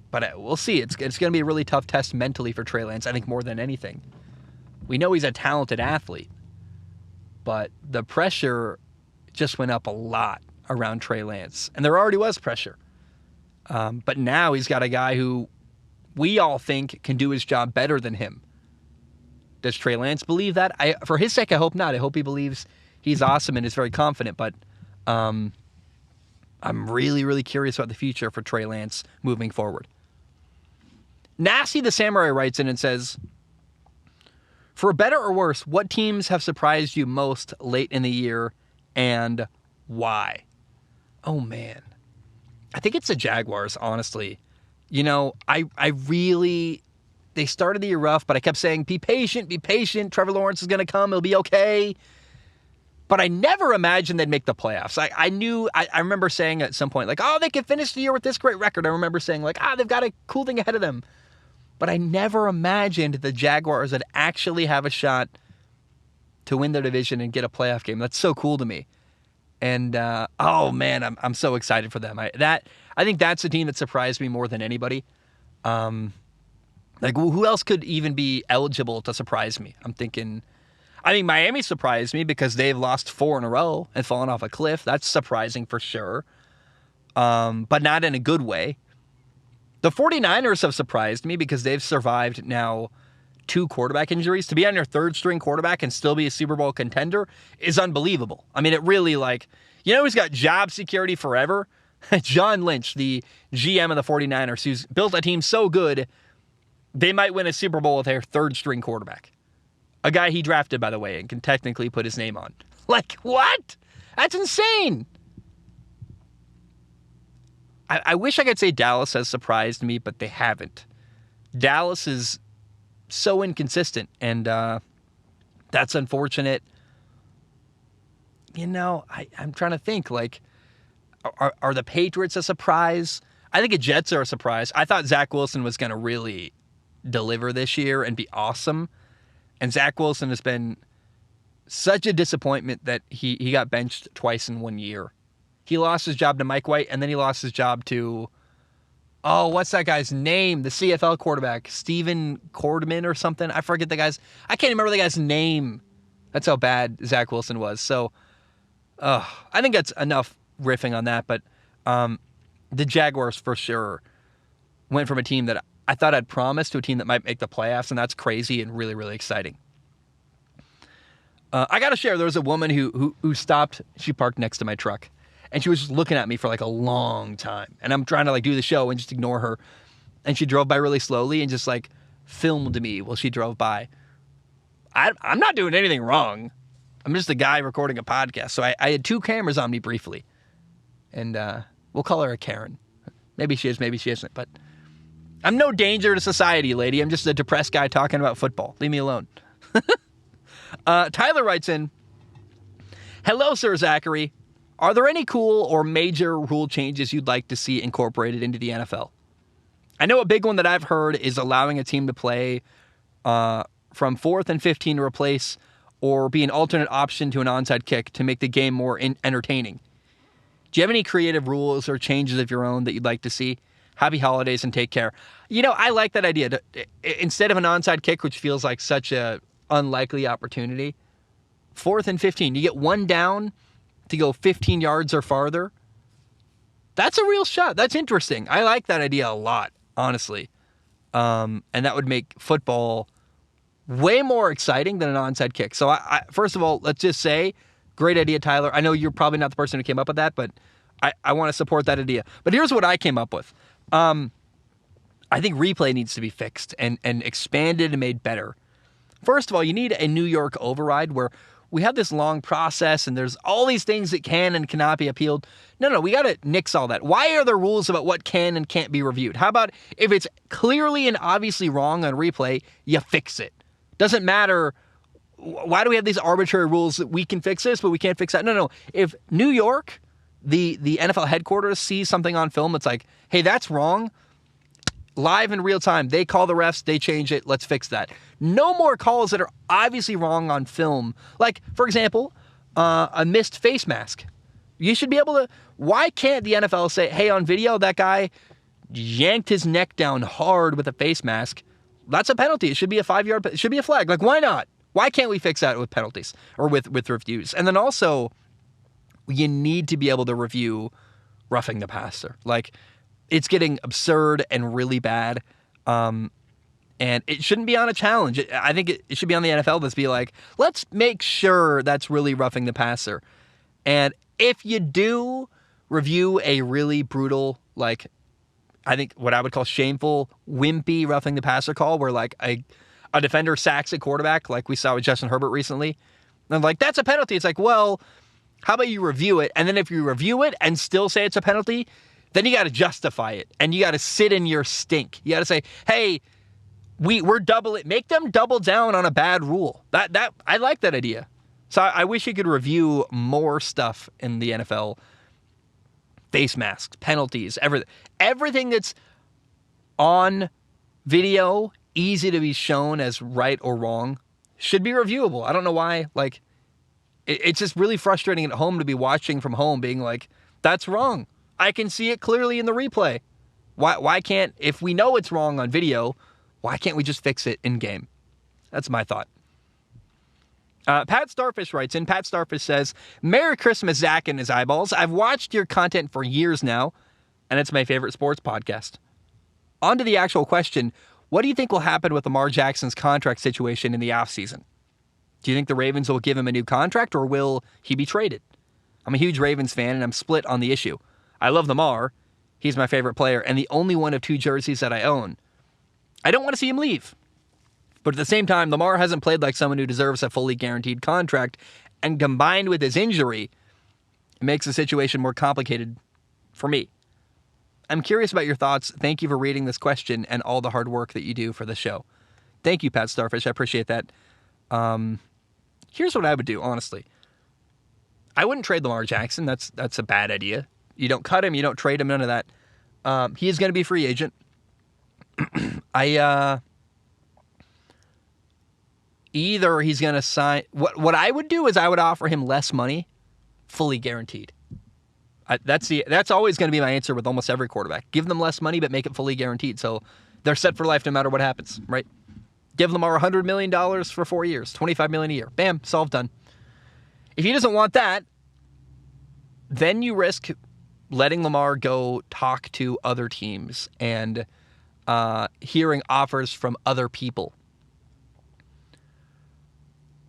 But we'll see. It's going to be a really tough test mentally for Trey Lance, I think, more than anything. We know he's a talented athlete, but the pressure just went up a lot around Trey Lance. And there already was pressure. But now he's got a guy who we all think can do his job better than him. Does Trey Lance believe that? For his sake, I hope not. I hope he believes he's awesome and is very confident. But I'm really, really curious about the future for Trey Lance moving forward. Nasty the Samurai writes in and says, for better or worse, what teams have surprised you most late in the year and why? Oh, man. I think it's the Jaguars, honestly. You know, I really... They started the year rough, but I kept saying, be patient, be patient. Trevor Lawrence is going to come. It'll be okay. But I never imagined they'd make the playoffs. I remember saying at some point, like, oh, they could finish the year with this great record. I remember saying, like, they've got a cool thing ahead of them. But I never imagined the Jaguars would actually have a shot to win their division and get a playoff game. That's so cool to me. And, oh, man, I'm so excited for them. I think that's the team that surprised me more than anybody. Like, who else could even be eligible to surprise me? I'm thinking, Miami surprised me because they've lost 4 in a row and fallen off a cliff. That's surprising for sure, but not in a good way. The 49ers have surprised me because they've survived now 2 quarterback injuries. To be on your 3rd-string quarterback and still be a Super Bowl contender is unbelievable. I mean, it really, like, you know who's got job security forever? John Lynch, the GM of the 49ers, who's built a team so good they might win a Super Bowl with their 3rd-string quarterback. A guy he drafted, by the way, and can technically put his name on. Like, what? That's insane. I wish I could say Dallas has surprised me, but they haven't. Dallas is so inconsistent, and that's unfortunate. You know, I'm trying to think, like, are the Patriots a surprise? I think the Jets are a surprise. I thought Zach Wilson was going to really deliver this year and be awesome. And Zach Wilson has been such a disappointment that he got benched twice in 1 year. He lost his job to Mike White, and then he lost his job to Oh, what's that guy's name? The CFL quarterback, Steven Cordman or something. I forget the guy's. I can't remember the guy's name. That's how bad Zach Wilson was. So, I think that's enough riffing on that. But the Jaguars for sure went from a team that I thought I'd promised to a team that might make the playoffs, and that's crazy and really, really exciting. I got to share, there was a woman who stopped. She parked next to my truck. And she was just looking at me for like a long time. And I'm trying to like do the show and just ignore her. And she drove by really slowly and just like filmed me while she drove by. I'm not doing anything wrong. I'm just a guy recording a podcast. So I had 2 cameras on me briefly. And we'll call her a Karen. Maybe she is, maybe she isn't. But I'm no danger to society, lady. I'm just a depressed guy talking about football. Leave me alone. Tyler writes in, "Hello, Sir Zachary. Are there any cool or major rule changes you'd like to see incorporated into the NFL? I know a big one that I've heard is allowing a team to play from 4th and 15 to replace or be an alternate option to an onside kick to make the game more entertaining. Do you have any creative rules or changes of your own that you'd like to see? Happy holidays and take care." I like that idea. Instead of an onside kick, which feels like such a unlikely opportunity, 4th and 15, you get one down to go 15 yards or farther. That's a real shot. That's interesting. I like that idea a lot, honestly. And that would make football way more exciting than an onside kick. So, first of all, let's just say, great idea, Tyler. I know you're probably not the person who came up with that, but I want to support that idea. But here's what I came up with. I think replay needs to be fixed and expanded and made better. First of all, you need a New York override where we have this long process and there's all these things that can and cannot be appealed. No, we got to nix all that. Why are there rules about what can and can't be reviewed? How about if it's clearly and obviously wrong on replay, you fix it? Doesn't matter. Why do we have these arbitrary rules that we can fix this, but we can't fix that? No. If New York, the NFL headquarters, sees something on film that's like, hey, that's wrong, live in real time, they call the refs, they change it, let's fix that. No more calls that are obviously wrong on film. Like, for example, a missed face mask. You should be able to... Why can't the NFL say, hey, on video, that guy yanked his neck down hard with a face mask? That's a penalty. It should be a 5-yard... It should be a flag. Like, why not? Why can't we fix that with penalties or with reviews? And then also, you need to be able to review roughing the passer. Like, it's getting absurd and really bad. And it shouldn't be on a challenge. I think it should be on the NFL to be like, let's make sure that's really roughing the passer. And if you do review a really brutal, like, I think what I would call shameful, wimpy roughing the passer call where like a defender sacks a quarterback like we saw with Justin Herbert recently, and I'm like, that's a penalty. It's like, well, how about you review it? And then if you review it and still say it's a penalty, then you got to justify it. And you got to sit in your stink. You got to say, hey, we're double it. Make them double down on a bad rule. That I like that idea. So I wish you could review more stuff in the NFL. Face masks, penalties, everything that's on video, easy to be shown as right or wrong, should be reviewable. I don't know why. Like, it's just really frustrating at home to be watching from home, being like, that's wrong. I can see it clearly in the replay. Why can't, if we know it's wrong on video, why can't we just fix it in game? That's my thought. Patstarfish writes in. Patstarfish says, Merry Christmas, Zach and his eyeballs. I've watched your content for years now, and it's my favorite sports podcast. On to the actual question. What do you think will happen with Lamar Jackson's contract situation in the offseason? Do you think the Ravens will give him a new contract, or will he be traded? I'm a huge Ravens fan, and I'm split on the issue. I love Lamar. He's my favorite player, and the only one of 2 jerseys that I own. I don't want to see him leave. But at the same time, Lamar hasn't played like someone who deserves a fully guaranteed contract, and combined with his injury, it makes the situation more complicated for me. I'm curious about your thoughts. Thank you for reading this question and all the hard work that you do for the show. Thank you, Pat Starfish. I appreciate that. Here's what I would do, honestly. I wouldn't trade Lamar Jackson. That's a bad idea. You don't cut him. You don't trade him. None of that. He is going to be a free agent. Either he's going to sign... What I would do is I would offer him less money, fully guaranteed. That's always going to be my answer with almost every quarterback. Give them less money, but make it fully guaranteed. So they're set for life no matter what happens, right? Give Lamar $100 million for 4 years, $25 million a year. Bam, solved, done. If he doesn't want that, then you risk letting Lamar go talk to other teams and hearing offers from other people.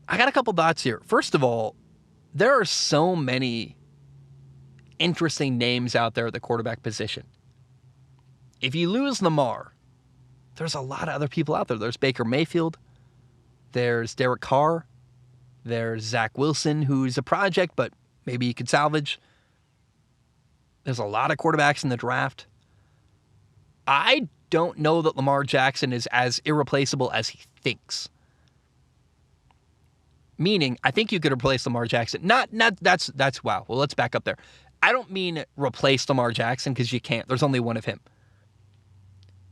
I got a couple thoughts here. First of all, there are so many interesting names out there at the quarterback position. If you lose Lamar, there's a lot of other people out there. There's Baker Mayfield. There's Derek Carr. There's Zach Wilson, who's a project, but maybe you could salvage. There's a lot of quarterbacks in the draft. I don't know that Lamar Jackson is as irreplaceable as he thinks. Meaning, I think you could replace Lamar Jackson. That's wow. Well, let's back up there. I don't mean replace Lamar Jackson because you can't. There's only one of him.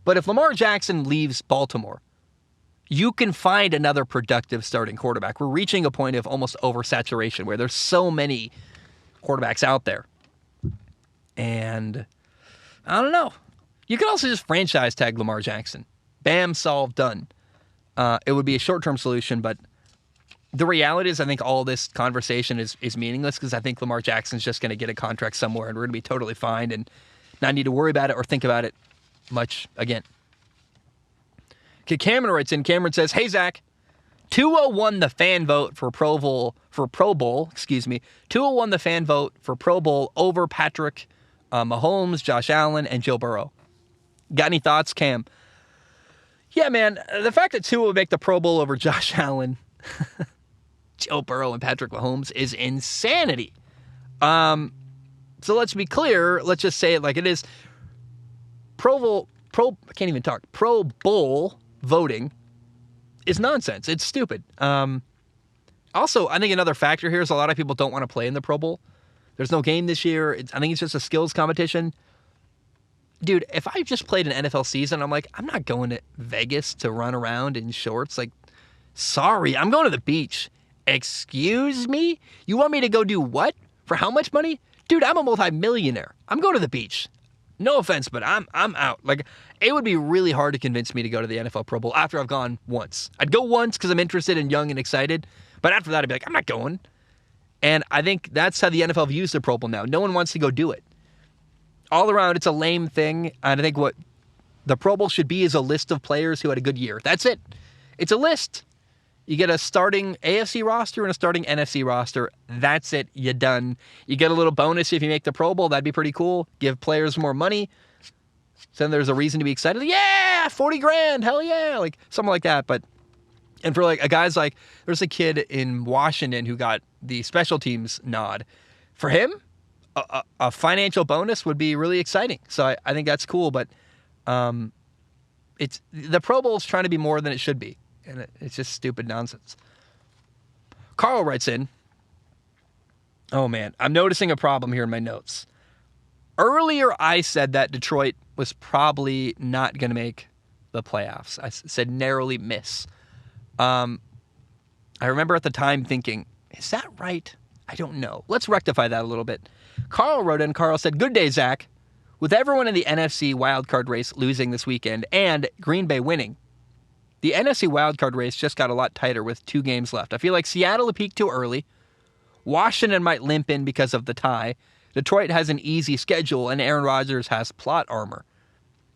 But if Lamar Jackson leaves Baltimore, you can find another productive starting quarterback. We're reaching a point of almost oversaturation where there's so many quarterbacks out there. And I don't know. You could also just franchise tag Lamar Jackson. Bam, solved, done. It would be a short-term solution, but the reality is I think all this conversation is meaningless because I think Lamar Jackson's just going to get a contract somewhere and we're going to be totally fine and not need to worry about it or think about it much again. Okay, Cameron writes in. Cameron says, "Hey Zach, Tua won the fan vote for Pro Bowl. Tua won the fan vote for Pro Bowl over Patrick Mahomes, Josh Allen, and Joe Burrow. Got any thoughts, Cam?" Yeah, man, the fact that Tua would make the Pro Bowl over Josh Allen, Joe Burrow, and Patrick Mahomes is insanity. So let's be clear. Let's just say it like it is. Pro Bowl voting is nonsense. It's stupid. Also, I think another factor here is a lot of people don't want to play in the Pro Bowl. There's no game this year. I think it's just a skills competition. Dude, if I just played an NFL season, I'm like, I'm not going to Vegas to run around in shorts. Like, sorry, I'm going to the beach. Excuse me? You want me to go do what? For how much money? Dude, I'm a multi-millionaire. I'm going to the beach. No offense, but I'm out. Like, it would be really hard to convince me to go to the NFL Pro Bowl after I've gone once. I'd go once because I'm interested and young and excited. But after that, I'd be like, I'm not going. And I think that's how the NFL views the Pro Bowl now. No one wants to go do it. All around, it's a lame thing. And I think what the Pro Bowl should be is a list of players who had a good year. That's it. It's a list. You get a starting AFC roster and a starting NFC roster. That's it. You're done. You get a little bonus if you make the Pro Bowl. That'd be pretty cool. Give players more money. So then there's a reason to be excited. Yeah, 40 grand. Hell yeah. Like something like that. And for like a guys like, there's a kid in Washington who got the special teams nod. For him, a financial bonus would be really exciting. So I think that's cool. But it's the Pro Bowl is trying to be more than it should be. And it's just stupid nonsense. Carl writes in, "Oh man, I'm noticing a problem here in my notes. Earlier I said that Detroit was probably not going to make the playoffs. I said narrowly miss. I remember at the time thinking, is that right? I don't know. Let's rectify that a little bit. Carl wrote in. Carl said, "Good day, Zach. With everyone in the NFC wildcard race losing this weekend and Green Bay winning, the NFC wildcard race just got a lot tighter with 2 games left. I feel like Seattle peaked too early. Washington might limp in because of the tie. Detroit has an easy schedule, and Aaron Rodgers has plot armor."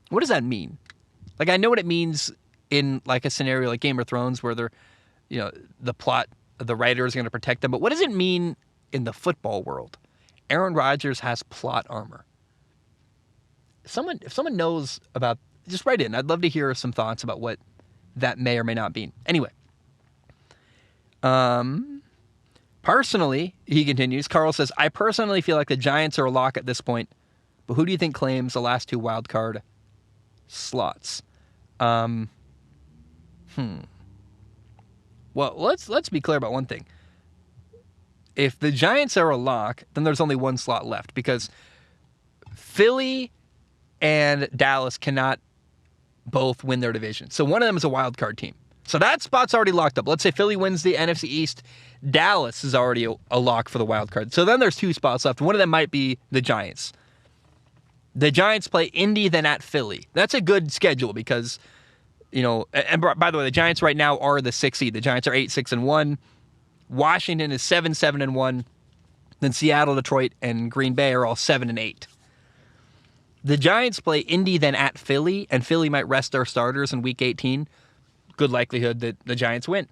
What does that mean? Like, I know what it means in like a scenario like Game of Thrones where they're, the plot, the writer is going to protect them. But what does it mean in the football world? Aaron Rodgers has plot armor. If someone knows about, just write in. I'd love to hear some thoughts about what that may or may not be. Anyway. Personally, he continues, Carl says, "I personally feel like the Giants are a lock at this point, but who do you think claims the last 2 wild card slots?" Well, let's be clear about one thing. If the Giants are a lock, then there's only 1 slot left because Philly and Dallas cannot both win their division. So one of them is a wild card team. So that spot's already locked up. Let's say Philly wins the NFC East. Dallas is already a lock for the wild card. So then there's 2 spots left. One of them might be the Giants. The Giants play Indy, then at Philly. That's a good schedule because, and by the way, the Giants right now are the 6th seed. The Giants are 8-6-1. Washington is 7-7-1. Then Seattle, Detroit, and Green Bay are all 7-8. The Giants play Indy, then at Philly, and Philly might rest their starters in Week 18. Good likelihood that the Giants win.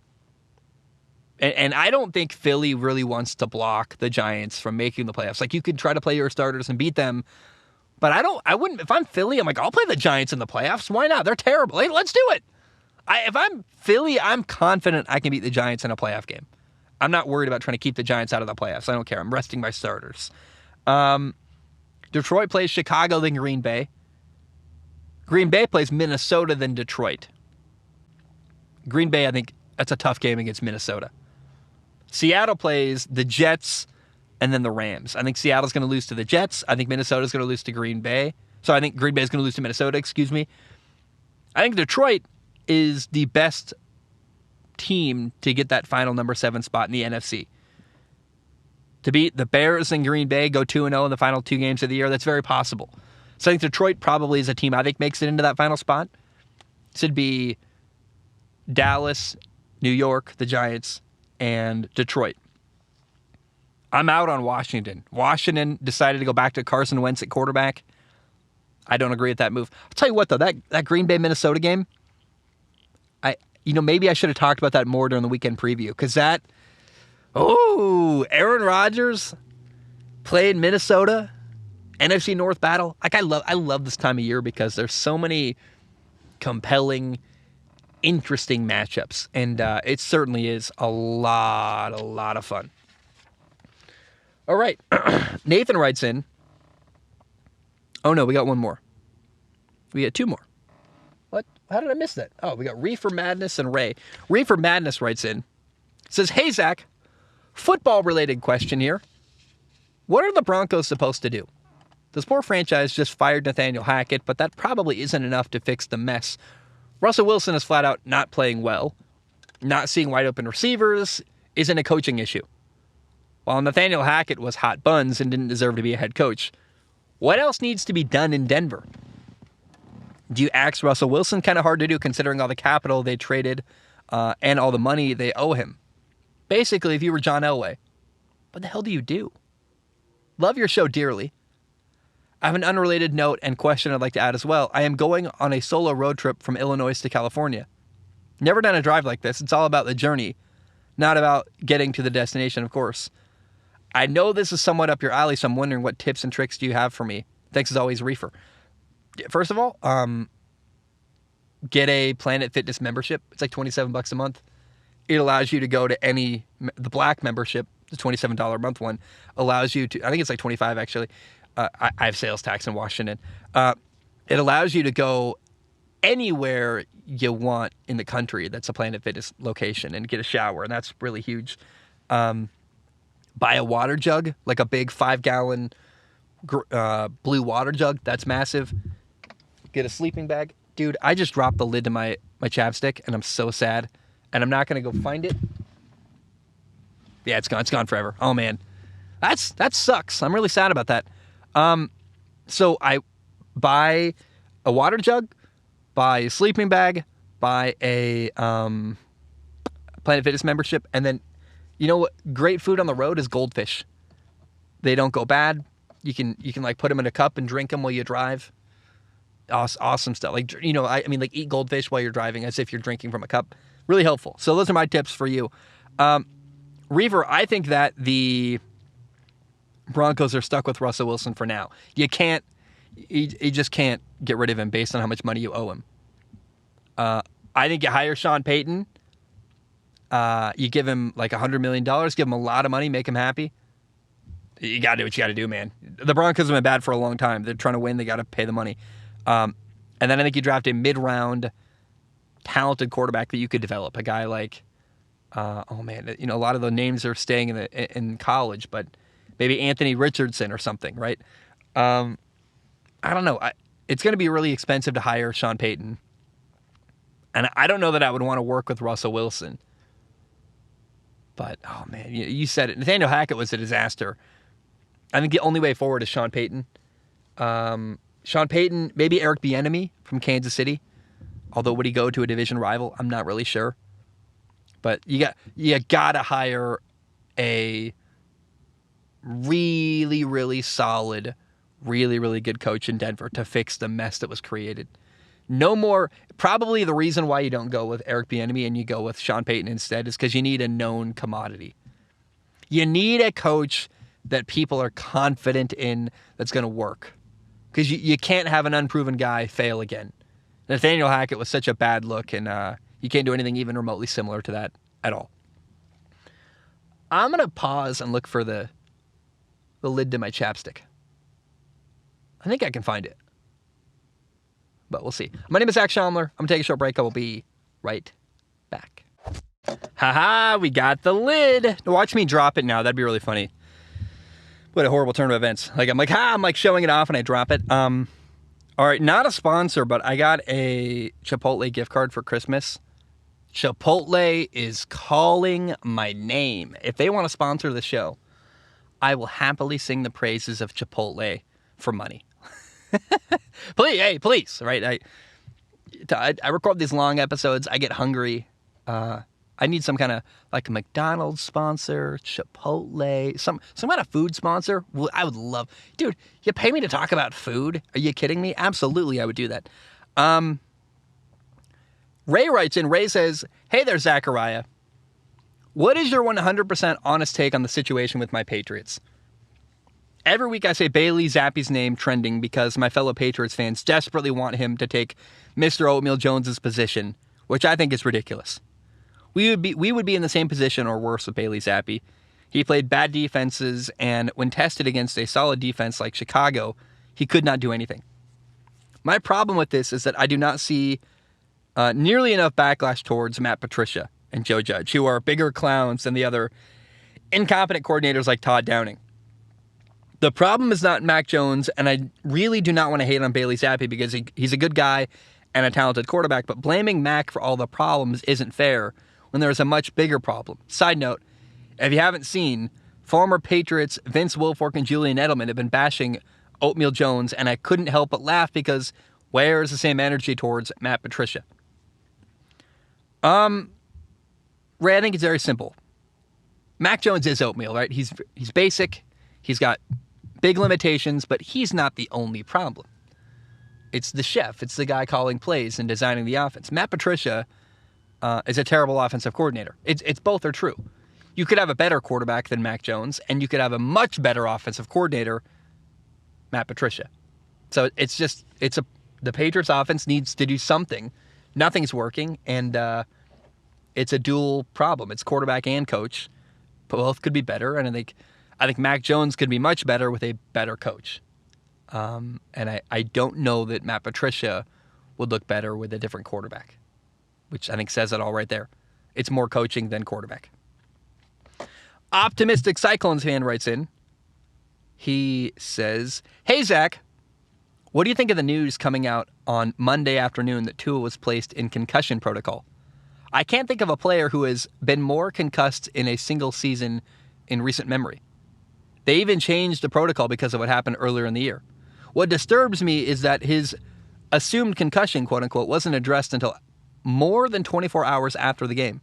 And I don't think Philly really wants to block the Giants from making the playoffs. Like, you could try to play your starters and beat them, but I wouldn't. If I'm Philly, I'm like, I'll play the Giants in the playoffs. Why not? They're terrible. Hey, let's do it. If I'm Philly, I'm confident I can beat the Giants in a playoff game. I'm not worried about trying to keep the Giants out of the playoffs. I don't care. I'm resting my starters. Detroit plays Chicago, then Green Bay. Green Bay plays Minnesota, then Detroit. Green Bay, I think that's a tough game against Minnesota. Seattle plays the Jets and then the Rams. I think Seattle's going to lose to the Jets. I think Minnesota's going to lose to Green Bay. So I think Green Bay's going to lose to Minnesota, excuse me. I think Detroit is the best team to get that final number 7 spot in the NFC. To beat the Bears and Green Bay, go 2-0 in the final 2 games of the year, that's very possible. So I think Detroit probably is a team I think makes it into that final spot. This would be Dallas, New York, the Giants, and Detroit. I'm out on Washington. Washington decided to go back to Carson Wentz at quarterback. I don't agree with that move. I'll tell you what, though, that Green Bay Minnesota game, maybe I should have talked about that more during the weekend preview, because Aaron Rodgers played Minnesota, NFC North battle. Like, I love this time of year because there's so many compelling, interesting matchups, and it certainly is a lot of fun. All right, Nathan writes in. Oh no, we got one more. We got 2 more. What? How did I miss that? Oh, we got Reefer Madness and Ray. Reefer Madness writes in. Says, hey Zach, football-related question here. What are the Broncos supposed to do? This poor franchise just fired Nathaniel Hackett, but that probably isn't enough to fix the mess. Russell Wilson is flat out not playing well. Not seeing wide open receivers isn't a coaching issue. While Nathaniel Hackett was hot buns and didn't deserve to be a head coach, what else needs to be done in Denver? Do you axe Russell Wilson? Kind of hard to do considering all the capital they traded and all the money they owe him. Basically, if you were John Elway, what the hell do you do? Love your show dearly. I have an unrelated note and question I'd like to add as well. I am going on a solo road trip from Illinois to California. Never done a drive like this. It's all about the journey, not about getting to the destination, of course. I know this is somewhat up your alley, so I'm wondering what tips and tricks do you have for me? Thanks as always, Reefer. First of all, get a Planet Fitness membership. It's like $27 a month. It allows you to go to the black membership, the $27 a month one, allows you to, I think it's like $25 actually. I have sales tax in Washington. It allows you to go anywhere you want in the country that's a Planet Fitness location and get a shower, and that's really huge. Buy a water jug, like a big 5-gallon blue water jug. That's massive. Get a sleeping bag. Dude, I just dropped the lid to my chapstick, and I'm so sad. And I'm not going to go find it. Yeah, it's gone. It's gone forever. Oh, man. That sucks. I'm really sad about that. So I buy a water jug, buy a sleeping bag, buy a Planet Fitness membership, and then, you know what? Great food on the road is goldfish. They don't go bad. You can like put them in a cup and drink them while you drive. Awesome stuff. Like, like eat goldfish while you're driving as if you're drinking from a cup. Really helpful. So those are my tips for you. Reefer, I think that the Broncos are stuck with Russell Wilson for now. You just can't get rid of him based on how much money you owe him. I think you hire Sean Payton. You give him like $100 million, give him a lot of money, make him happy. You got to do what you got to do, man. The Broncos have been bad for a long time. They're trying to win. They got to pay the money. And then I think you draft a mid-round talented quarterback that you could develop. A guy like, a lot of the names are staying in college, but maybe Anthony Richardson or something, right? I don't know. It's going to be really expensive to hire Sean Payton. And I don't know that I would want to work with Russell Wilson. But, oh, man, you said it. Nathaniel Hackett was a disaster. I think the only way forward is Sean Payton. Sean Payton, maybe Eric Bieniemy from Kansas City. Although, would he go to a division rival? I'm not really sure. But you got to hire a really, really solid, really, really good coach in Denver to fix the mess that was created. No more. Probably the reason why you don't go with Eric Bieniemy and you go with Sean Payton instead is because you need a known commodity. You need a coach that people are confident in that's going to work. Because you can't have an unproven guy fail again. Nathaniel Hackett was such a bad look, and you can't do anything even remotely similar to that at all. I'm going to pause and look for the lid to my chapstick. I think I can find it. But we'll see. My name is Zach Schaumler. I'm going to take a short break. I will be right back. Haha, we got the lid. Watch me drop it now. That'd be really funny. What a horrible turn of events. I'm like showing it off and I drop it. All right, not a sponsor, but I got a Chipotle gift card for Christmas. Chipotle is calling my name. If they want to sponsor the show, I will happily sing the praises of Chipotle for money. Please, right? I record these long episodes. I get hungry. I need some kind of like a McDonald's sponsor, Chipotle, some kind of food sponsor. I would love, dude. You pay me to talk about food? Are you kidding me? Absolutely, I would do that. Ray writes in. Ray says, "Hey there, Zachariah. What is your 100% honest take on the situation with my Patriots? Every week I say Bailey Zappe's name trending because my fellow Patriots fans desperately want him to take Mr. Oatmeal Jones's position, which I think is ridiculous. We would be in the same position or worse with Bailey Zappe. He played bad defenses, and when tested against a solid defense like Chicago, he could not do anything. My problem with this is that I do not see nearly enough backlash towards Matt Patricia and Joe Judge, who are bigger clowns than the other incompetent coordinators like Todd Downing. The problem is not Mac Jones, and I really do not want to hate on Bailey Zappe because he's a good guy and a talented quarterback, but blaming Mac for all the problems isn't fair when there is a much bigger problem. Side note, if you haven't seen, former Patriots Vince Wilfork and Julian Edelman have been bashing Oatmeal Jones, and I couldn't help but laugh because where is the same energy towards Matt Patricia? Ray, I think it's very simple. Mac Jones is oatmeal, right? He's basic. He's got big limitations, but he's not the only problem. It's the chef. It's the guy calling plays and designing the offense. Matt Patricia is a terrible offensive coordinator. It's both are true. You could have a better quarterback than Mac Jones, and you could have a much better offensive coordinator, Matt Patricia. So the Patriots offense needs to do something. Nothing's working, and it's a dual problem. It's quarterback and coach. Both could be better, and I think Mac Jones could be much better with a better coach. And I don't know that Matt Patricia would look better with a different quarterback, which I think says it all right there. It's more coaching than quarterback. Optimistic Cyclones fan writes in. He says, "Hey, Zach, what do you think of the news coming out on Monday afternoon that Tua was placed in concussion protocol? I can't think of a player who has been more concussed in a single season in recent memory. They even changed the protocol because of what happened earlier in the year. What disturbs me is that his assumed concussion, quote unquote, wasn't addressed until more than 24 hours after the game.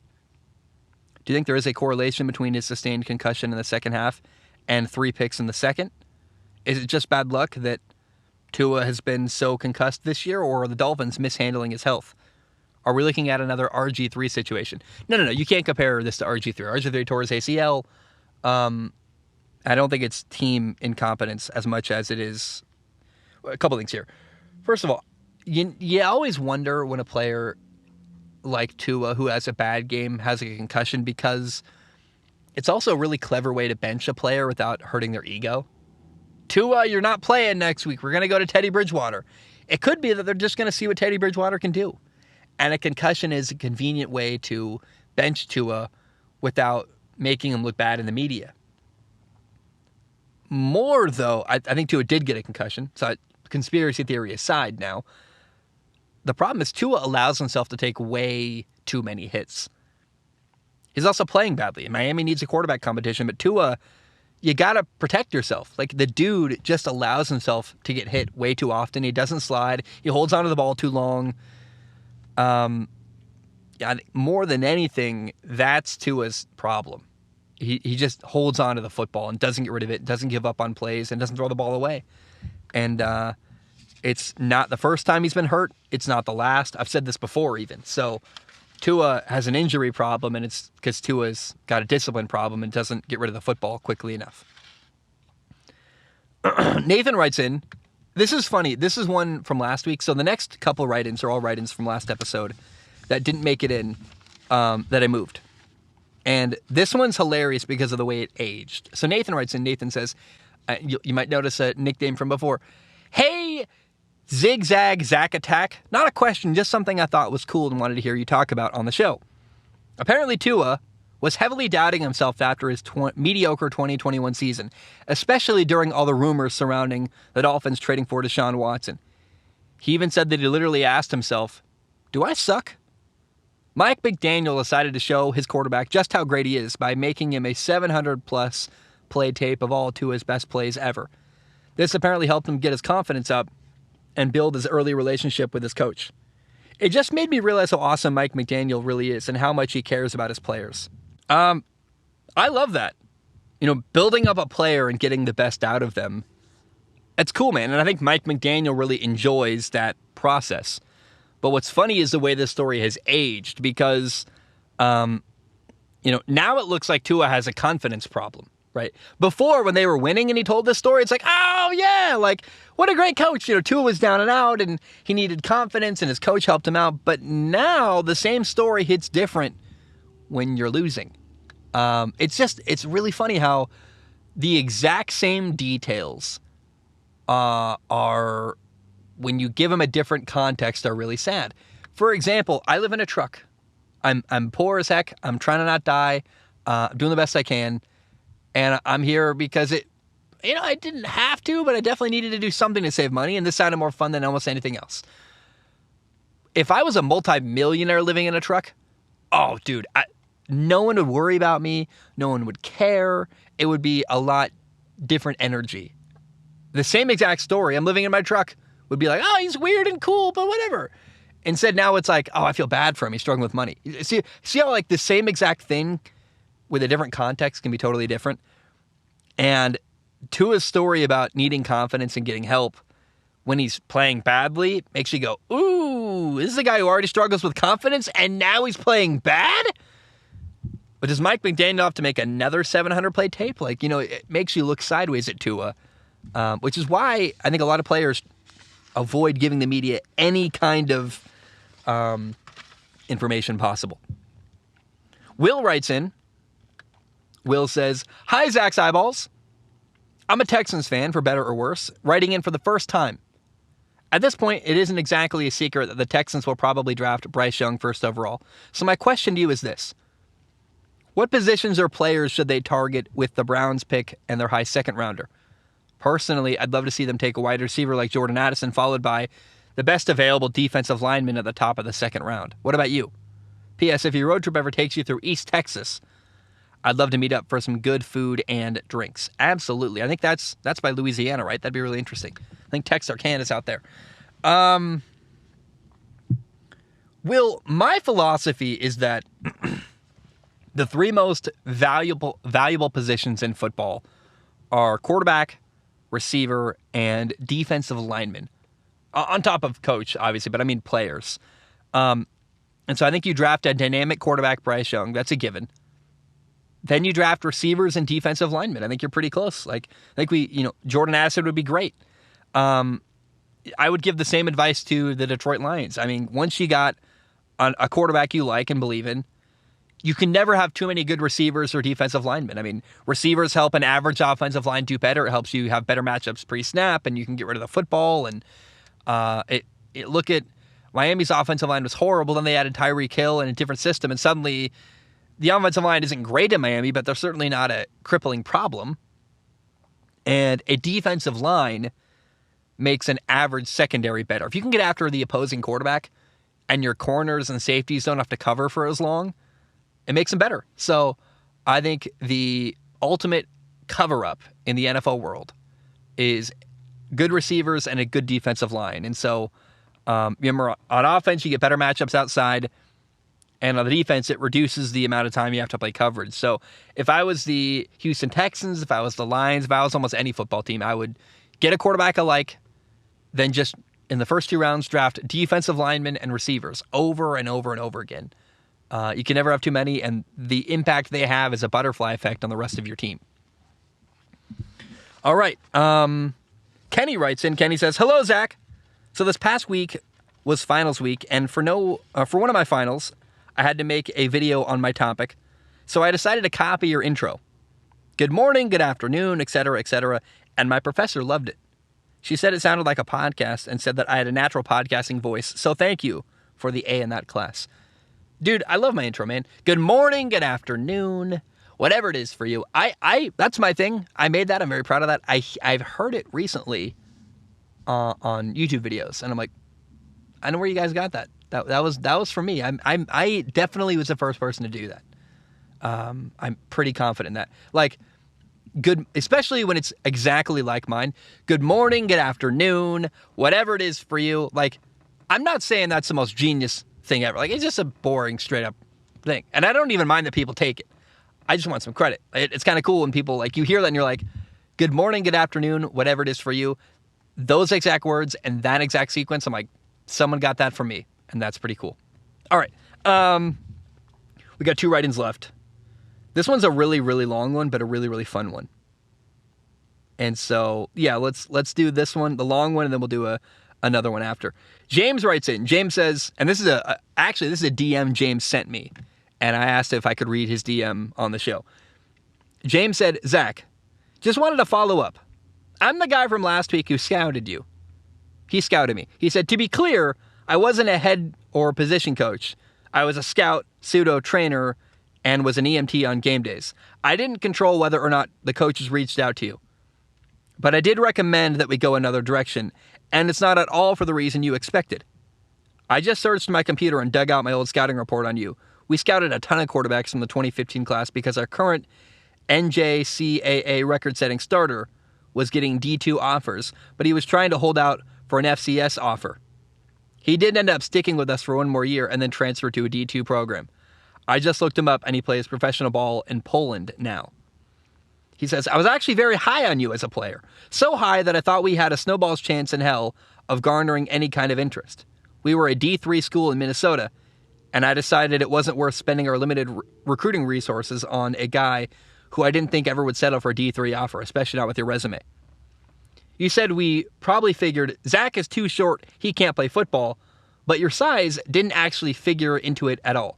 Do you think there is a correlation between his sustained concussion in the second half and 3 picks in the second? Is it just bad luck that Tua has been so concussed this year, or are the Dolphins mishandling his health? Are we looking at another RG3 situation?" No. You can't compare this to RG3. RG3 tore his ACL. I don't think it's team incompetence as much as it is a couple things here. First of all, you always wonder when a player like Tua, who has a bad game, has a concussion, because it's also a really clever way to bench a player without hurting their ego. Tua, you're not playing next week. We're going to go to Teddy Bridgewater. It could be that they're just going to see what Teddy Bridgewater can do. And a concussion is a convenient way to bench Tua without making him look bad in the media. More, though, I think Tua did get a concussion. So conspiracy theory aside now, the problem is Tua allows himself to take way too many hits. He's also playing badly. Miami needs a quarterback competition, but Tua, you got to protect yourself. Like, the dude just allows himself to get hit way too often. He doesn't slide. He holds onto the ball too long. Yeah, more than anything, that's Tua's problem. He just holds on to the football and doesn't get rid of it, doesn't give up on plays, and doesn't throw the ball away. And it's not the first time he's been hurt. It's not the last. I've said this before even. So Tua has an injury problem, and it's because Tua's got a discipline problem and doesn't get rid of the football quickly enough. Nathan writes in, this is funny. This is one from last week. So the next couple write-ins are all write-ins from last episode that didn't make it in, that I moved. And this one's hilarious because of the way it aged. So Nathan writes in, Nathan says, you might notice a nickname from before. Hey, Zigzag Zack Attack. Not a question, just something I thought was cool and wanted to hear you talk about on the show. Apparently Tua was heavily doubting himself after his mediocre 2021 season, especially during all the rumors surrounding the Dolphins trading for Deshaun Watson. He even said that he literally asked himself, do I suck? Mike McDaniel decided to show his quarterback just how great he is by making him a 700-plus play tape of all Tua's best plays ever. This apparently helped him get his confidence up and build his early relationship with his coach. It just made me realize how awesome Mike McDaniel really is and how much he cares about his players. I love that. Building up a player and getting the best out of them. It's cool, man. And I think Mike McDaniel really enjoys that process. But what's funny is the way this story has aged because, now it looks like Tua has a confidence problem, right? Before, when they were winning and he told this story, it's like, oh, yeah, like, what a great coach. Tua was down and out and he needed confidence and his coach helped him out. But now the same story hits different when you're losing. It's really funny how the exact same details are, when you give them a different context, are really sad. For example, I live in a truck. I'm poor as heck. I'm trying to not die. I'm doing the best I can. And I'm here because I didn't have to, but I definitely needed to do something to save money. And this sounded more fun than almost anything else. If I was a multi-millionaire living in a truck, oh, dude, no one would worry about me. No one would care. It would be a lot different energy. The same exact story. I'm living in my truck. Would be like, oh, he's weird and cool, but whatever. Instead, now it's like, oh, I feel bad for him. He's struggling with money. See how like the same exact thing with a different context can be totally different? And Tua's story about needing confidence and getting help when he's playing badly makes you go, ooh, this is a guy who already struggles with confidence and now he's playing bad? But does Mike McDaniel have to make another 700-play tape? It makes you look sideways at Tua, which is why I think a lot of players avoid giving the media any kind of information possible. Will writes in. Will says, hi, Zach's Eyeballs. I'm a Texans fan, for better or worse, writing in for the first time. At this point, it isn't exactly a secret that the Texans will probably draft Bryce Young first overall. So my question to you is this. What positions or players should they target with the Browns pick and their high second rounder? Personally, I'd love to see them take a wide receiver like Jordan Addison, followed by the best available defensive lineman at the top of the second round. What about you? P.S. If your road trip ever takes you through East Texas, I'd love to meet up for some good food and drinks. Absolutely. I think that's by Louisiana, right? That'd be really interesting. I think Texarkana's out there. Will, my philosophy is that the three most valuable positions in football are quarterback, receiver, and defensive lineman. On top of coach, obviously, but I mean players. And so I think you draft a dynamic quarterback, Bryce Young. That's a given. Then you draft receivers and defensive linemen. I think you're pretty close. I think Jordan Addison would be great. I would give the same advice to the Detroit Lions. I mean, once you got a quarterback you like and believe in, you can never have too many good receivers or defensive linemen. I mean, receivers help an average offensive line do better. It helps you have better matchups pre-snap, and you can get rid of the football. And look at Miami's offensive line was horrible. Then they added Tyreek Hill and a different system, and suddenly the offensive line isn't great in Miami, but they're certainly not a crippling problem. And a defensive line makes an average secondary better. If you can get after the opposing quarterback and your corners and safeties don't have to cover for as long, it makes them better. So I think the ultimate cover-up in the NFL world is good receivers and a good defensive line. And so remember, on offense, you get better matchups outside. And on the defense, it reduces the amount of time you have to play coverage. So if I was the Houston Texans, if I was the Lions, if I was almost any football team, I would get a quarterback I like, then just in the first 2 rounds draft defensive linemen and receivers over and over and over again. You can never have too many, and the impact they have is a butterfly effect on the rest of your team. All right. Kenny writes in. Kenny says, "Hello, Zach. So this past week was finals week, and for one of my finals, I had to make a video on my topic, so I decided to copy your intro. Good morning, good afternoon, etc., and my professor loved it. She said it sounded like a podcast and said that I had a natural podcasting voice, so thank you for the A in that class." Dude, I love my intro, man. Good morning, good afternoon, whatever it is for you. I that's my thing. I made that. I'm very proud of that. I've heard it recently on YouTube videos, and I'm like, I know where you guys got that. That was for me. I definitely was the first person to do that. I'm pretty confident in that. Like, good, especially when it's exactly like mine. Good morning, good afternoon, whatever it is for you. Like, I'm not saying that's the most genius thing ever. Like, it's just a boring, straight up thing. And I don't even mind that people take it. I just want some credit. It's kind of cool when people, like, you hear that and you're like, good morning, good afternoon, whatever it is for you. Those exact words and that exact sequence, I'm like, someone got that from me. And that's pretty cool. All right. We got 2 write-ins left. This one's a really, really long one, but a really, really fun one. And so, yeah, let's do this one, the long one, and then we'll do another one after. James writes in. James says, and this is a DM James sent me, and I asked if I could read his DM on the show. James said, "Zach, just wanted to follow up. I'm the guy from last week who scouted you." He scouted me. He said, "To be clear, I wasn't a head or position coach. I was a scout, pseudo trainer, and was an EMT on game days. I didn't control whether or not the coaches reached out to you. But I did recommend that we go another direction, and it's not at all for the reason you expected. I just searched my computer and dug out my old scouting report on you. We scouted a ton of quarterbacks from the 2015 class because our current NJCAA record-setting starter was getting D2 offers, but he was trying to hold out for an FCS offer. He did end up sticking with us for 1 more year and then transferred to a D2 program. I just looked him up, and he plays professional ball in Poland now." He says, "I was actually very high on you as a player. So high that I thought we had a snowball's chance in hell of garnering any kind of interest. We were a D3 school in Minnesota, and I decided it wasn't worth spending our limited recruiting resources on a guy who I didn't think ever would settle for a D3 offer, especially not with your resume. You said we probably figured Zach is too short, he can't play football, but your size didn't actually figure into it at all.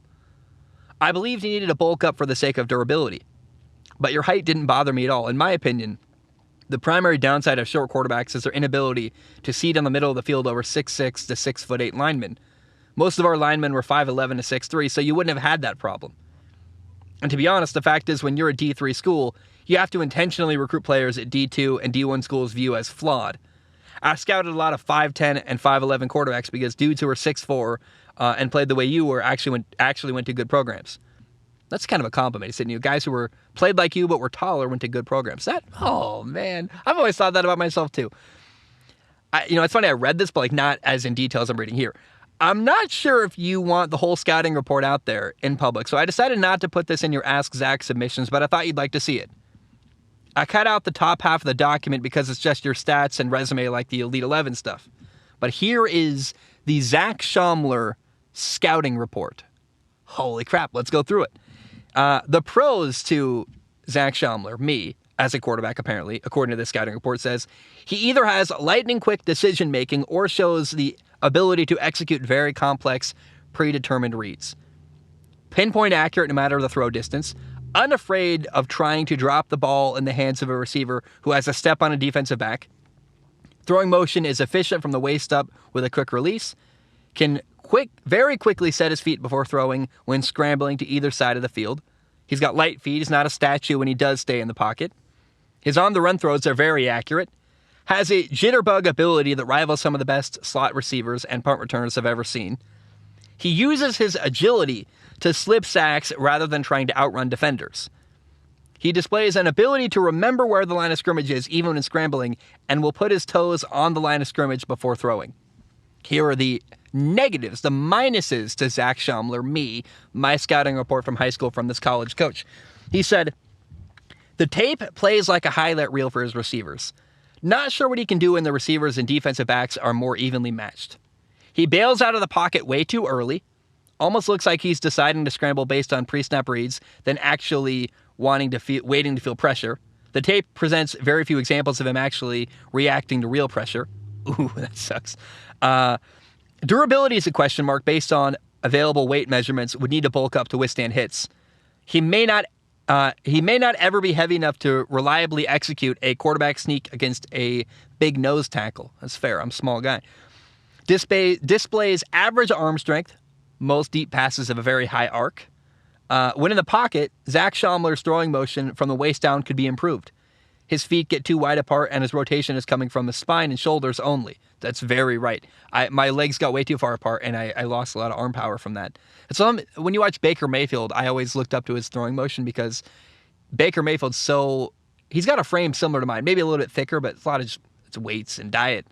I believed you needed to bulk up for the sake of durability, but your height didn't bother me at all. In my opinion, the primary downside of short quarterbacks is their inability to seat in the middle of the field over 6'6" to 6'8" linemen. Most of our linemen were 5'11" to 6'3", so you wouldn't have had that problem. And to be honest, the fact is when you're a D3 school, you have to intentionally recruit players at D2 and D1 schools view as flawed. I scouted a lot of 5'10" and 5'11" quarterbacks because dudes who were 6'4" and played the way you were actually went to good programs. That's kind of a compliment. He said, guys who were played like you but were taller went to good programs. Oh man, I've always thought that about myself too. It's funny, I read this, but like not as in detail as I'm reading here. I'm not sure if you want the whole scouting report out there in public, so I decided not to put this in your Ask Zach submissions, but I thought you'd like to see it. I cut out the top half of the document because it's just your stats and resume like the Elite 11 stuff. But here is the Zach Schaumler scouting report. Holy crap, let's go through it. The pros to Zach Schaumler, me, as a quarterback apparently, according to this scouting report, says he either has lightning-quick decision-making or shows the ability to execute very complex, predetermined reads. Pinpoint accurate no matter the throw distance, unafraid of trying to drop the ball in the hands of a receiver who has a step on a defensive back. Throwing motion is efficient from the waist up with a quick release. Can very quickly set his feet before throwing when scrambling to either side of the field. He's got light feet. He's not a statue when he does stay in the pocket. His on-the-run throws are very accurate. has a jitterbug ability that rivals some of the best slot receivers and punt returners I've ever seen. He uses his agility to slip sacks rather than trying to outrun defenders. He displays an ability to remember where the line of scrimmage is even when scrambling and will put his toes on the line of scrimmage before throwing. Here are the negatives, the minuses to Zach Schaumler, my scouting report from high school from this college coach. He said, the tape plays like a highlight reel for his receivers. Not sure what he can do when the receivers and defensive backs are more evenly matched. He bails out of the pocket way too early. Almost looks like he's deciding to scramble based on pre-snap reads than actually waiting to feel pressure. The tape presents very few examples of him actually reacting to real pressure. Ooh, that sucks. Durability is a question mark based on available weight measurements. Would need to bulk up to withstand hits. He may not ever be heavy enough to reliably execute a quarterback sneak against a big nose tackle. That's fair. I'm a small guy. Displays average arm strength. Most deep passes have a very high arc. When in the pocket, Zach Schaumler's throwing motion from the waist down could be improved. His feet get too wide apart, and his rotation is coming from the spine and shoulders only. That's very right. My legs got way too far apart, and I lost a lot of arm power from that. And so when you watch Baker Mayfield, I always looked up to his throwing motion because Baker Mayfield's he's got a frame similar to mine, maybe a little bit thicker, but it's a lot of it's weights and diet.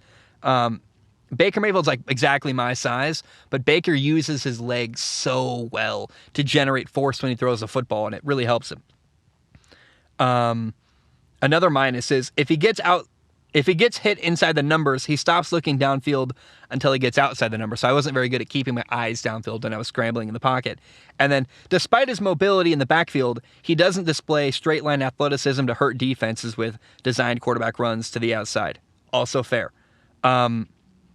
Baker Mayfield's like exactly my size, but Baker uses his legs so well to generate force when he throws a football, and it really helps him. Another minus is if he gets hit inside the numbers, he stops looking downfield until he gets outside the numbers. So I wasn't very good at keeping my eyes downfield when I was scrambling in the pocket. And then, despite his mobility in the backfield, he doesn't display straight line athleticism to hurt defenses with designed quarterback runs to the outside. Also fair.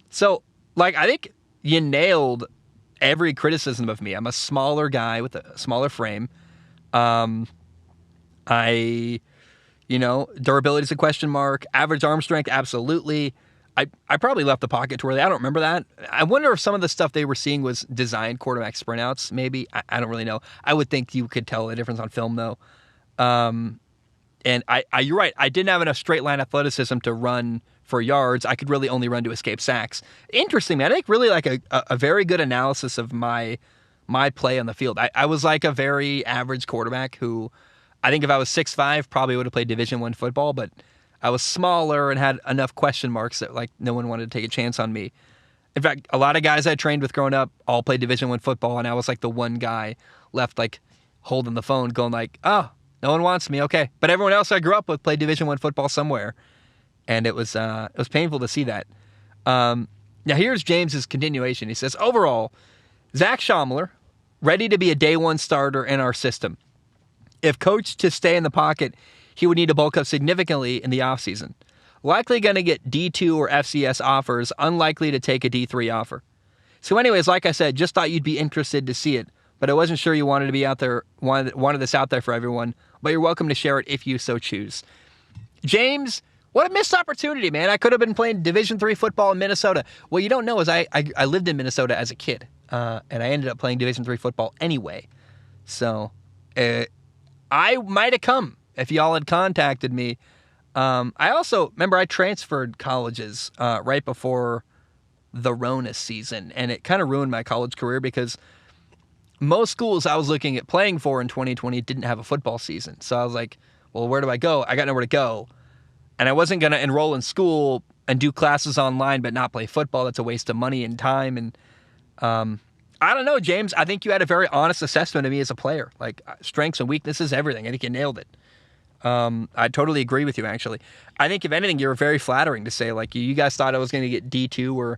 So, I think you nailed every criticism of me. I'm a smaller guy with a smaller frame. Durability is a question mark. Average arm strength, absolutely. I probably left the pocket too early. I don't remember that. I wonder if some of the stuff they were seeing was designed quarterback sprint outs, maybe. I don't really know. I would think you could tell the difference on film, though. And you're right. I didn't have enough straight line athleticism to run for yards. I could really only run to escape sacks. Interesting, man. I think really a very good analysis of my play on the field. I was like a very average quarterback who I think if I was 6'5", probably would have played Division I football, but I was smaller and had enough question marks that no one wanted to take a chance on me. In fact, a lot of guys I trained with growing up all played Division I football, and I was like the one guy left holding the phone going oh, no one wants me, okay. But everyone else I grew up with played Division I football somewhere, and it was painful to see that. Now here's James's continuation. He says, overall, Zach Schaumler, ready to be a day one starter in our system. If coached to stay in the pocket, he would need to bulk up significantly in the offseason. Likely going to get D2 or FCS offers, unlikely to take a D3 offer. So anyways, like I said, just thought you'd be interested to see it, but I wasn't sure you wanted to be out there, wanted this out there for everyone, but you're welcome to share it if you so choose. James, what a missed opportunity, man. I could have been playing Division III football in Minnesota. What you don't know is I lived in Minnesota as a kid, and I ended up playing Division III football anyway. So I might have come if y'all had contacted me. I also remember I transferred colleges right before the Rona season, and it kind of ruined my college career because most schools I was looking at playing for in 2020 didn't have a football season. So I was like, well, where do I go? I got nowhere to go. And I wasn't going to enroll in school and do classes online but not play football. That's a waste of money and time. And I don't know, James. I think you had a very honest assessment of me as a player. Strengths and weaknesses, everything. I think you nailed it. I totally agree with you, actually. I think, if anything, you were very flattering to say, you guys thought I was going to get D2 or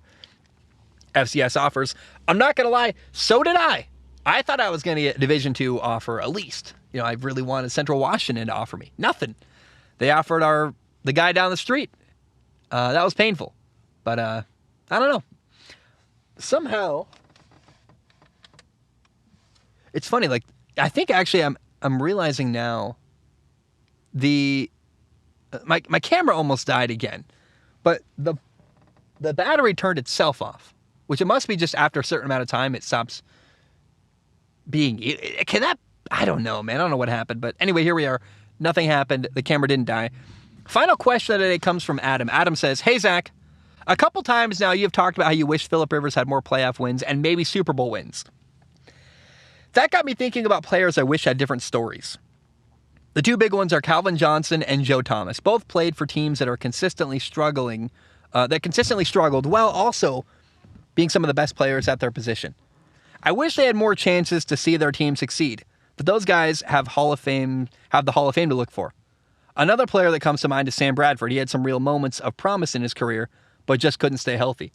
FCS offers. I'm not going to lie, so did I. I thought I was going to get a Division II offer at least. I really wanted Central Washington to offer me. Nothing. They offered the guy down the street. That was painful. But I don't know. Somehow, it's funny. I think actually I'm realizing now my camera almost died again, but the battery turned itself off, which it must be just after a certain amount of time it stops being. I don't know, man. I don't know what happened, but anyway, here we are. Nothing happened. The camera didn't die. Final question of the day comes from Adam. Adam says, "Hey, Zach, a couple times now you've talked about how you wish Phillip Rivers had more playoff wins and maybe Super Bowl wins. That got me thinking about players I wish had different stories. The two big ones are Calvin Johnson and Joe Thomas. Both played for teams that are consistently struggling, struggled while also being some of the best players at their position. I wish they had more chances to see their team succeed, but those guys have the Hall of Fame to look for. Another player that comes to mind is Sam Bradford. He had some real moments of promise in his career, but just couldn't stay healthy.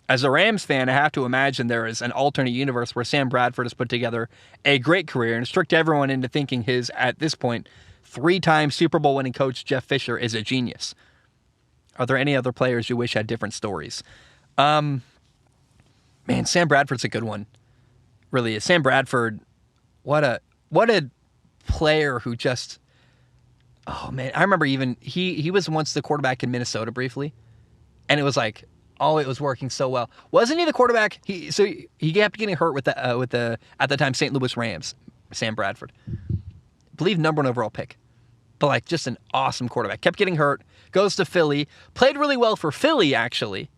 As a Rams fan, I have to imagine there is an alternate universe where Sam Bradford has put together a great career and has tricked everyone into thinking his, at this point, 3-time Super Bowl winning coach Jeff Fisher is a genius. Are there any other players you wish had different stories?" Man, Sam Bradford's a good one. Really is. Sam Bradford, what a player who just... Oh, man, I remember even, he was once the quarterback in Minnesota briefly, and it was like, oh, it was working so well. Wasn't he the quarterback? He kept getting hurt with the at the time, St. Louis Rams, Sam Bradford. I believe number 1 overall pick. But, like, just an awesome quarterback. Kept getting hurt, goes to Philly, played really well for Philly, actually,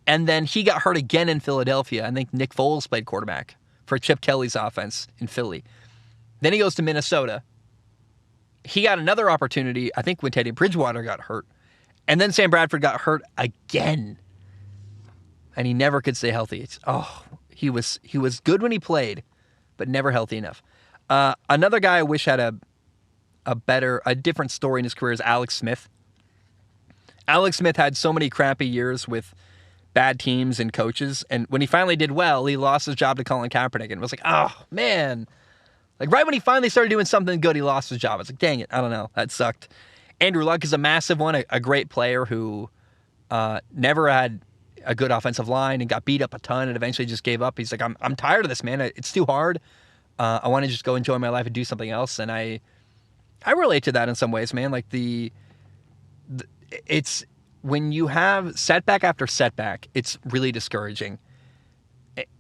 and then he got hurt again in Philadelphia. I think Nick Foles played quarterback for Chip Kelly's offense in Philly. Then he goes to Minnesota. He got another opportunity, I think, when Teddy Bridgewater got hurt. And then Sam Bradford got hurt again. And he never could stay healthy. He was good when he played, but never healthy enough. Another guy I wish had a different story in his career is Alex Smith. Alex Smith had so many crappy years with bad teams and coaches. And when he finally did well, he lost his job to Colin Kaepernick. And it was like, oh, man. Like, right when he finally started doing something good, he lost his job. It's like, dang it, I don't know. That sucked. Andrew Luck is a massive one, a great player who never had a good offensive line and got beat up a ton and eventually just gave up. He's like, I'm tired of this, man. It's too hard. I want to just go enjoy my life and do something else. And I relate to that in some ways, man. Like, it's when you have setback after setback, it's really discouraging.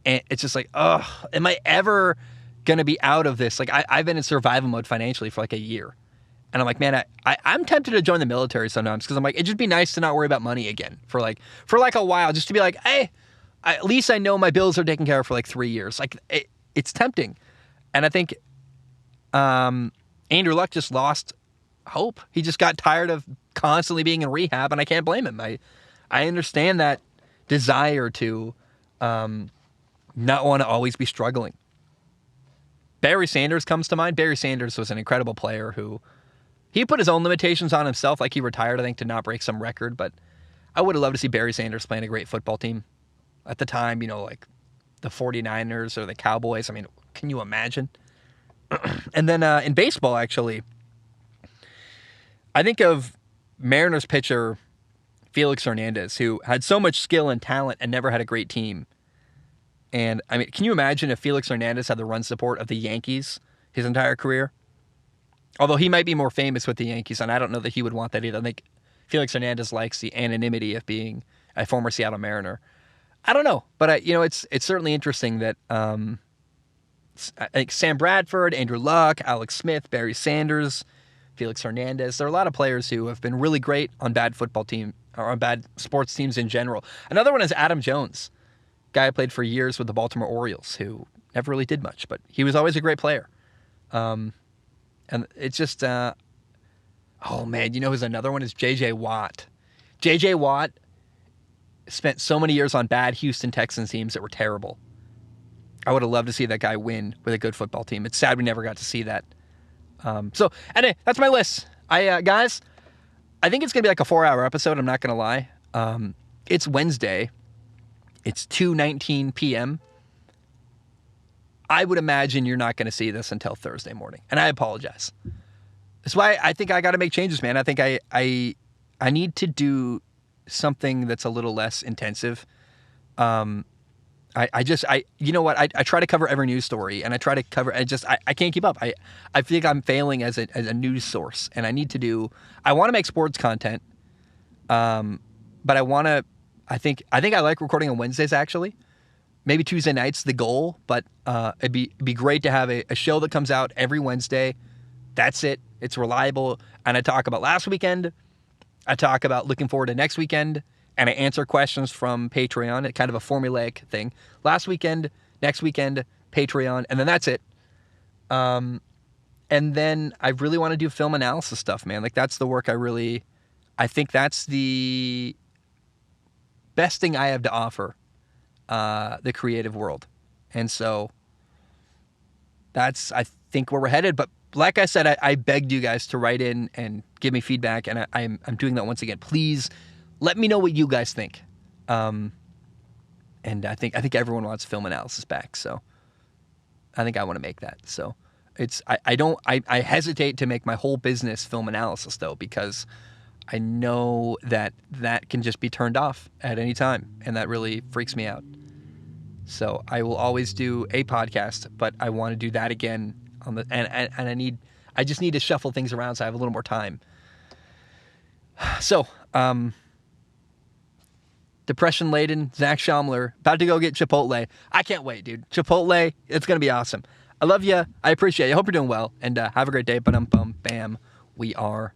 And it's just like, oh, am I ever going to be out of this? Like, I've been in survival mode financially for like a year. And I'm like, man, I'm tempted to join the military sometimes because I'm like, it'd just be nice to not worry about money again for like a while, just to be like, hey, at least I know my bills are taken care of for like 3 years. Like, it's tempting. And I think Andrew Luck just lost hope. He just got tired of constantly being in rehab, and I can't blame him. I understand that desire to not want to always be struggling. Barry Sanders comes to mind. Barry Sanders was an incredible player who he put his own limitations on himself. Like, he retired, I think, to not break some record. But I would have loved to see Barry Sanders playing a great football team. At the time, like the 49ers or the Cowboys. I mean, can you imagine? And then in baseball, actually, I think of Mariners pitcher Felix Hernandez, who had so much skill and talent and never had a great team. And, I mean, can you imagine if Felix Hernandez had the run support of the Yankees his entire career? Although he might be more famous with the Yankees, and I don't know that he would want that either. I think Felix Hernandez likes the anonymity of being a former Seattle Mariner. I don't know, but it's certainly interesting that I think Sam Bradford, Andrew Luck, Alex Smith, Barry Sanders, Felix Hernandez, there are a lot of players who have been really great on bad football team or on bad sports teams in general. Another one is Adam Jones. Guy who played for years with the Baltimore Orioles, who never really did much, but he was always a great player. And it's just, oh man, who's another one is J.J. Watt. J.J. Watt spent so many years on bad Houston Texans teams that were terrible. I would have loved to see that guy win with a good football team. It's sad we never got to see that. So anyway, that's my list. Guys, I think it's going to be like a 4-hour episode. I'm not going to lie. It's Wednesday. It's 2:19 p.m. I would imagine you're not going to see this until Thursday morning, and I apologize. That's why I think I got to make changes, man. I think I need to do something that's a little less intensive. You know what? I try to cover every news story, and I try to cover. I can't keep up. I think I'm failing as a news source, and I need to do. I want to make sports content, but I want to. I think I like recording on Wednesdays, actually. Maybe Tuesday night's the goal, but it'd be great to have a show that comes out every Wednesday. That's it. It's reliable. And I talk about last weekend. I talk about looking forward to next weekend. And I answer questions from Patreon. It's kind of a formulaic thing. Last weekend, next weekend, Patreon, and then that's it. And then I really want to do film analysis stuff, man. Like, that's the work I think that's the best thing I have to offer the creative world. And so that's, I think, where we're headed. But like I said, I begged you guys to write in and give me feedback, and I'm doing that once again. Please let me know what you guys think. And I think everyone wants film analysis back, so I think I want to make that. So I hesitate to make my whole business film analysis, though, because I know that can just be turned off at any time, and that really freaks me out. So I will always do a podcast, but I want to do that again and I just need to shuffle things around so I have a little more time. So, depression laden, Zach Schaumler, about to go get Chipotle. I can't wait, dude. Chipotle, it's going to be awesome. I love you. I appreciate you. I hope you're doing well, and have a great day. Bam, we are